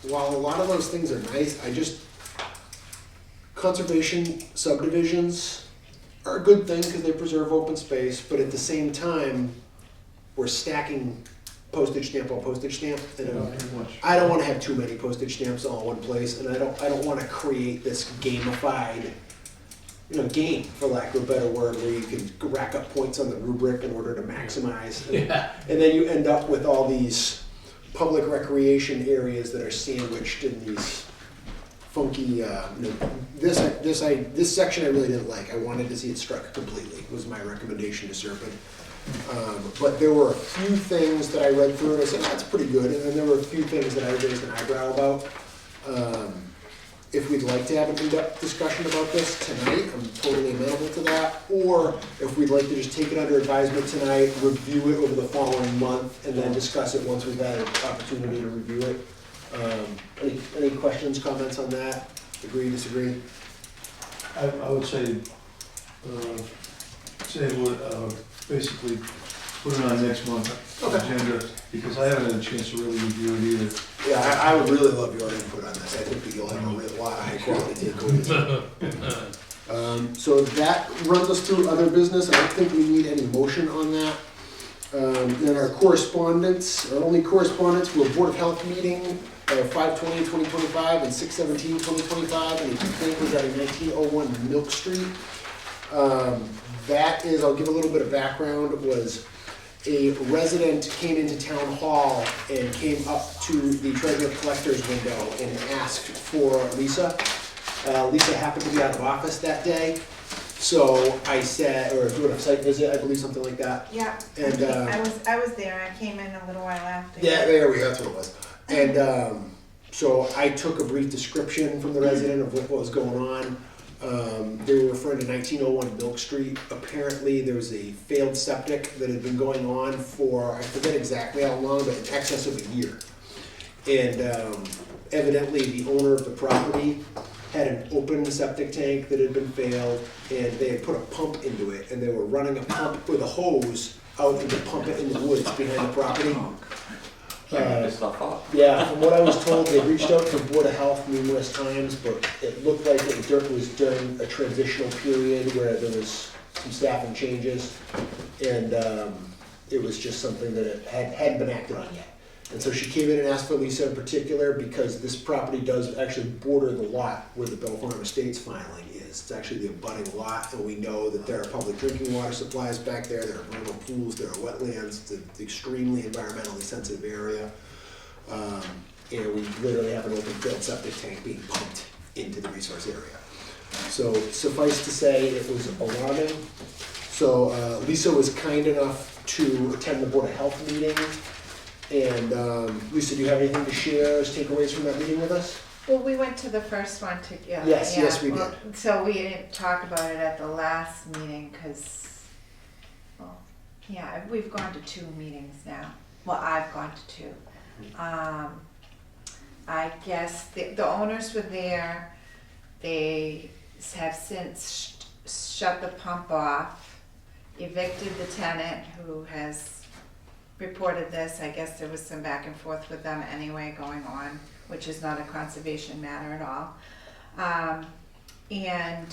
While a lot of those things are nice, conservation subdivisions are a good thing because they preserve open space, but at the same time, we're stacking postage stamp on postage stamp. And I don't want to have too many postage stamps all in one place, and I don't want to create this gamified game, for lack of a better word, where you can rack up points on the rubric in order to maximize. And then you end up with all these public recreation areas that are sandwiched in these funky, this section I really didn't like. I wanted to see it struck completely, was my recommendation to Serpent. But there were a few things that I read through and I said, that's pretty good. And then there were a few things that I raised an eyebrow about. If we'd like to have an in-depth discussion about this tonight, I'm totally amenable to that. Or if we'd like to just take it under advisement tonight, review it over the following month, and then discuss it once we've had an opportunity to review it. Any questions, comments on that? Agree, disagree? I would say, basically put it on next month's agenda, because I haven't had a chance to really review it either. Yeah, I would really love your input on this. I think that you'll have a lot of high quality takeaways. So that runs us through other business. I don't think we need any motion on that. Then our correspondence, our only correspondence, were Board of Health meeting, 5/20/2025 and 6/17/2025, and a complaint regarding 1901 Milk Street. That is, I'll give a little bit of background, was a resident came into town hall and came up to the treasurer collector's window and asked for Lisa. Lisa happened to be out of office that day, so I said, or doing a site visit, I believe, something like that. Yeah, And I was there, I came in a little while after. yeah, there we go, that's what it was. And so I took a brief description from the resident of what was going on. They were referring to 1901 Milk Street. Apparently there was a failed septic that had been going on for, I forget exactly how long, but in excess of a year. And evidently the owner of the property had an open septic tank that had been failed, and they had put a pump into it, and they were running a pump with a hose out and to pump it in the woods behind the property. Yeah, from what I was told, they reached out to Board of Health numerous times, but it looked like it was during a transitional period where there was some staffing changes, and it was just something that it hadn't been acted on yet. And so she came in and asked for Lisa in particular, because this property does actually border the lot where the Bell Farm Estates filing is. It's actually the abutting lot, and we know that there are public drinking water supplies back there, there are vernal pools, there are wetlands, it's an extremely environmentally sensitive area. And we literally have an open field septic tank being pumped into the resource area. So suffice to say, it was alarming. So Lisa was kind enough to attend the Board of Health meeting. And Lisa, do you have anything to share as takeaways from that meeting with us? Well, we went to the first one together. Yes, yeah. yes, we Well, did. So we didn't talk about it at the last meeting, because, well, yeah, we've gone to 2 meetings now. Well, I've gone to 2. I guess the owners were there. They have since shut the pump off, evicted the tenant who has reported this. I guess there was some back and forth with them anyway going on, which is not a conservation matter at all. And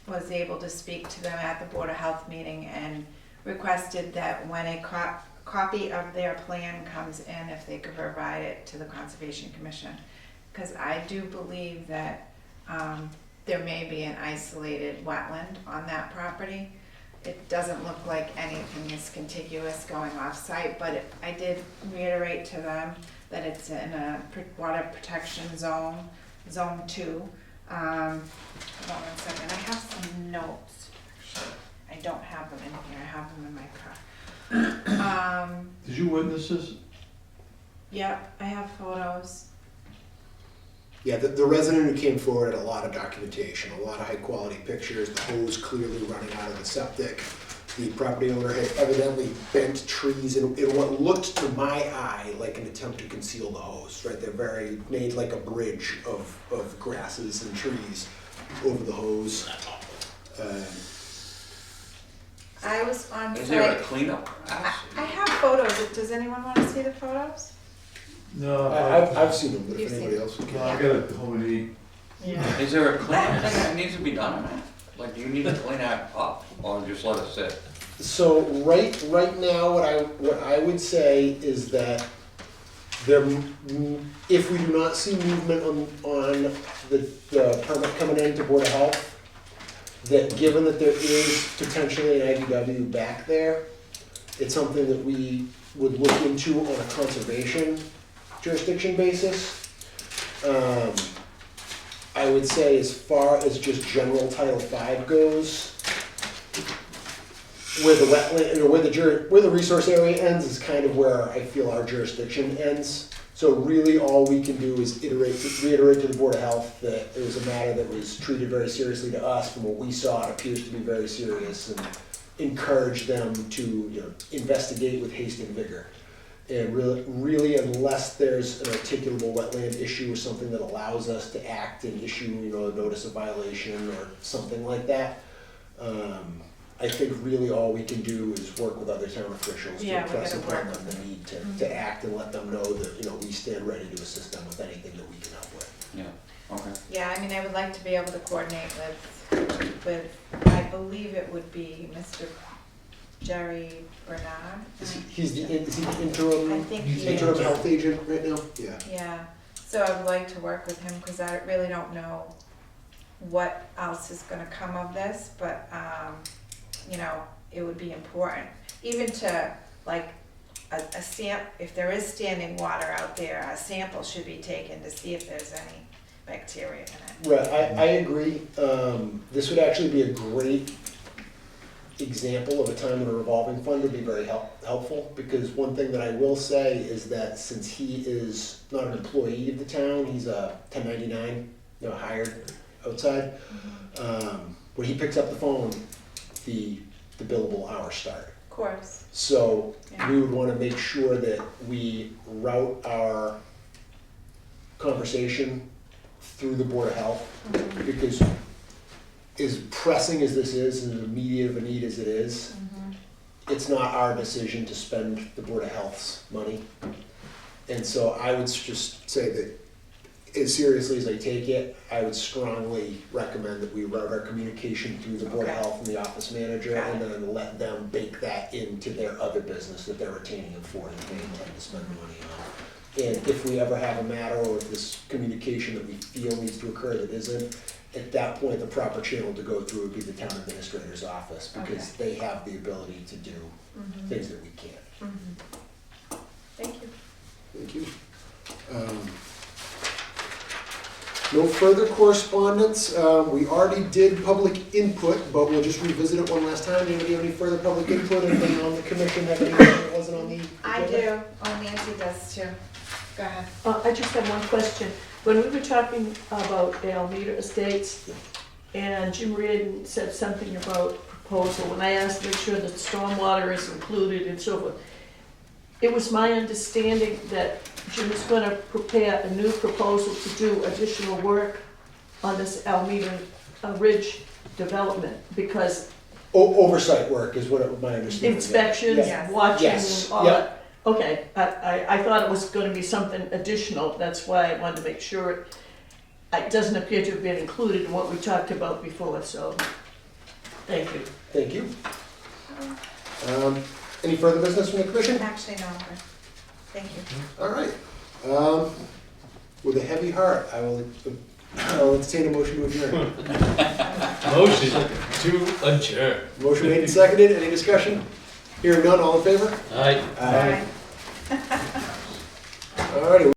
was able to speak to them at the Board of Health meeting and requested that when a copy of their plan comes in, if they could provide it to the Conservation Commission. Because I do believe that there may be an isolated wetland on that property. It doesn't look like anything is contiguous going off-site, but I did reiterate to them that it's in a water protection zone, zone 2. Hold on 1 second, I have some notes. Actually, I don't have them in here, I have them in my car. Did you witness this? Yep, I have photos. Yeah, the resident who came forward had a lot of documentation, a lot of high quality pictures, the hose clearly running out of the septic. The property owner had evidently bent trees in what looked to my eye like an attempt to conceal the hose, right? They're made like a bridge of grasses and trees over the hose. I was on site. Is there a cleanup? I have photos. Does anyone want to see the photos? No, I've seen them, but if You've anybody seen else would. No, I gotta go home and eat. Yeah. Is there a cleanup thing that needs to be done on that? Like, do you need to clean that up, or just let it sit? So right now, what I would say is that there, if we do not see movement on the permit coming into Board of Health, that given that there is potentially an IDW back there, it's something that we would look into on a conservation jurisdiction basis. I would say as far as just general Title V goes, where the wetland, where the resource area ends is kind of where I feel our jurisdiction ends. So really all we can do is reiterate to the Board of Health that it was a matter that was treated very seriously to us. From what we saw, it appears to be very serious, and encourage them to investigate with haste and vigor. And really, unless there's an articulable wetland issue or something that allows us to act and issue, a notice of violation or something like that, I think really all we can do is work with other town officials to impress upon them the need to act and let them know that, we stand ready to assist them with anything that we can help with. Yeah, okay. Yeah, I mean, I would like to be able to coordinate with, I believe it would be Mr. Jerry Bernard. Is he the interim, I think he interim is. health agent right now? Yeah. Yeah, so I would like to work with him, because I really don't know what else is gonna come of this, but, it would be important, even to, like, if there is standing water out there, a sample should be taken to see if there's any bacteria in it. Right, I agree. This would actually be a great example of a time when a revolving fund would be very helpful, because one thing that I will say is that since he is not an employee of the town, he's a 1099, hired outside, when he picks up the phone, the billable hours start. Of course. So Yeah. we would want to make sure that we route our conversation through the Board of Health, because as pressing as this is and as immediate of a need as it is, it's not our decision to spend the Board of Health's money. And so I would just say that as seriously as I take it, I would strongly recommend that we route our communication through the Board of Health and the office manager, and then let them bake that into their other business that they're retaining him for, that they intend to spend the money on. And if we ever have a matter, or if this communication that we feel needs to occur that isn't, at that point, the proper channel to go through would be the town administrator's office, because they have the ability to do things that we can't. Thank you. Thank you. No further correspondence. We already did public input, but we'll just revisit it one last time. Anybody have any further public input? Anything on the commission have anything that wasn't on the agenda? I do. Oh, Nancy does too. Go ahead. I just have one question. When we were talking about the Alameda Estates, and Jim Reardon said something about proposal, when I asked to make sure that stormwater is included and so forth, it was my understanding that Jim is going to prepare a new proposal to do additional work on this Alameda Ridge development, because Oversight work is what my understanding is. inspections, Yes. watching, Yes. and all Yep. that. Okay, I thought it was gonna be something additional, that's why I wanted to make sure it doesn't appear to have been included in what we talked about before, so, thank you. Thank you. Any further business from the commission? Actually, no. Thank you. All right. With a heavy heart, I'll entertain a motion to adjourn. Motion to adjourn. Motion made and seconded. Any discussion? Hearing none, all in favor? Aye. Aye. All righty.